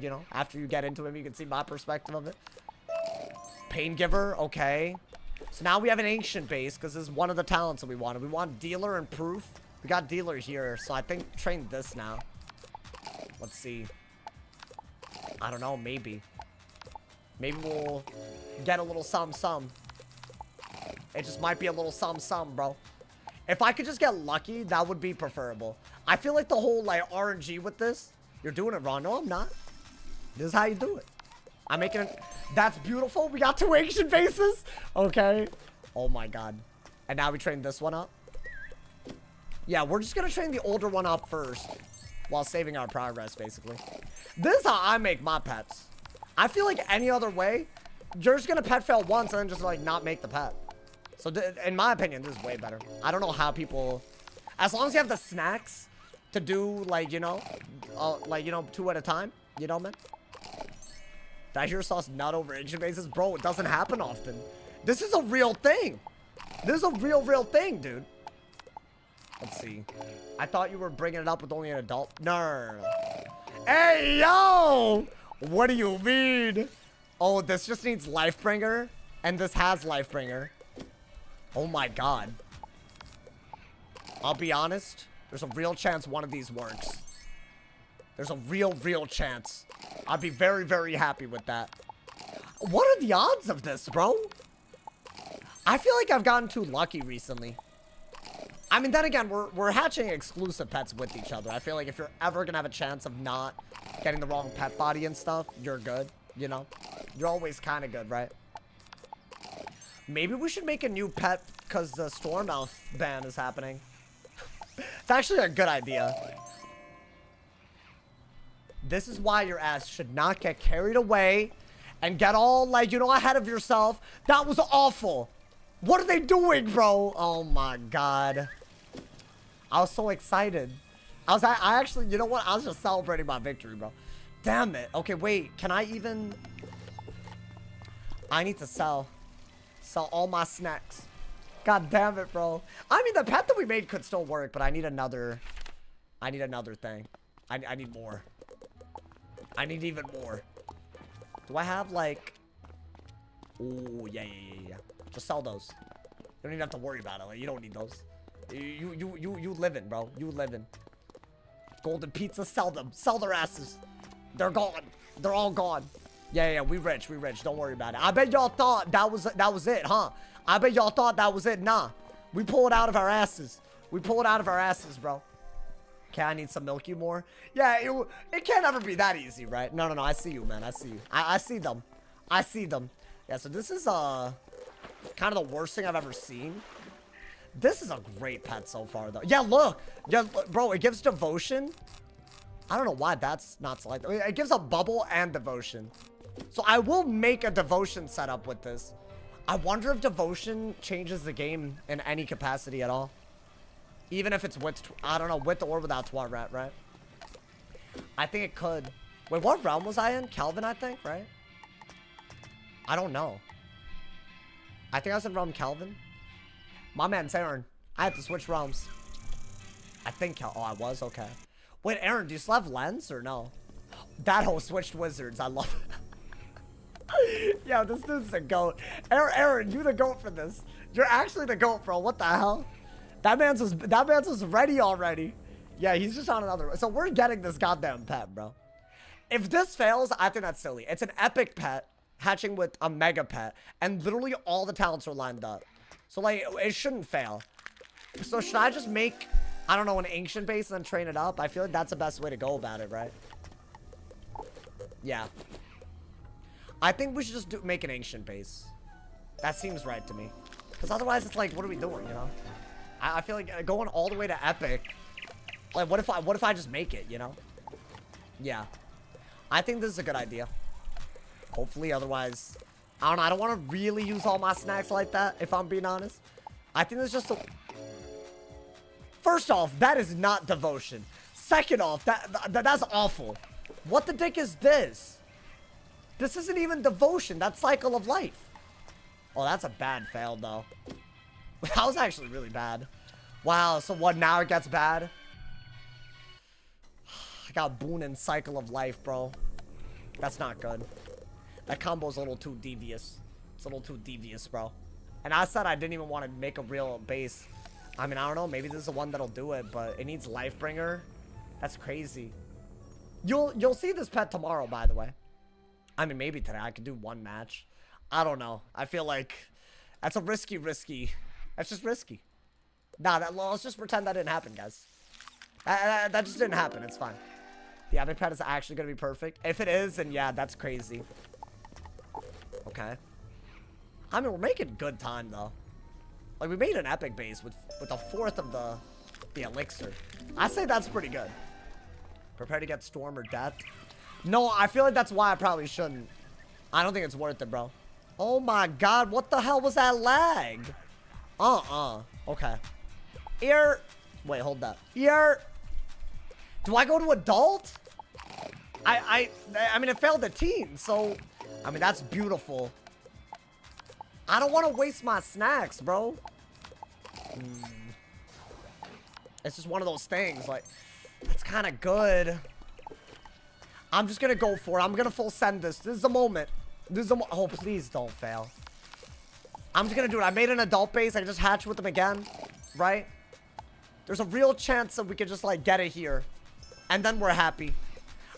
You know, after you get into it, you can see my perspective of it. Pain Giver, okay. So now we have an ancient base, because this is one of the talents that we wanted. We want Dealer and Proof. We got Dealer here, so I think train this now. Let's see. I don't know, maybe. Maybe we'll get a little some. It just might be a little some, bro. If I could just get lucky, that would be preferable. I feel like the whole, like, RNG with this, you're doing it wrong. No, I'm not. This is how you do it. I'm making it. That's beautiful. We got 2 ancient bases. Okay. Oh, my God. And now we train this one up. Yeah, we're just going to train the older one up first while saving our progress, basically. This is how I make my pets. I feel like any other way, you're just gonna pet fail once and then just like not make the pet. So in my opinion, this is way better. I don't know how people, as long as you have the snacks to do like, you know, 2 at a time, you know, man. Did I hear sauce nut over ancient bases? Bro, it doesn't happen often. This is a real thing. This is a real thing, dude. Let's see. I thought you were bringing it up with only an adult. No. Hey, yo! What do you mean? Oh, this just needs Lifebringer, and this has Lifebringer. Oh my God. I'll be honest. There's a real chance one of these works. There's a real chance. I'd be very happy with that. What are the odds of this, bro? I feel like I've gotten too lucky recently. I mean, then again, we're hatching exclusive pets with each other. I feel like if you're ever gonna have a chance of not getting the wrong pet body and stuff, you're good, you know? You're always kind of good, right? Maybe we should make a new pet because the Stormouth ban is happening. It's actually a good idea. This is why your ass should not get carried away and get all, like, you know, ahead of yourself. That was awful. What are they doing, bro? Oh, my God. I was so excited. I actually, you know what? I was just celebrating my victory, bro. Damn it. Okay, wait. Can I even... I need to sell all my snacks. God damn it, bro. I mean, the pet that we made could still work, but I need another thing. I need more. I need even more. Do I have, like... Oh, yeah. Just sell those. You don't even have to worry about it. Like, you don't need those. You living, bro. You living. Golden pizza, sell them. Sell their asses. They're gone. They're all gone. Yeah, we rich. Don't worry about it. I bet y'all thought that was it, huh? I bet y'all thought that was it. Nah. We pull it out of our asses. We pull it out of our asses, bro. Okay, I need some milk you more. Yeah, it can't ever be that easy, right? No. I see you, man. I see you. I see them. I see them. Yeah, so this is kind of the worst thing I've ever seen. This is a great pet so far, though. Yeah, look. Yeah, bro, it gives devotion. I don't know why that's not selected. It gives a bubble and devotion. So I will make a devotion setup with this. I wonder if devotion changes the game in any capacity at all. Even if it's with, I don't know, with or without Twat Rat, right? I think it could. Wait, what realm was I in? Kelvin, I think, right? I don't know. I think I was in realm Kelvin. My man's Aaron. I had to switch realms. I think oh, I was? Okay. Wait, Aaron, do you still have lens or no? That whole switched wizards. I love it. Yo, this dude's the GOAT. Aaron, you the GOAT for this. You're actually the GOAT, bro. What the hell? That man's was ready already. Yeah, he's just on another. So we're getting this goddamn pet, bro. If this fails, I think that's silly. It's an epic pet hatching with a mega pet, and literally all the talents are lined up. So like, it shouldn't fail. So should I just make, I don't know, an ancient base and then train it up? I feel like that's the best way to go about it, right? Yeah. I think we should just make an ancient base. That seems right to me. Because otherwise it's like, what are we doing, you know? I feel like going all the way to epic. Like, what if I just make it, you know? Yeah. I think this is a good idea. Hopefully, otherwise, I don't know. I don't want to really use all my snacks like that, if I'm being honest. I think there's just a... First off, that is not devotion. Second off, that's awful. What the dick is this? This isn't even devotion. That's cycle of life. Oh, that's a bad fail, though. That was actually really bad. Wow, so what, now it gets bad? I got Boon and cycle of life, bro. That's not good. That combo's a little too devious. It's a little too devious, bro. And I said I didn't even want to make a real base. I mean, I don't know. Maybe this is the one that'll do it, but it needs Lifebringer. That's crazy. You'll see this pet tomorrow, by the way. I mean, maybe today. I could do one match. I don't know. I feel like that's a risky. That's just risky. Nah, let's just pretend that didn't happen, guys. That just didn't happen. It's fine. The epic pet is actually going to be perfect. If it is, then yeah, that's crazy. Okay. I mean, we're making good time, though. Like, we made an epic base with a fourth of the elixir. I say that's pretty good. Prepare to get storm or death. No, I feel like that's why I probably shouldn't. I don't think it's worth it, bro. Oh my god, what the hell was that lag? Okay. Here. Wait, hold that. Here. Do I go to adult? I mean, it failed the teen, so... I mean, that's beautiful. I don't want to waste my snacks, bro. It's just one of those things, like... That's kind of good. I'm just gonna go for it. I'm gonna full send this. This is the moment. This is the oh, please don't fail. I'm just gonna do it. I made an adult base. I can just hatch with them again, right? There's a real chance that we could just, like, get it here. And then we're happy.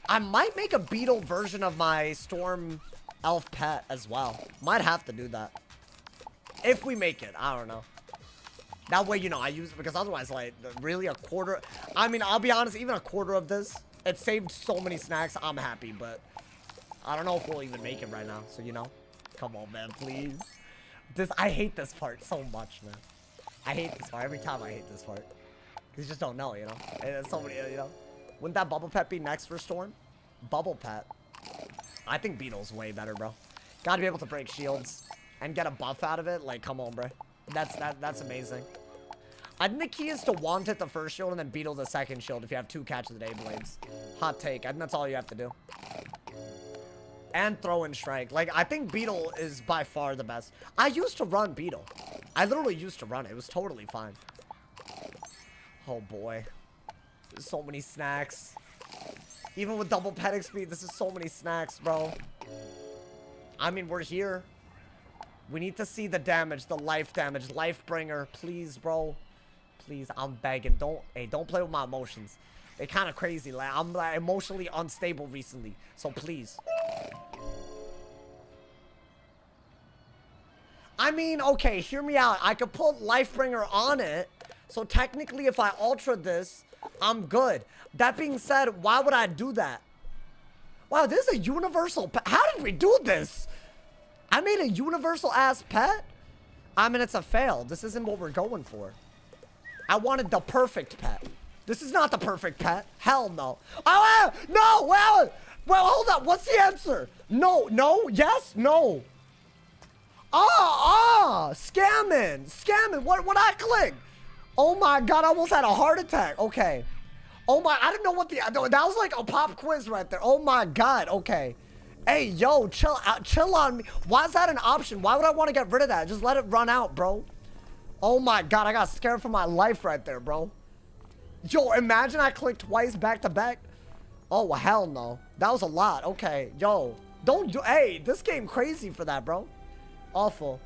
I might make a beetle version of my storm elf pet as well. Might have to do that. If we make it. I don't know. That way, you know, I use it because otherwise, like, really a quarter. I mean, I'll be honest, even a quarter of this, it saved so many snacks. I'm happy, but I don't know if we'll even make it right now. So, you know, come on, man, please. I hate this part so much, man. I hate this part. Every time I hate this part. You just don't know, you know? And so many, you know? Wouldn't that Bubble Pet be next for Storm? Bubble Pet. I think Beetle's way better, bro. Gotta be able to break shields and get a buff out of it. Like, come on, bro. That's amazing. I think the key is to want it the first shield and then Beetle the second shield if you have 2 Catch of the Day blades. Hot take. I think that's all you have to do. And throw in Strike. Like, I think Beetle is by far the best. I used to run Beetle. I literally used to run it. It was totally fine. Oh, boy. There's so many snacks. Even with double pet XP, this is so many snacks, bro. I mean, we're here. We need to see the damage, the life damage. Lifebringer, please, bro. Please, I'm begging. Don't play with my emotions. They're kind of crazy. Like, I'm like, emotionally unstable recently. So, please. I mean, okay, hear me out. I could put Lifebringer on it. So, technically, if I ultra this, I'm good. That being said, why would I do that? Wow, this is a universal pet. How did we do this? I made a universal ass pet? I mean, it's a fail. This isn't what we're going for. I wanted the perfect pet. This is not the perfect pet. Hell no. Oh, no, well, hold up. What's the answer? No, yes, no. Scamming. What I click? Oh my God, I almost had a heart attack. Okay. Oh my, I didn't know what that was like a pop quiz right there. Oh my God, okay. Hey, yo, chill on me. Why is that an option? Why would I want to get rid of that? Just let it run out, bro. Oh my God, I got scared for my life right there, bro. Yo, imagine I clicked twice back to back. Oh, hell no. That was a lot. Okay, yo. Don't do, hey, this game crazy for that, bro. Awful.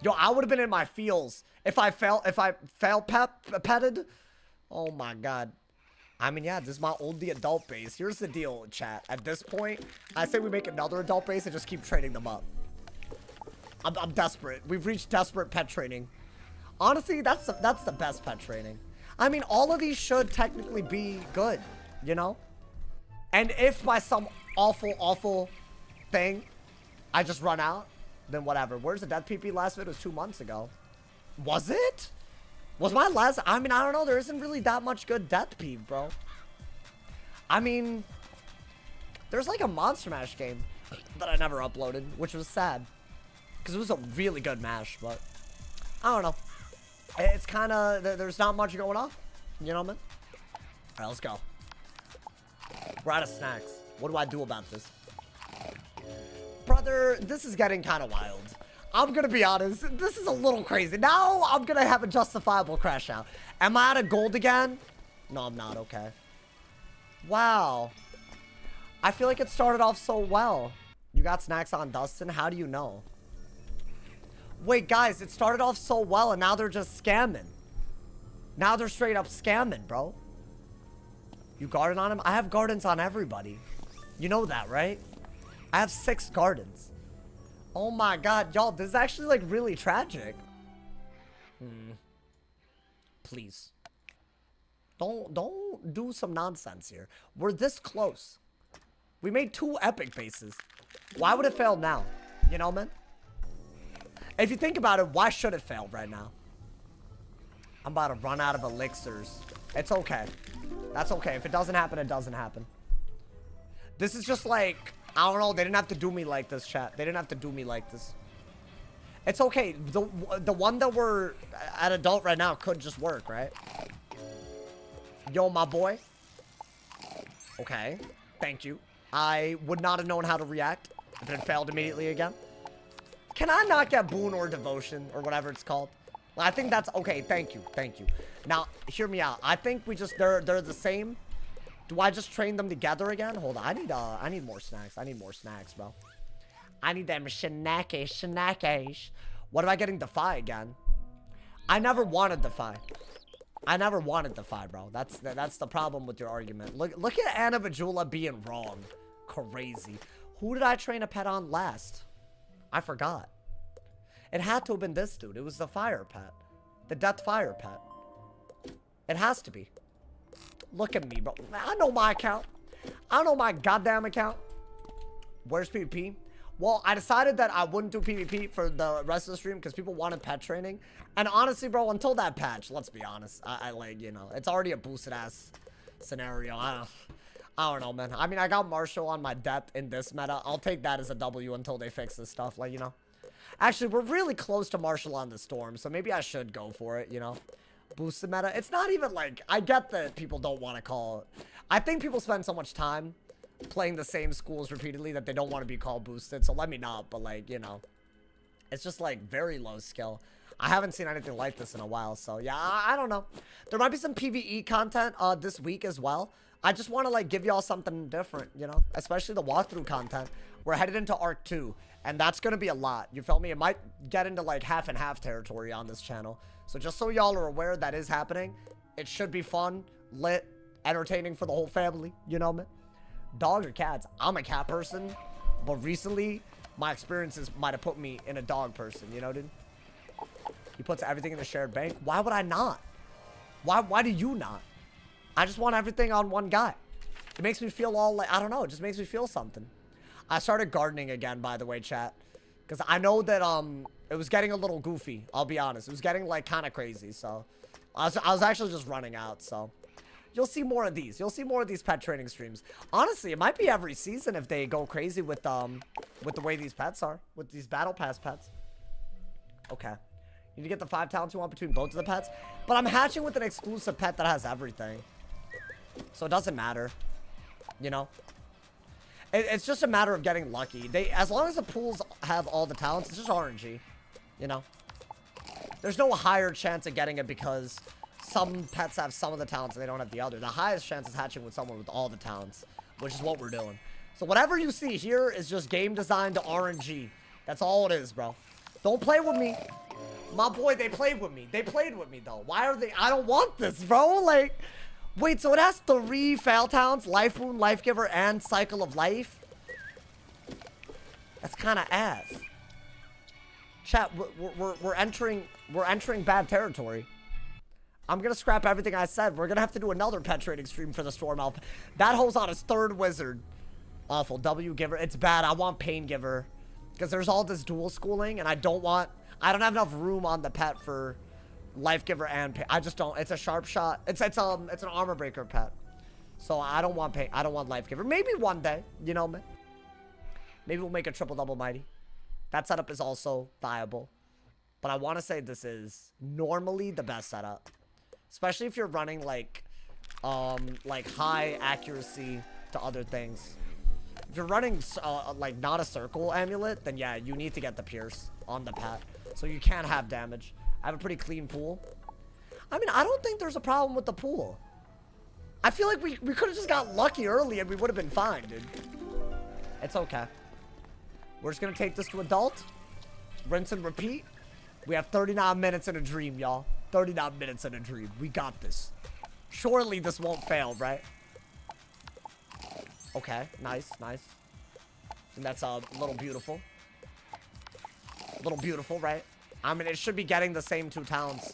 Yo, I would have been in my feels if I petted. Oh my God. I mean, yeah, this is my only adult base. Here's the deal, chat. At this point, I say we make another adult base and just keep training them up. I'm desperate. We've reached desperate pet training. Honestly, that's the best pet training. I mean, all of these should technically be good, you know? And if by some awful thing, I just run out, then whatever. Where's the death PP last vid? It was 2 months ago. Was it? Was my last? I mean, I don't know. There isn't really that much good death peep, bro. I mean, there's like a Monster Mash game that I never uploaded, which was sad. Because it was a really good mash, but I don't know. It's kind of, there's not much going on. You know what I mean? All right, let's go. We're out of snacks. What do I do about this? Brother, this is getting kind of wild. I'm going to be honest. This is a little crazy. Now I'm going to have a justifiable crash out. Am I out of gold again? No, I'm not. Okay. Wow. I feel like it started off so well. You got snacks on Dustin? How do you know? Wait, guys, it started off so well and now they're just scamming. Now they're straight up scamming, bro. You garden on him? I have gardens on everybody. You know that, right? I have 6 gardens. Oh my God, y'all, this is actually like really tragic. Please. Don't do some nonsense here. We're this close. We made 2 epic bases. Why would it fail now? You know, man? If you think about it, why should it fail right now? I'm about to run out of elixirs. It's okay. That's okay. If it doesn't happen, it doesn't happen. This is just like, I don't know. They didn't have to do me like this, chat. They didn't have to do me like this. It's okay. The one that we're at adult right now could just work, right? Yo, my boy. Okay. Thank you. I would not have known how to react if it had failed immediately again. Can I not get boon or devotion or whatever it's called? I think that's okay. Thank you. Thank you. Now, hear me out. I think we just, they're the same. Do I just train them together again? Hold on. I need more snacks. I need more snacks, bro. I need them snackies. What am I getting Defy again? I never wanted Defy. I never wanted Defy, bro. That's the problem with your argument. Look at Anna Vajula being wrong. Crazy. Who did I train a pet on last? I forgot. It had to have been this dude. It was the fire pet. The death fire pet. It has to be. Look at me, bro. I know my account. I know my goddamn account. Where's PvP? Well, I decided that I wouldn't do PvP for the rest of the stream because people wanted pet training. And honestly, bro, until that patch, let's be honest. I like, you know, it's already a boosted ass scenario. I don't know, man. I mean, I got Marshall on my depth in this meta. I'll take that as a W until they fix this stuff. Like, you know. Actually, we're really close to Marshall on the Storm, so maybe I should go for it, you know. Boosted meta. It's not even like, I get that people don't want to call it. I think people spend so much time playing the same schools repeatedly that they don't want to be called boosted, so let me not, but like, you know. It's just like very low skill. I haven't seen anything like this in a while, so yeah, I don't know. There might be some PvE content this week as well. I just want to like give y'all something different, you know, especially the walkthrough content. We're headed into Arc 2, and that's going to be a lot. You feel me? It might get into like half and half territory on this channel. So just so y'all are aware that is happening, it should be fun, lit, entertaining for the whole family, you know, man? Dogs or cats? I'm a cat person, but recently my experiences might have put me in a dog person, you know, dude? He puts everything in the shared bank. Why would I not? Why do you not? I just want everything on one guy. It makes me feel all like, I don't know, it just makes me feel something. I started gardening again, by the way, chat. Because I know that, it was getting a little goofy, I'll be honest. It was getting, like, kind of crazy, so. I was actually just running out, so. You'll see more of these. You'll see more of these pet training streams. Honestly, it might be every season if they go crazy with the way these pets are. With these battle pass pets. Okay. You need to get the 5 talents you want between both of the pets. But I'm hatching with an exclusive pet that has everything. So it doesn't matter. You know? It's just a matter of getting lucky. As long as the pools have all the talents, it's just RNG. You know? There's no higher chance of getting it because some pets have some of the talents and they don't have the other. The highest chance is hatching with someone with all the talents, which is what we're doing. So whatever you see here is just game design to RNG. That's all it is, bro. Don't play with me. My boy, they played with me. They played with me, though. Why are they... I don't want this, bro. Like... Wait, so it has 3 fail talents? Life Wound, Life Giver, and Cycle of Life? That's kind of ass. Chat, we're entering bad territory. I'm gonna scrap everything I said. We're gonna have to do another pet trading stream for the Storm Elf. That hole's on his 3rd wizard. Awful. W Giver. It's bad. I want Pain Giver. Because there's all this dual schooling, and I don't have enough room on the pet for Life Giver and Pain. I just don't. It's a sharp shot. It's an armor breaker pet. So I don't want Pain. I don't want Life Giver. Maybe one day, you know, man. Maybe we'll make a triple double mighty. That setup is also viable. But I want to say this is normally the best setup. Especially if you're running like high accuracy to other things. If you're running like not a circle amulet, then yeah, you need to get the pierce on the pet. So you can't have damage. I have a pretty clean pool. I mean, I don't think there's a problem with the pool. I feel like we could have just got lucky early and we would have been fine, dude. It's okay. We're just gonna take this to adult. Rinse and repeat. We have 39 minutes in a dream, y'all. 39 minutes in a dream. We got this. Surely this won't fail, right? Okay, nice, nice. And that's a little beautiful. A little beautiful, right? I mean, it should be getting the same 2 talents.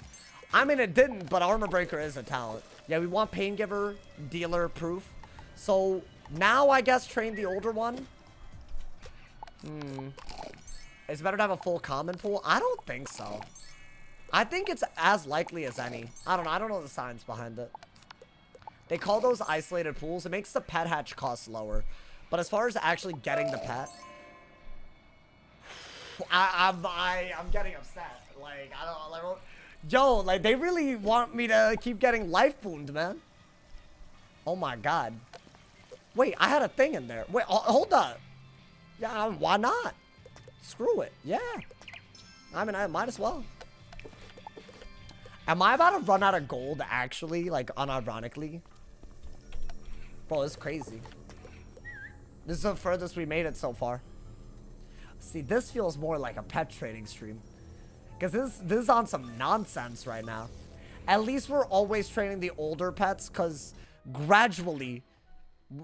I mean, it didn't, but Armor Breaker is a talent. Yeah, we want Pain Giver, Dealer, Proof. So, now I guess train the older one. It's better to have a full common pool. I don't think so. I think it's as likely as any. I don't know. I don't know the science behind it. They call those isolated pools. It makes the pet hatch cost lower. But as far as actually getting the pet, I'm getting upset. Like, I don't know. Like, yo, like, they really want me to keep getting life wound, man. Oh my god. Wait, I had a thing in there. Wait, hold up. Yeah, why not? Screw it. Yeah. I mean, I might as well. Am I about to run out of gold, actually? Like, unironically? Bro, this is crazy. This is the furthest we made it so far. See, this feels more like a pet trading stream. Because this is on some nonsense right now. At least we're always training the older pets, because gradually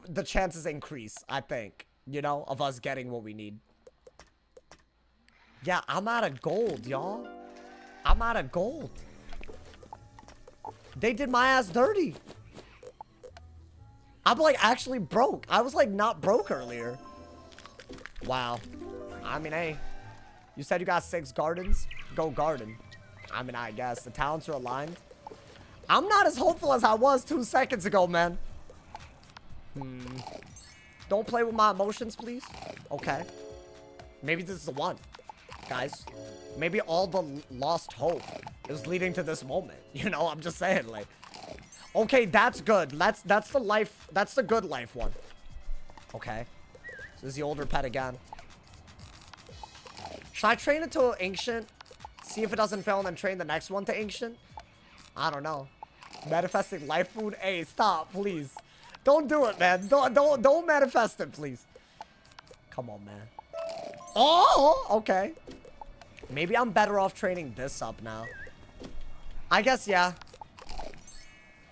the chances increase, I think. You know, of us getting what we need. Yeah, I'm out of gold, y'all. I'm out of gold. They did my ass dirty. I'm like actually broke. I was like not broke earlier. Wow. I mean, hey. You said you got 6 gardens? Go garden. I mean, I guess. The talents are aligned. I'm not as hopeful as I was 2 seconds ago, man. Don't play with my emotions, please. Okay. Maybe this is the one. Guys. Maybe all the lost hope is leading to this moment. You know, I'm just saying, like. Okay, that's good. That's the life. That's the good life one. Okay. So this is the older pet again. Should I train it to Ancient? See if it doesn't fail and then train the next one to Ancient? I don't know. Manifesting life food? Hey, stop, please. Don't do it, man. Don't manifest it, please. Come on, man. Oh, okay. Maybe I'm better off training this up now. I guess, yeah.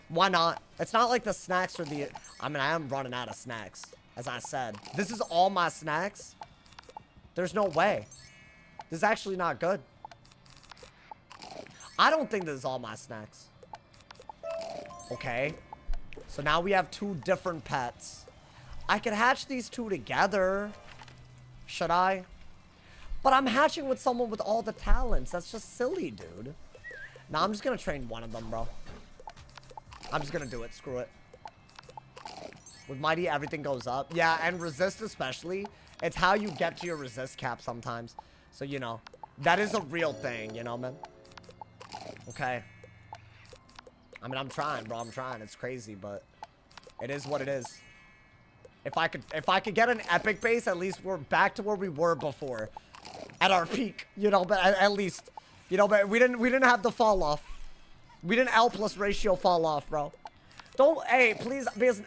Why not? It's not like the snacks are the... I mean, I am running out of snacks, as I said. This is all my snacks? There's no way. This is actually not good. I don't think this is all my snacks. Okay. So now we have 2 different pets. I could hatch these 2 together. Should I? But I'm hatching with someone with all the talents. That's just silly, dude. Nah, I'm just gonna train one of them, bro. I'm just gonna do it. Screw it. With Mighty, everything goes up. Yeah, and resist especially. It's how you get to your resist cap sometimes. So, you know. That is a real thing, you know, man? Okay. I mean, I'm trying, bro. I'm trying. It's crazy, but... It is what it is. If I could get an epic base, at least we're back to where we were before. At our peak, you know, but at least, you know, but we didn't have the fall off. We didn't L plus ratio fall off, bro. Don't, hey, please, because,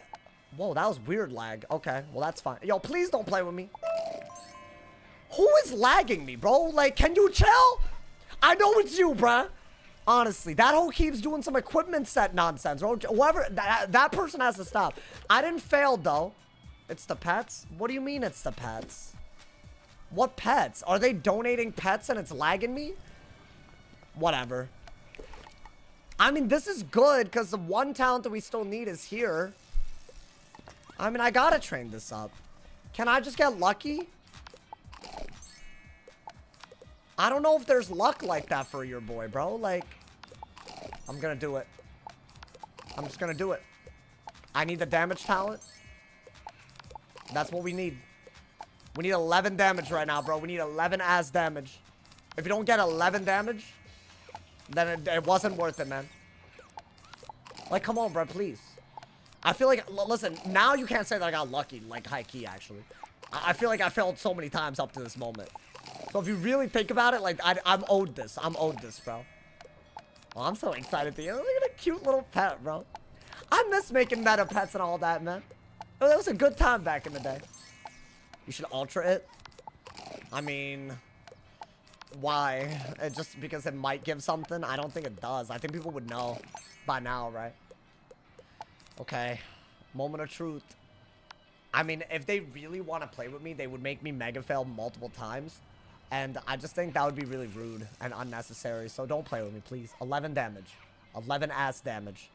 whoa, that was weird lag. Okay, well, that's fine. Yo, please don't play with me. Who is lagging me, bro? Like, can you chill? I know it's you, bruh. Honestly, that hoe keeps doing some equipment set nonsense, bro. Whoever, that person has to stop. I didn't fail, though. It's the pets? What do you mean it's the pets? What pets? Are they donating pets and it's lagging me? Whatever. I mean, this is good because the one talent that we still need is here. I mean, I gotta train this up. Can I just get lucky? I don't know if there's luck like that for your boy, bro. Like, I'm gonna do it. I'm just gonna do it. I need the damage talent. That's what we need. We need 11 damage right now, bro. We need 11 as damage. If you don't get 11 damage, then it wasn't worth it, man. Like, come on, bro, please. I feel like, listen, now you can't say that I got lucky, like, high key, actually. I feel like I failed so many times up to this moment. So if you really think about it, like, I'm owed this. I'm owed this, bro. Oh, I'm so excited to you. Look at a cute little pet, bro. I miss making meta pets and all that, man. That was a good time back in the day. You should ultra it. I mean, why? Just because it might give something? I don't think it does. I think people would know by now, right? Okay. Moment of truth. I mean, if they really want to play with me, they would make me mega fail multiple times. And I just think that would be really rude and unnecessary. So don't play with me, please. 11 damage. 11 ass damage.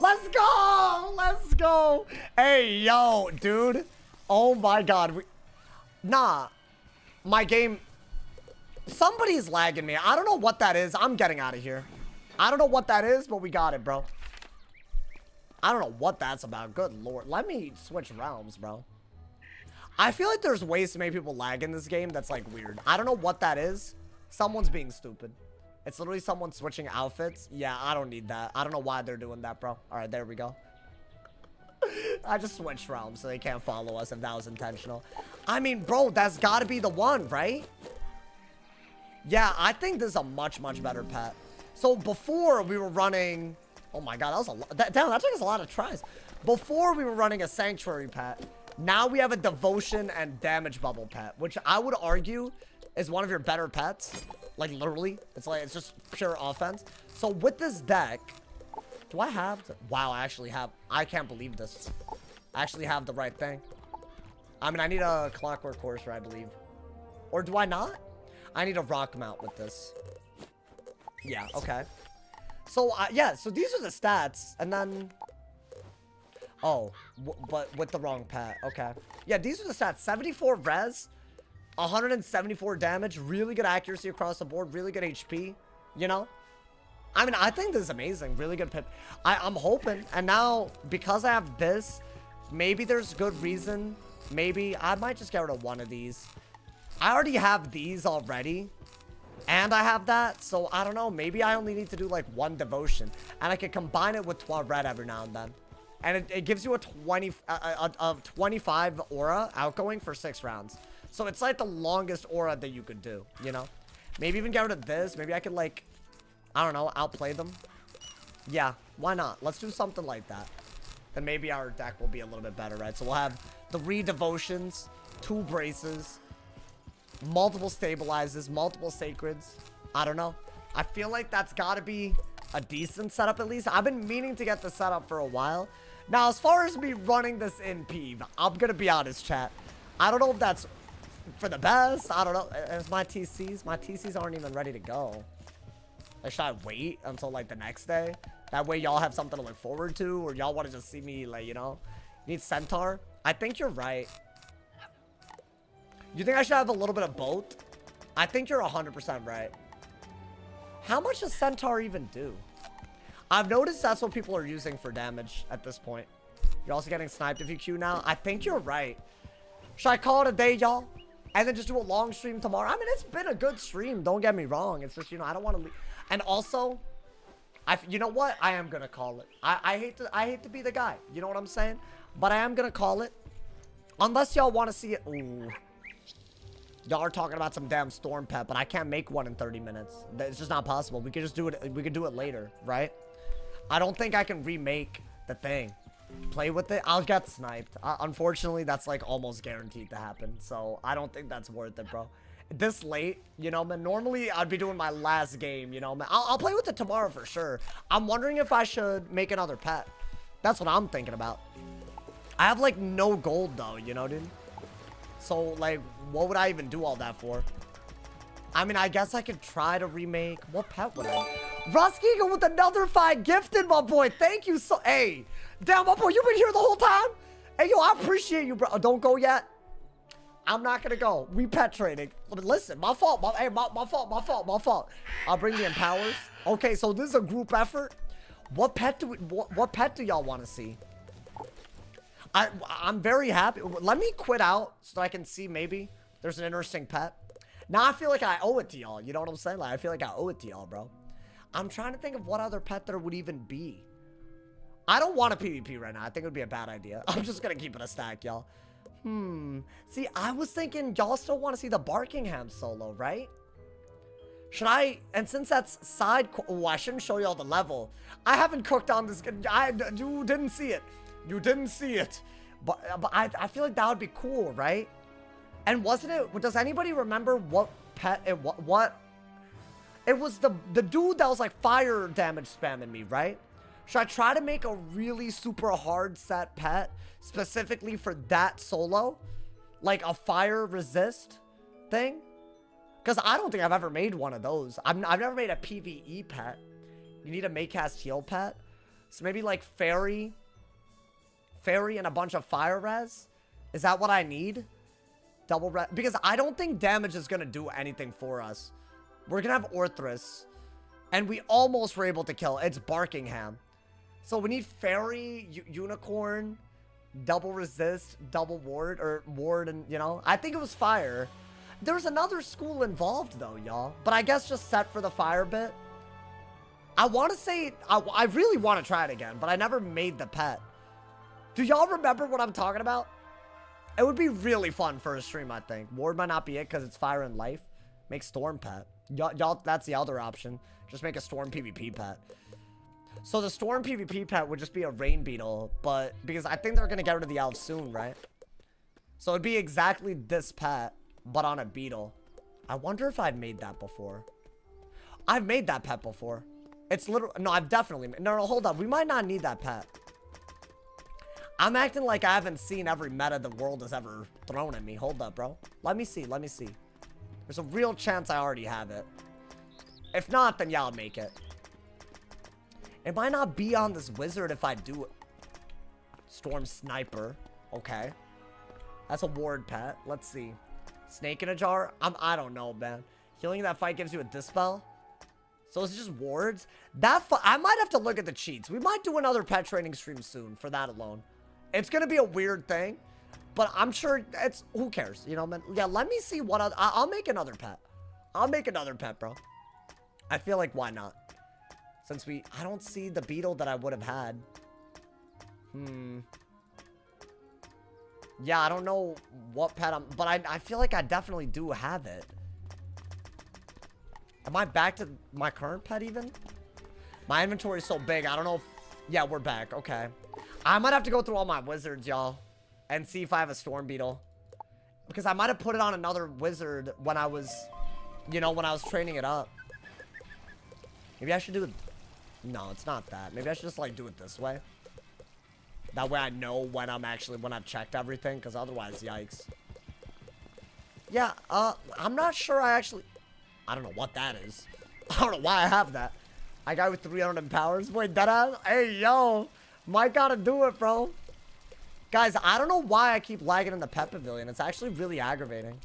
Let's go! Let's go! Hey, yo, dude. Oh my god. Nah. My game... Somebody's lagging me. I don't know what that is. I'm getting out of here. I don't know what that is, but we got it, bro. I don't know what that's about. Good lord. Let me switch realms, bro. I feel like there's ways to make people lag in this game that's, like, weird. I don't know what that is. Someone's being stupid. It's literally someone switching outfits. Yeah, I don't need that. I don't know why they're doing that, bro. All right, there we go. I just switched realms so they can't follow us if that was intentional. I mean, bro, that's got to be the one, right? Yeah, I think this is a much, much better pet. So before we were running... Oh my god, that was a lot. Damn, that took us a lot of tries. Before we were running a sanctuary pet. Now we have a devotion and damage bubble pet, which I would argue is one of your better pets. Like, literally. It's just pure offense. So with this deck, do I have to... Wow, I actually have... I can't believe this. I actually have the right thing. I mean, I need a clockwork courser, I believe. Or do I not? I need a rock mount with this. Yeah, okay. So, yeah, so these are the stats. And then... Oh, but with the wrong pet. Okay. Yeah, these are the stats. 74 res, 174 damage, really good accuracy across the board, really good HP, you know? I mean, I think this is amazing. Really good pet. I'm hoping. And now, because I have this, maybe there's good reason. Maybe I might just get rid of one of these. I already have these already. And I have that. So, I don't know. Maybe I only need to do, like, one devotion. And I can combine it with 12 red every now and then. And it gives you a 25 aura outgoing for 6 rounds. So it's like the longest aura that you could do, you know? Maybe even get rid of this. Maybe I could, like, I don't know, outplay them. Yeah, why not? Let's do something like that. Then maybe our deck will be a little bit better, right? So we'll have 3 devotions, 2 braces, multiple stabilizes, multiple sacreds. I don't know. I feel like that's got to be a decent setup at least. I've been meaning to get the setup for a while. Now, as far as me running this in PvP, I'm going to be honest, chat. I don't know if that's for the best. I don't know. It's my TCs aren't even ready to go. Like, should I wait until, like, the next day? That way y'all have something to look forward to, or y'all want to just see me, like, you know, need Centaur? I think you're right. You think I should have a little bit of both? I think you're 100% right. How much does Centaur even do? I've noticed that's what people are using for damage at this point. You're also getting sniped if you Q now. I think you're right. Should I call it a day, y'all? And then just do a long stream tomorrow? I mean, it's been a good stream. Don't get me wrong. It's just, you know, I don't want to leave. And also, You know what? I am gonna call it. I hate to be the guy. You know what I'm saying? But I am gonna call it. Unless y'all want to see it. Ooh. Y'all are talking about some damn storm pet, but I can't make one in 30 minutes. It's just not possible. We could just do it. We could do it later, right? I don't think I can remake the thing. Play with it. I'll get sniped. Unfortunately, that's like almost guaranteed to happen. So I don't think that's worth it, bro. This late, you know, man. Normally, I'd be doing my last game, you know, man. I'll play with it tomorrow for sure. I'm wondering if I should make another pet. That's what I'm thinking about. I have like no gold though, you know, dude. So like, what would I even do all that for? I mean, I guess I could try to remake. What pet would I? Ruskiga with another 5 gifted, my boy. Thank you so. Hey, damn, my boy, you been here the whole time? Hey, yo, I appreciate you, bro. Don't go yet. I'm not gonna go. We pet trading. Listen, my fault. My fault. I'll bring the empowers. Okay, so this is a group effort. What pet do y'all want to see? I'm very happy. Let me quit out so I can see maybe there's an interesting pet. Now I feel like I owe it to y'all. You know what I'm saying? Like I feel like I owe it to y'all, bro. I'm trying to think of what other pet there would even be. I don't want a PvP right now. I think it would be a bad idea. I'm just gonna keep it a stack, y'all. See, I was thinking y'all still want to see the Barkingham solo, right? Should I? And since that's side, oh, I shouldn't show y'all the level. I haven't cooked on this. You didn't see it. You didn't see it. But I feel like that would be cool, right? And wasn't it? Does anybody remember what pet it? What? It was the dude that was like fire damage spamming me, right? Should I try to make a really super hard set pet specifically for that solo? Like a fire resist thing? Because I don't think I've ever made one of those. I've never made a PvE pet. You need a Maycast heal pet. So maybe like fairy and a bunch of fire res? Is that what I need? Double res? Because I don't think damage is going to do anything for us. We're going to have Orthrus. And we almost were able to kill. It's Barkingham. So we need fairy, unicorn, double resist, double ward, or ward, and, you know. I think it was fire. There's another school involved, though, y'all. But I guess just set for the fire bit. I want to say, I really want to try it again, but I never made the pet. Do y'all remember what I'm talking about? It would be really fun for a stream, I think. Ward might not be it because it's fire and life. Make storm pet. Y'all, that's the other option. Just make a storm PvP pet. So the storm PvP pet would just be a rain beetle, but because I think they're going to get rid of the elves soon, right? So it'd be exactly this pet, but on a beetle. I wonder if I've made that before. I've made that pet before. It's literally, no, I've definitely, no, hold up. We might not need that pet. I'm acting like I haven't seen every meta the world has ever thrown at me. Hold up, bro. Let me see. There's a real chance I already have it. If not, then yeah, I'll make it. It might not be on this wizard if I do it. Storm Sniper. Okay. That's a ward pet. Let's see. Snake in a jar? I don't know, man. Healing that fight gives you a dispel? So it's just wards? I might have to look at the cheats. We might do another pet training stream soon for that alone. It's going to be a weird thing. But I'm sure it's... Who cares? You know, man? Yeah, let me see what other... I'll make another pet. I'll make another pet, bro. I feel like why not? Since I don't see the beetle that I would have had. Yeah, I don't know what pet but I feel like I definitely do have it. Am I back to my current pet even? My inventory is so big. I don't know if... Yeah, we're back. Okay. I might have to go through all my wizards, y'all. And see if I have a storm beetle. Because I might have put it on another wizard when I was... You know, when I was training it up. Maybe I should do it... No, it's not that. Maybe I should just, like, do it this way. That way I know when I've checked everything. Because otherwise, yikes. Yeah, I'm not sure I don't know what that is. I don't know why I have that. I got with 300 powers. Wait, that hey, yo. Might gotta do it, bro. Guys, I don't know why I keep lagging in the pet pavilion. It's actually really aggravating.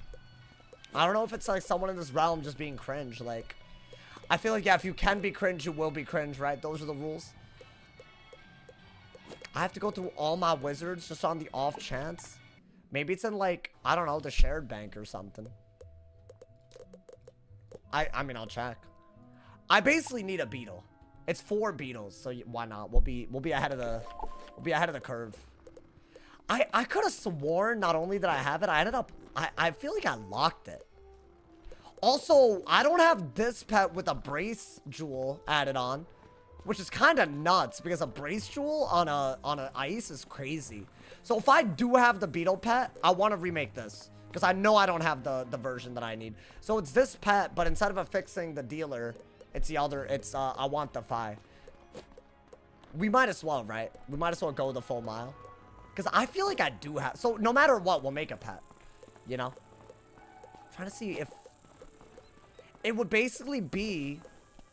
I don't know if it's, like, someone in this realm just being cringe. Like, I feel like, yeah, if you can be cringe, you will be cringe, right? Those are the rules. I have to go through all my wizards just on the off chance. Maybe it's in, like, I don't know, the shared bank or something. I mean, I'll check. I basically need a beetle. It's 4 beetles, so why not? We'll be ahead of the curve. I could have sworn not only that I have it, I ended up I feel like I locked it. Also, I don't have this pet with a brace jewel added on, which is kind of nuts because a brace jewel on a ice is crazy. So if I do have the beetle pet, I want to remake this because I know I don't have the version that I need. So it's this pet, but instead of affixing the dealer, it's the other. It's I want the Phi. We might as well, right? We might as well go the full mile because I feel like I do have. So no matter what, we'll make a pet. You know, trying to see if it would basically be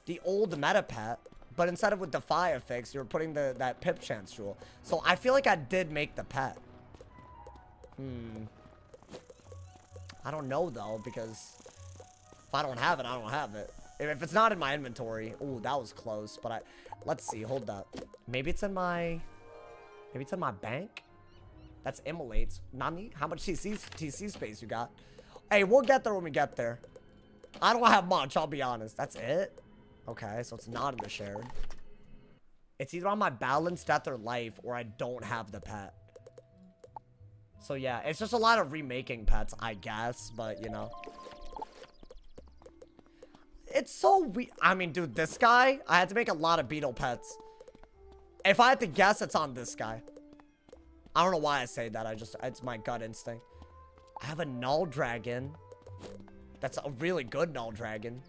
the old meta pet, but instead of with the Phi affix, you're putting that pip chance jewel. So I feel like I did make the pet. I don't know though, because if I don't have it, I don't have it. If it's not in my inventory, ooh, that was close. But let's see, hold up. Maybe it's in my bank. That's immolates. Nani? How much TC space you got? Hey, we'll get there when we get there. I don't have much, I'll be honest. That's it? Okay, so it's not in the shared. It's either on my balance, death, or life, or I don't have the pet. So yeah, it's just a lot of remaking pets, I guess, but you know. It's so weird. I mean, dude, this guy, I had to make a lot of beetle pets. If I had to guess, it's on this guy. I don't know why I say that. It's my gut instinct. I have a null dragon. That's a really good null dragon.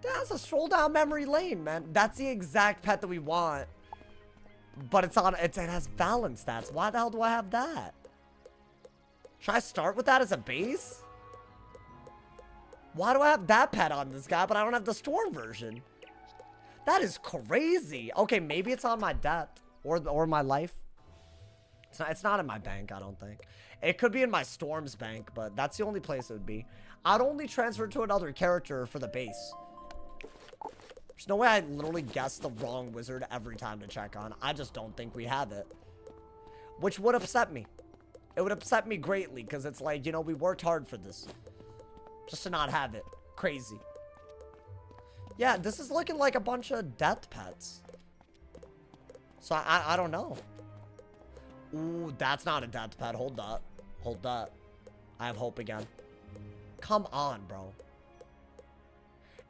That's a stroll down memory lane, man. That's the exact pet that we want. But it has balance stats. Why the hell do I have that? Should I start with that as a base? Why do I have that pet on this guy, but I don't have the storm version? That is crazy. Okay, maybe it's on my depth or my life. It's not in my bank, I don't think. It could be in my storms bank, but that's the only place it would be. I'd only transfer to another character for the base. There's no way I literally guessed the wrong wizard every time to check on. I just don't think we have it. Which would upset me. It would upset me greatly, because it's like, you know, we worked hard for this. Just to not have it. Crazy. Yeah, this is looking like a bunch of death pets. So I don't know. Ooh, that's not a death pet. Hold up. Hold up. I have hope again. Come on, bro.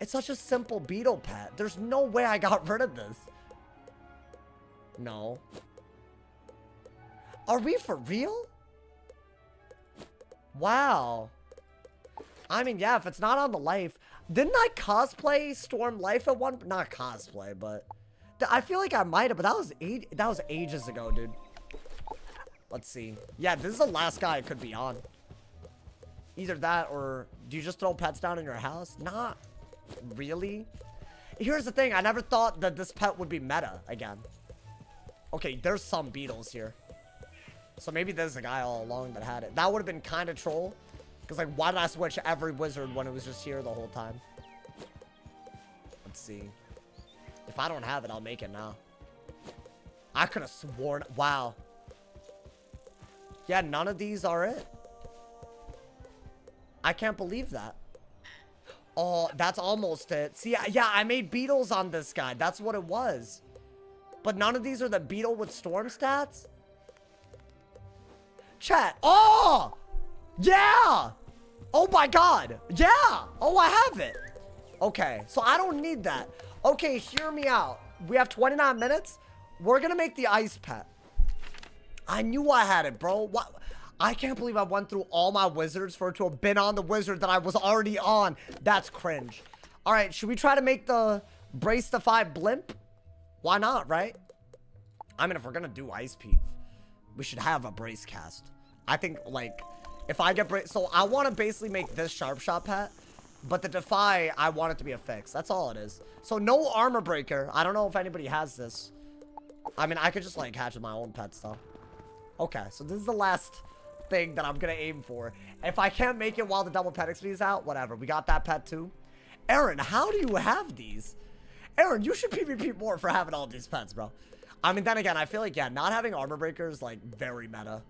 It's such a simple beetle pet. There's no way I got rid of this. No. Are we for real? Wow. I mean, yeah, if it's not on the life. Didn't I cosplay Storm Life at one? Not cosplay, but I feel like I might have, but that was ages ago, dude. Let's see. Yeah, this is the last guy I could be on. Either that or do you just throw pets down in your house? Not really. Here's the thing. I never thought that this pet would be meta again. Okay, there's some beetles here. So maybe there's a guy all along that had it. That would have been kind of troll. Because, like, why did I switch every wizard when it was just here the whole time? Let's see. If I don't have it, I'll make it now. I could have sworn. Wow. Yeah, none of these are it. I can't believe that. Oh, that's almost it. See, yeah, I made beetles on this guy. That's what it was. But none of these are the beetle with storm stats? Chat. Oh! Yeah! Oh my god. Yeah! Oh, I have it. Okay, so I don't need that. Okay, hear me out. We have 29 minutes. We're gonna make the ice pet. I knew I had it, bro. What? I can't believe I went through all my wizards for it to have been on the wizard that I was already on. That's cringe. All right, should we try to make the Brace the 5 blimp? Why not, right? I mean, if we're gonna do Ice Peeve, we should have a brace cast. I think, like, if I get brace... So, I want to basically make this Sharp Shot pet, but the Defy, I want it to be a fix. That's all it is. So, no Armor Breaker. I don't know if anybody has this. I mean, I could just, like, hatch with my own pets, though. Okay, so this is the last thing that I'm gonna aim for. If I can't make it while the double pet XP is out, whatever. We got that pet, too. Aaron, how do you have these? Aaron, you should PvP more for having all these pets, bro. I mean, then again, I feel like, yeah, not having Armor Breaker is, like, very meta.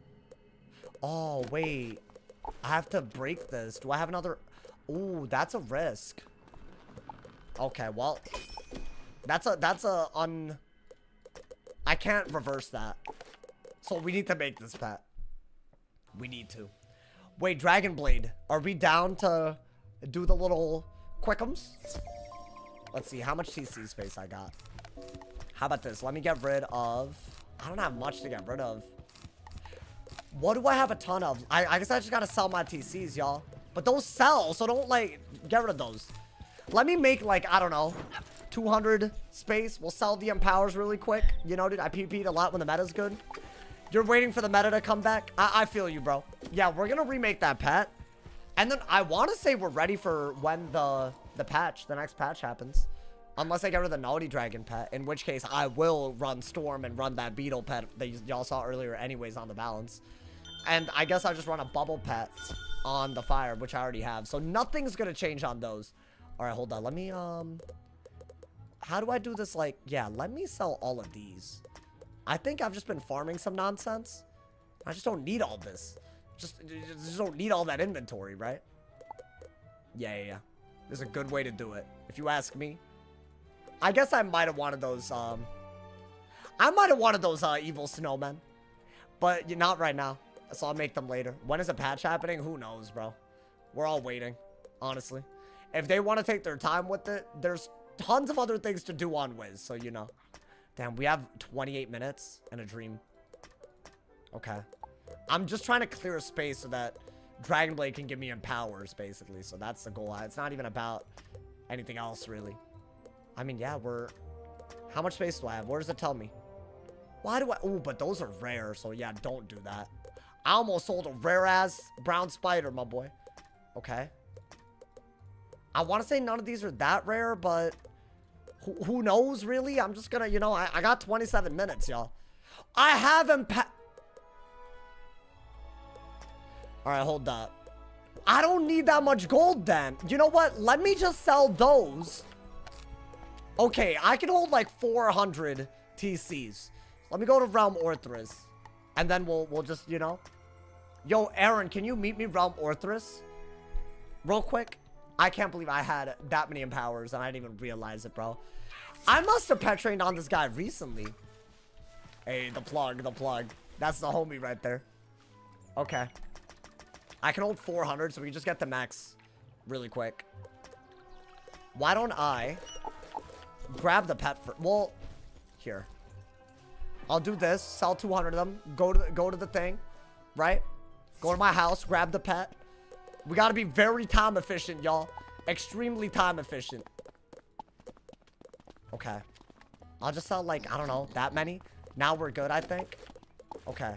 Oh, wait. I have to break this. Do I have another? Ooh, that's a risk. Okay, well. That's a I can't reverse that. So we need to make this pet. We need to. Wait, Dragon Blade. Are we down to do the little quickums? Let's see how much TC space I got. How about this? Let me get rid of... I don't have much to get rid of. What do I have a ton of? I guess I just gotta sell my TCs, y'all. But those sell, so don't, like, get rid of those. Let me make, like, I don't know, 200 space. We'll sell the Empowers really quick. You know, dude, I PvP'd a lot when the meta's good. You're waiting for the meta to come back? I feel you, bro. Yeah, we're gonna remake that pet. And then I want to say we're ready for when the next patch happens. Unless I get rid of the Naughty Dragon pet. In which case, I will run Storm and run that Beetle pet that y'all saw earlier anyways on the balance. And I guess I'll just run a Bubble pet on the Fire, which I already have. So nothing's gonna change on those. Alright, hold on. Let me, how do I do this? Like, yeah, let me sell all of these. I think I've just been farming some nonsense. I just don't need all this. Just don't need all that inventory, right? Yeah. There's a good way to do it, if you ask me. I guess I might have wanted those, evil snowmen. But not right now. So I'll make them later. When is a patch happening? Who knows, bro? We're all waiting, honestly. If they want to take their time with it, there's tons of other things to do on Wiz, so you know. Damn, we have 28 minutes and a dream. Okay. I'm just trying to clear a space so that Dragon Blade can give me Empowers, basically. So that's the goal. It's not even about anything else, really. I mean, yeah, how much space do I have? Where does it tell me? Why do I... Oh, but those are rare, so yeah, don't do that. I almost sold a rare-ass brown spider, my boy. Okay. I want to say none of these are that rare, but... Who knows, really? I'm just gonna, you know, I got 27 minutes, y'all. I have Alright, hold up. I don't need that much gold, then. You know what? Let me just sell those. Okay, I can hold, like, 400 TCs. Let me go to Realm Orthrus. And then we'll just, you know. Yo, Aaron, can you meet me Realm Orthrus? Real quick. I can't believe I had that many Empowers and I didn't even realize it, bro. I must have pet trained on this guy recently. Hey, the plug. That's the homie right there. Okay. I can hold 400, so we can just get the max really quick. Why don't I grab the pet for... Well, here. I'll do this. Sell 200 of them. Go to the thing. Right? Go to my house. Grab the pet. We gotta be very time efficient, y'all. Extremely time efficient. Okay. I'll just sell, like, I don't know, that many. Now we're good, I think. Okay.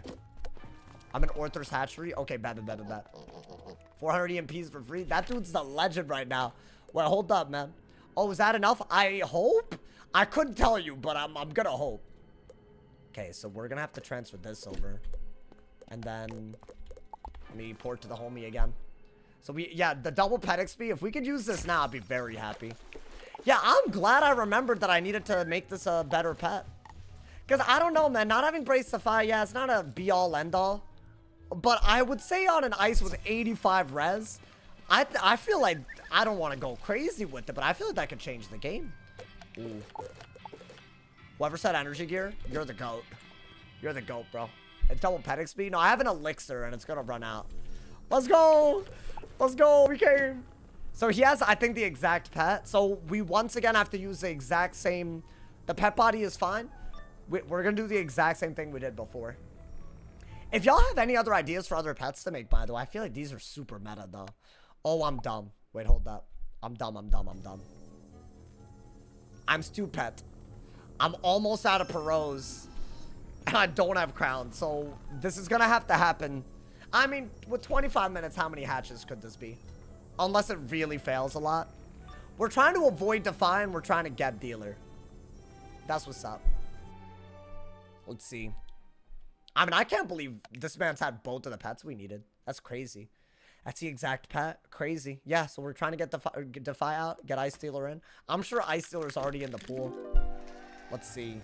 I'm in Orthrus Hatchery. Okay, bet. 400 EMPs for free. That dude's the legend right now. Wait, hold up, man. Oh, is that enough? I hope? I couldn't tell you, but I'm gonna hope. Okay, so we're gonna have to transfer this over. And then... Let me port to the homie again. So yeah, the double pet XP, if we could use this now, I'd be very happy. Yeah, I'm glad I remembered that I needed to make this a better pet. Because I don't know, man, not having Brace Defy, yeah, it's not a be-all, end-all. But I would say on an ice with 85 res, I feel like, I don't want to go crazy with it, but I feel like that could change the game. Ooh. Whoever said energy gear, you're the GOAT. You're the GOAT, bro. It's double pet XP. No, I have an elixir, and it's going to run out. Let's go! Let's go! We came! So he has, I think, the exact pet. So we once again have to use the exact same... The pet body is fine. We're going to do the exact same thing we did before. If y'all have any other ideas for other pets to make, by the way, I feel like these are super meta, though. Oh, I'm dumb. Wait, hold up. I'm dumb. I'm stupid. I'm almost out of Perot's. And I don't have Crown. So this is going to have to happen. I mean, with 25 minutes, how many hatches could this be? Unless it really fails a lot. We're trying to avoid Defy and we're trying to get Dealer. That's what's up. Let's see. I mean, I can't believe this man's had both of the pets we needed. That's crazy. That's the exact pet. Crazy. Yeah, so we're trying to get Defy out. Get Ice Stealer in. I'm sure Ice Stealer's already in the pool. Let's see.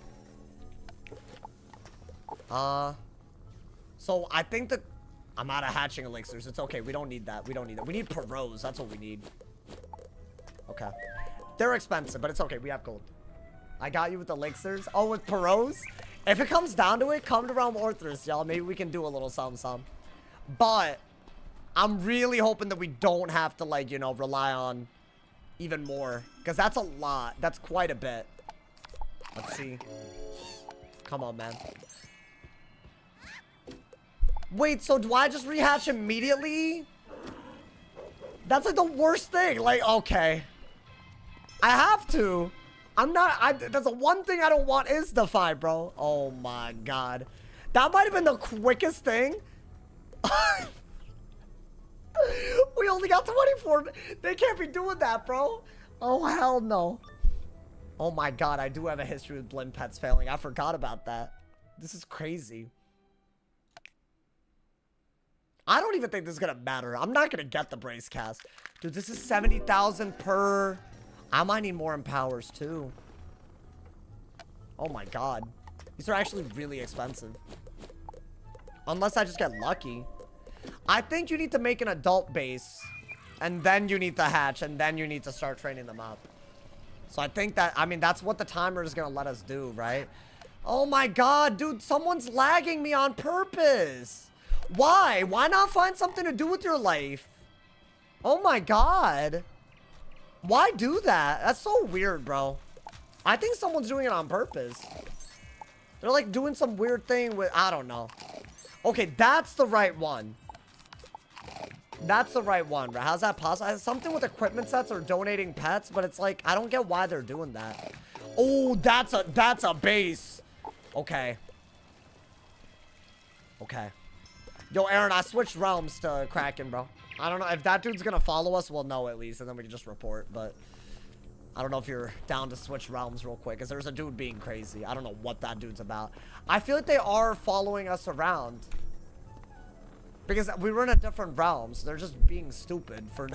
So I think that... I'm out of hatching elixirs. It's okay. We don't need that. We need Perot's. That's what we need. Okay. They're expensive, but it's okay. We have gold. I got you with elixirs. Oh, with Peros? If it comes down to it, come to Realm Orthros, y'all. Maybe we can do a little something. But I'm really hoping that we don't have to, like, you know, rely on even more. Because that's a lot. That's quite a bit. Let's see. Come on, man. Wait, so do I just rehatch immediately? That's like the worst thing. Like, okay. I have to. I'm not, that's the one thing I don't want is the fight, bro. Oh my god. That might have been the quickest thing. We only got 24. They can't be doing that, bro. Oh, hell no. Oh my god, I do have a history with blind pets failing. I forgot about that. This is crazy. I don't even think this is gonna matter. I'm not gonna get the brace cast. Dude, this is 70,000 per... I might need more empowers too. Oh my god. These are actually really expensive. Unless I just get lucky. I think you need to make an adult base. And then you need to hatch. And then you need to start training them up. So I think that, I mean, that's what the timer is going to let us do, right? Oh my god, dude. Someone's lagging me on purpose. Why? Why not find something to do with your life? Oh my god. Why do that? That's so weird, bro. I think someone's doing it on purpose. They're like doing some weird thing with, I don't know. Okay, that's the right one. That's the right one, bro. How's that possible? Something with equipment sets or donating pets, but it's like, I don't get why they're doing that. Oh, that's a base. Okay. Okay. Yo, Aaron, I switched realms to Kraken, bro. I don't know if that dude's gonna follow us. We'll know at least, and then we can just report. But I don't know if you're down to switch realms real quick, because there's a dude being crazy. I don't know what that dude's about. I feel like they are following us around because we were in a different realm. So they're just being stupid for.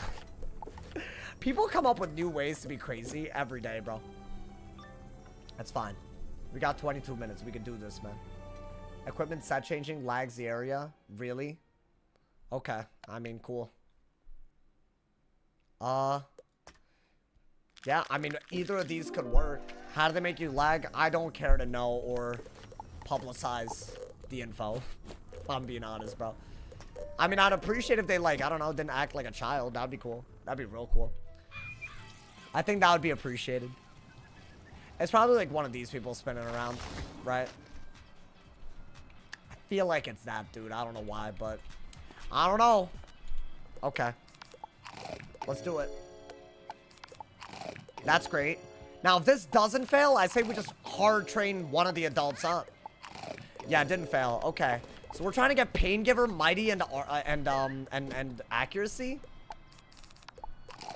People come up with new ways to be crazy every day, bro. That's fine. We got 22 minutes. We can do this, man. Equipment set changing lags the area. Really? Okay. I mean, cool. Yeah, I mean, either of these could work. How do they make you lag? I don't care to know or publicize the info. If I'm being honest, bro. I mean, I'd appreciate if they, like, I don't know, didn't act like a child. That'd be cool. That'd be real cool. I think that would be appreciated. It's probably like one of these people spinning around, right? I feel like it's that dude. I don't know why, but I don't know. Okay. Let's do it. That's great. Now, if this doesn't fail, I say we just hard train one of the adults up. Yeah, it didn't fail. Okay. So we're trying to get Pain Giver, Mighty, and Accuracy.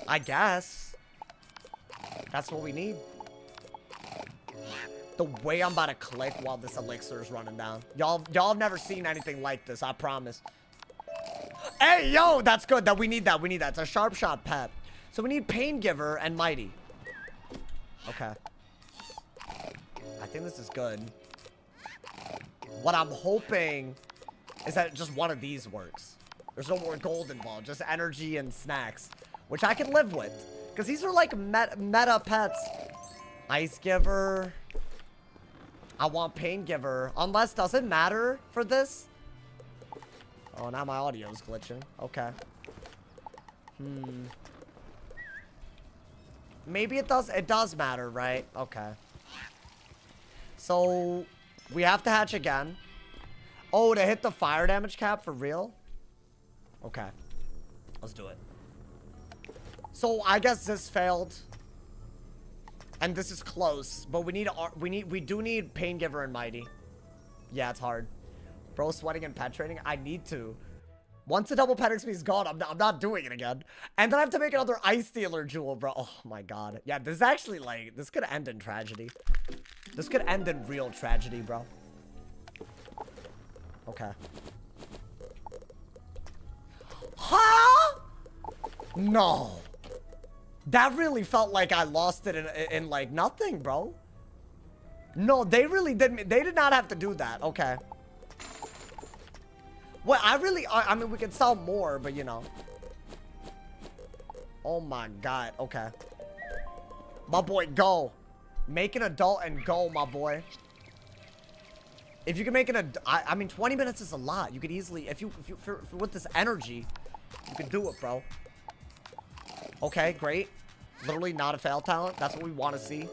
I guess. That's what we need. The way I'm about to click while this elixir is running down. Y'all have never seen anything like this, I promise. Hey, yo, that's good. We need that. It's a sharp shot pet. So we need Pain Giver and Mighty. Okay. I think this is good. What I'm hoping is that just one of these works. There's no more gold involved. Just energy and snacks. Which I can live with. Because these are like meta pets. Ice Giver. I want Pain Giver. Unless, does it matter for this? Oh, now my audio's glitching. Okay. Maybe it does. It does matter, right? Okay. So, we have to hatch again. Oh, to hit the fire damage cap for real? Okay. Let's do it. So, I guess this failed. And this is close. But we do need Pain Giver and Mighty. Yeah, it's hard. Bro, sweating and pet training? I need to. Once the double pet XP is gone, I'm not doing it again. And then I have to make another Ice Stealer jewel, bro. Oh my god. Yeah, this is actually like, this could end in tragedy. This could end in real tragedy, bro. Okay. Huh? No. That really felt like I lost it in like nothing, bro. No, they really didn't. They did not have to do that. Okay. Well, I mean, we could sell more, but you know. Oh my god. Okay. My boy, go. Make an adult and go, my boy. If you can make an I mean, 20 minutes is a lot. You could easily, if you with this energy, you can do it, bro. Okay, great. Literally not a fail talent. That's what we want to see.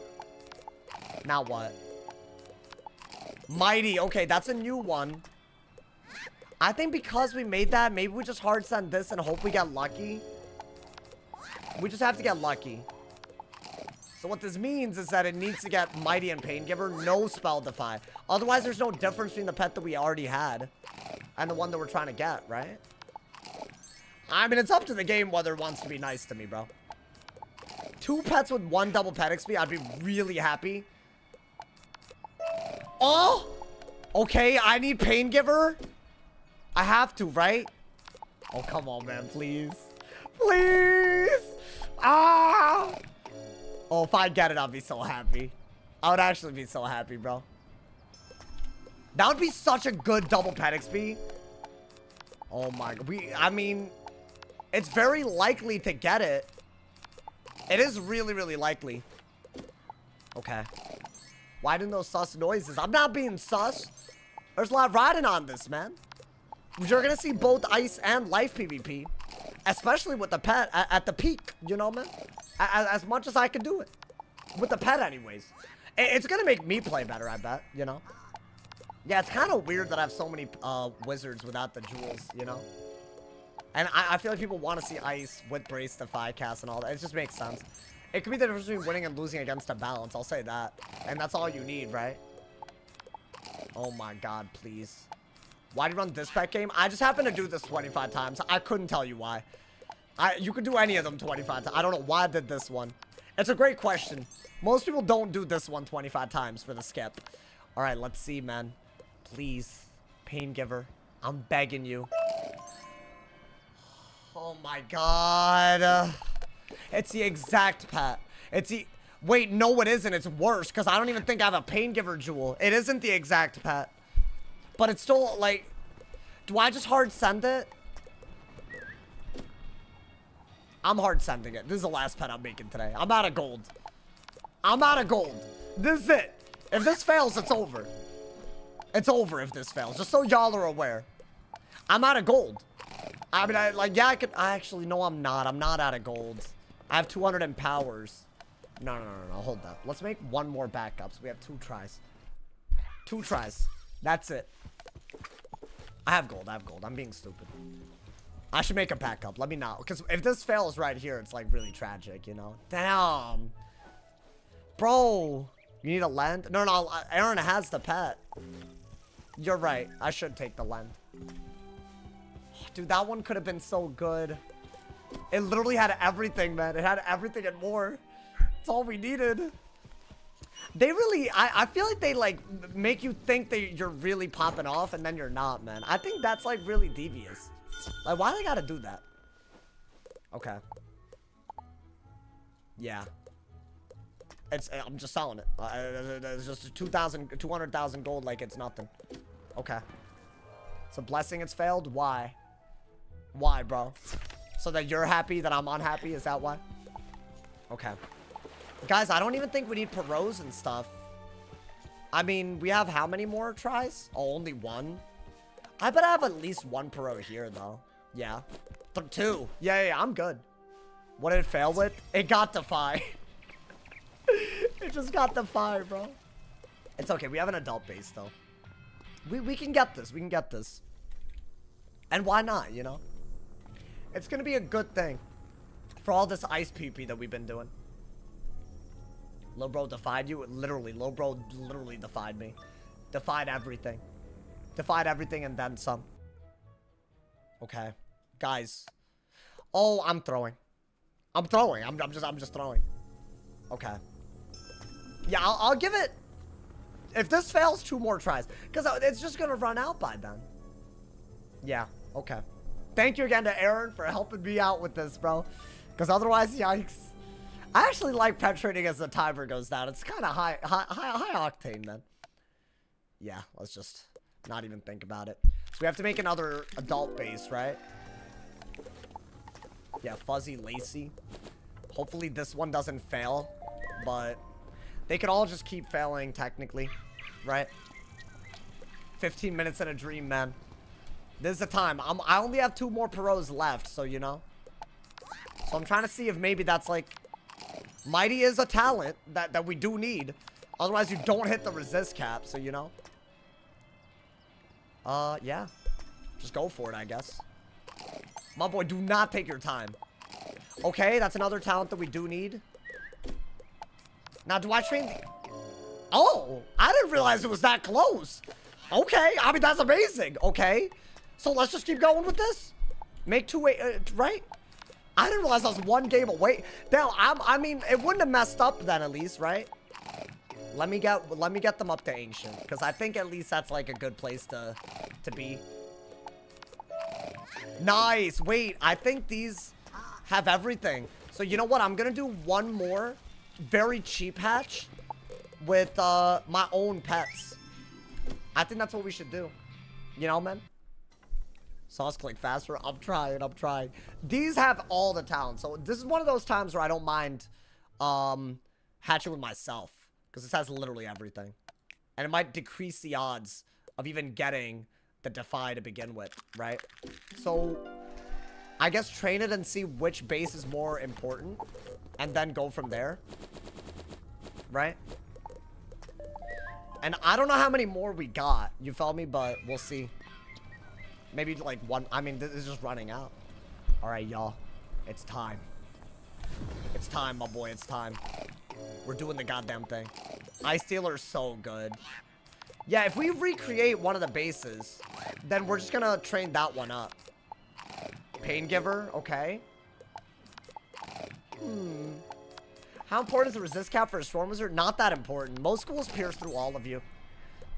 Now what? Mighty. Okay, that's a new one. I think because we made that, maybe we just hard send this and hope we get lucky. We just have to get lucky. So what this means is that it needs to get Mighty and Pain Giver, no Spell Defy. Otherwise, there's no difference between the pet that we already had and the one that we're trying to get, right? I mean, it's up to the game whether it wants to be nice to me, bro. 2 pets with 1 double pet XP, I'd be really happy. Oh! Okay, I need Pain Giver. I have to, right? Oh, come on, man, please. Please! Ah! Oh, if I get it, I'll be so happy. I would actually be so happy, bro. That would be such a good double pet XP. Oh my god. I mean, it's very likely to get it. It is really, really likely. Okay. Why didn't those sus noises? I'm not being sus. There's a lot riding on this, man. You're gonna see both ice and life PvP. Especially with the pet at the peak, you know, man? As much as I can do it. With the pet, anyways. It's gonna make me play better, I bet, you know? Yeah, it's kind of weird that I have so many wizards without the jewels, you know? And I feel like people want to see ice with Brace Defy cast and all that. It just makes sense. It could be the difference between winning and losing against a balance, I'll say that. And that's all you need, right? Oh my god, please. Why do you run this pet game? I just happened to do this 25 times. I couldn't tell you why. You could do any of them 25 times. I don't know why I did this one. It's a great question. Most people don't do this one 25 times for the skip. Alright, let's see, man. Please. Pain Giver. I'm begging you. Oh my god. It's the exact pet. It's the... Wait, no it isn't. It's worse, because I don't even think I have a Pain Giver jewel. It isn't the exact pet. But it's still, like... Do I just hard send it? I'm hard sending it. This is the last pet I'm making today. I'm out of gold. I'm out of gold. This is it. If this fails, it's over. It's over if this fails. Just so y'all are aware. I'm out of gold. I mean, yeah, I could... Actually, no, I'm not. I'm not out of gold. I have 200 in powers. No. Hold that. Let's make 1 more backup. So we have 2 tries. 2 tries. That's it. I have gold. I'm being stupid. I should make a backup. Let me know. Because if this fails right here, it's like really tragic, you know? Damn. Bro. You need a lend? No. Aaron has the pet. You're right. I should take the lend. Dude, that one could have been so good. It literally had everything, man. It had everything and more. That's all we needed. They really, I feel like they like make you think that you're really popping off and then you're not, man. I think that's like really devious. Like, why they gotta do that? Okay. Yeah. I'm just selling it. It's just 200,000 gold like it's nothing. Okay. It's a blessing it's failed? Why? Why, bro? So that you're happy that I'm unhappy? Is that why? Okay. Guys, I don't even think we need Perros and stuff. I mean, we have how many more tries? Oh, only 1? I bet I have at least 1 Perot here, though. Yeah. 2. Yeah, I'm good. What did it fail with? It got Defy. It just got Defy, bro. It's okay. We have an adult base, though. We can get this. We can get this. And why not, you know? It's going to be a good thing for all this ice PP that we've been doing. Lil bro defied you? Literally, Lil bro literally defied me. Defied everything. Defied everything and then some. Okay. Guys. Oh, I'm throwing. I'm throwing. I'm just throwing. Okay. Yeah, I'll give it... If this fails, 2 more tries. Because it's just going to run out by then. Yeah, okay. Thank you again to Aaron for helping me out with this, bro. Because otherwise, yikes. I actually like penetrating as the timer goes down. It's kind of high octane, then. Yeah, let's just not even think about it. So we have to make another adult base, right? Yeah, Fuzzy Lacy. Hopefully this one doesn't fail. but they could all just keep failing, technically, right? 15 minutes in a dream, man. This is the time. I only have 2 more Perrots left, so you know. So I'm trying to see if maybe that's like... Mighty is a talent that we do need. Otherwise, you don't hit the resist cap, so you know. Yeah. Just go for it, I guess. My boy, do not take your time. Okay, that's another talent that we do need. Now, do I train the... Oh, I didn't realize it was that close. Okay, I mean, that's amazing. Okay, so let's just keep going with this. Make 2 right? I didn't realize I was 1 game away. Now, I mean, it wouldn't have messed up then, at least, right? Let me get them up to ancient, because I think at least that's like a good place to be. Nice. Wait, I think these have everything. So you know what? I'm gonna do 1 more very cheap hatch with my own pets. I think that's what we should do. You know, man? Sauce click faster. I'm trying. These have all the talents. So this is one of those times where I don't mind hatching with myself. Because this has literally everything. And it might decrease the odds of even getting the Defy to begin with, right? So, I guess train it and see which base is more important. And then go from there. Right? And I don't know how many more we got. You feel me? But we'll see. Maybe like 1. I mean, this is just running out. Alright, y'all. It's time. It's time, my boy. It's time. We're doing the goddamn thing. Ice Stealer is so good. Yeah, if we recreate one of the bases, then we're just gonna train that one up. Pain Giver, okay. How important is the resist cap for a Storm Wizard? Not that important. Most schools pierce through all of you.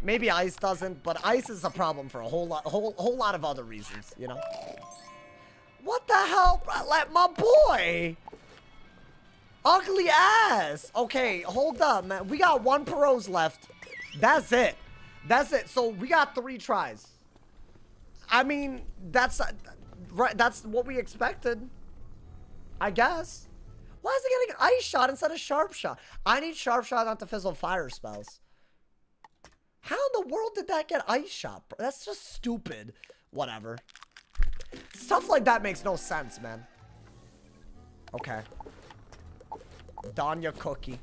Maybe Ice doesn't, but Ice is a problem for a whole lot of other reasons, you know? What the hell? Let my boy! Ugly ass! Okay, hold up, man. We got 1 Perros left. That's it. That's it. So, we got 3 tries. I mean, that's right. That's what we expected. I guess. Why is he getting Ice Shot instead of Sharp Shot? I need Sharp Shot not to fizzle fire spells. How in the world did that get Ice Shot? That's just stupid. Whatever. Stuff like that makes no sense, man. Okay. Don your cookie.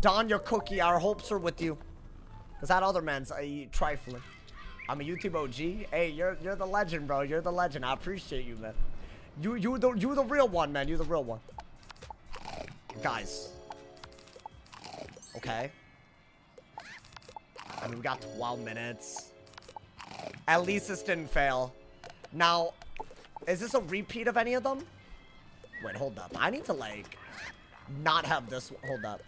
Don your cookie. Our hopes are with you. Because that other man's trifling. I'm a YouTube OG. Hey, you're the legend, bro. You're the legend. I appreciate you, man. You the real one, man. You the real one. Guys. Okay. I mean, we got 12 minutes. At least this didn't fail. Now, is this a repeat of any of them? Wait, hold up. I need to, like, not have this one. Hold up.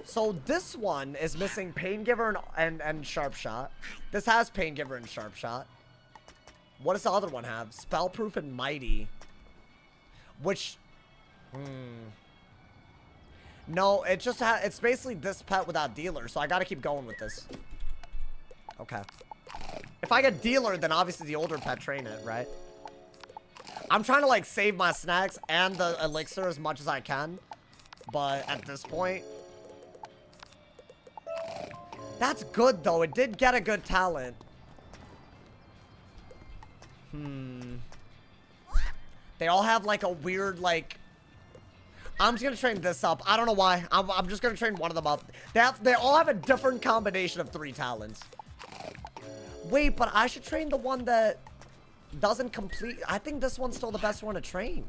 So, this one is missing Pain Giver and Sharp Shot. This has Pain Giver and Sharp Shot. What does the other one have? Spellproof and Mighty. Which... No, it just it's basically this pet without Dealer, so I gotta keep going with this. Okay. If I get Dealer, then obviously the older pet train it, right? I'm trying to, like, save my snacks and the elixir as much as I can. But at this point... That's good, though. It did get a good talent. They all have, like, a weird, like... I'm just gonna train this up. I don't know why. I'm just gonna train one of them up. They all have a different combination of 3 talents. Wait, but I should train the one that doesn't complete. I think this one's still the best one to train.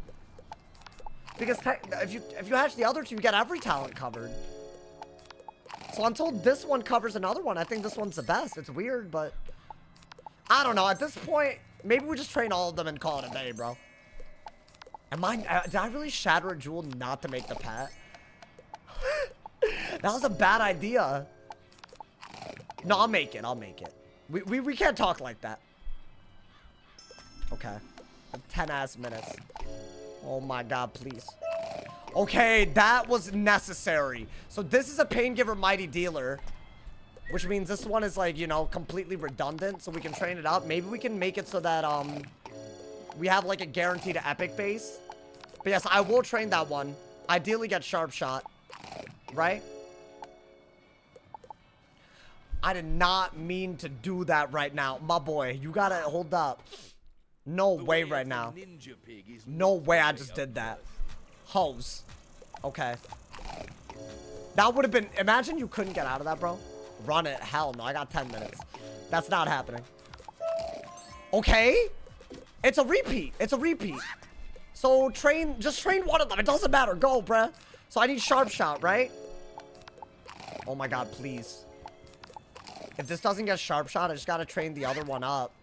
Because if you hatch the other 2, you get every talent covered. So until this one covers another one, I think this one's the best. It's weird, but I don't know. At this point, maybe we just train all of them and call it a day, bro. Did I really shatter a jewel not to make the pet? That was a bad idea. No, I'll make it. I'll make it. We can't talk like that. Okay. 10 ass minutes. Oh my god, please. Okay, that was necessary. So this is a Pain Giver Mighty Dealer. Which means this one is, like, you know, completely redundant. So we can train it up. Maybe we can make it so that, we have, like, a guaranteed epic base. But yes, I will train that one. Ideally get Sharp Shot. right? I did not mean to do that right now. My boy, you gotta hold up. No way right now. No way I just did that. Hose. Okay. That would have been... Imagine you couldn't get out of that, bro. Run it. Hell no. I got 10 minutes. That's not happening. Okay. It's a repeat. It's a repeat. So just train one of them. It doesn't matter. Go, bruh. So I need sharp shot, right? Oh my god, please. If this doesn't get sharp shot, I just gotta train the other one up.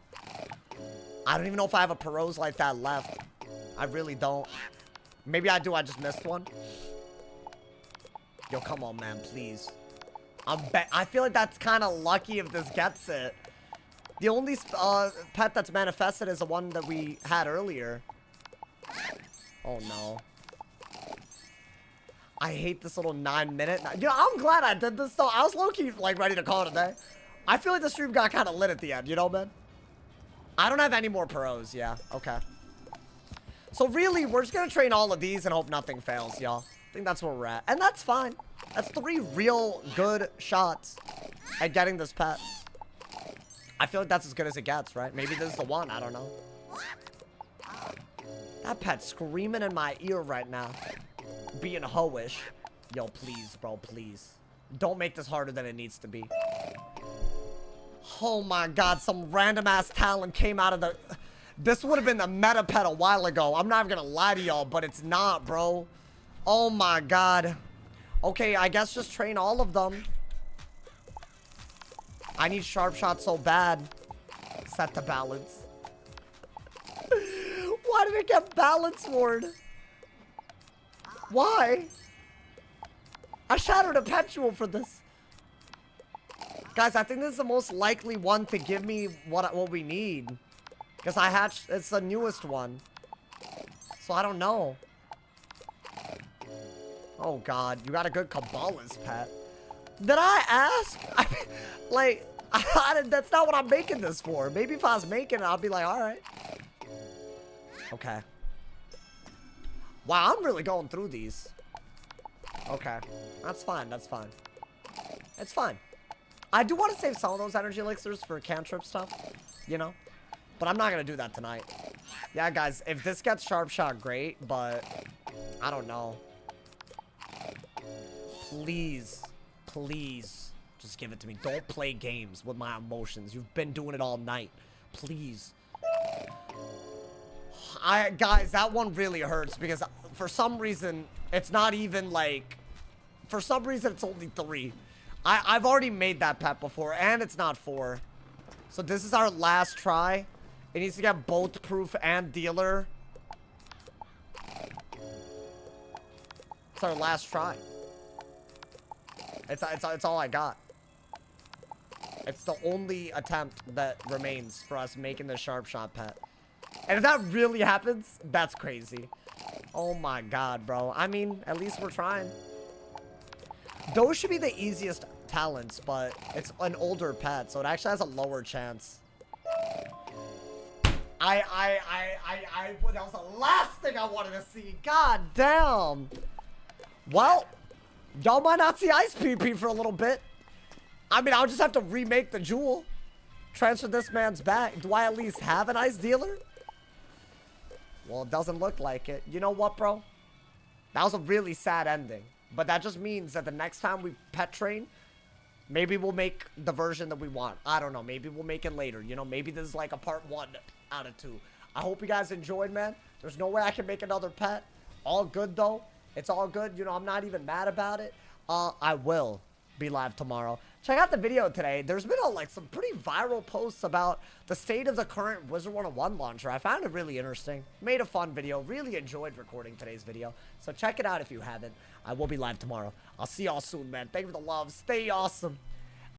I don't even know if I have a Perose like that left. I really don't. Maybe I do. I just missed one. Yo, come on, man, please. I feel like that's kind of lucky if this gets it. The only pet that's manifested is the one that we had earlier. Oh, no. I hate this little 9-minute. You know, I'm glad I did this, though. I was low-key, like, ready to call it a day. I feel like the stream got kind of lit at the end, you know, man? I don't have any more pros, yeah. Okay. So, really, we're just going to train all of these and hope nothing fails, y'all. I think that's where we're at. And that's fine. That's 3 real good shots at getting this pet. I feel like that's as good as it gets, right? Maybe this is the one. I don't know. That pet's screaming in my ear right now. Being hoish. Yo, please, bro, please. Don't make this harder than it needs to be. Oh my god, some random ass talent came out of the... This would have been the meta pet a while ago. I'm not even gonna lie to y'all, but it's not, bro. Oh my god. Okay, I guess just train all of them. I need sharp shot so bad. Set to balance. Why did it get balance ward? Why? I shattered a Perpetual for this. Guys, I think this is the most likely one to give me what we need. Because I hatched, it's the newest one. So I don't know. Oh god, you got a good Kabbalah's pet. Did I ask? I mean, like, that's not what I'm making this for. Maybe if I was making it, I'll be like, alright. Okay. Wow, I'm really going through these. Okay. That's fine, that's fine. It's fine. I do want to save some of those energy elixirs for cantrip stuff, you know? But I'm not going to do that tonight. Yeah, guys, if this gets sharp shot, great, but I don't know. Please, please, just give it to me. Don't play games with my emotions. You've been doing it all night. Please. Guys, that one really hurts because for some reason, it's not even like... For some reason, it's only 3. I've already made that pet before, and it's not 4. So this is our last try. It needs to get both proof and dealer. It's our last try. It's all I got. It's the only attempt that remains for us making the sharp shot pet. And if that really happens, that's crazy. Oh my god, bro. I mean, at least we're trying. Those should be the easiest talents, but it's an older pet, so it actually has a lower chance. That was the last thing I wanted to see. God damn. Well, y'all might not see Ice PP for a little bit. I mean, I'll just have to remake the jewel. Transfer this man's back. Do I at least have an ice dealer? Well, it doesn't look like it. You know what, bro? That was a really sad ending. But that just means that the next time we pet train, maybe we'll make the version that we want. I don't know. Maybe we'll make it later. You know, maybe this is like a part 1 out of 2. I hope you guys enjoyed, man. There's no way I can make another pet. All good, though. It's all good. You know, I'm not even mad about it. I will be live tomorrow. Check out the video today. There's been like some pretty viral posts about the state of the current Wizard101 launcher. I found it really interesting. Made a fun video. Really enjoyed recording today's video. So check it out if you haven't. I will be live tomorrow. I'll see y'all soon, man. Thank you for the love. Stay awesome.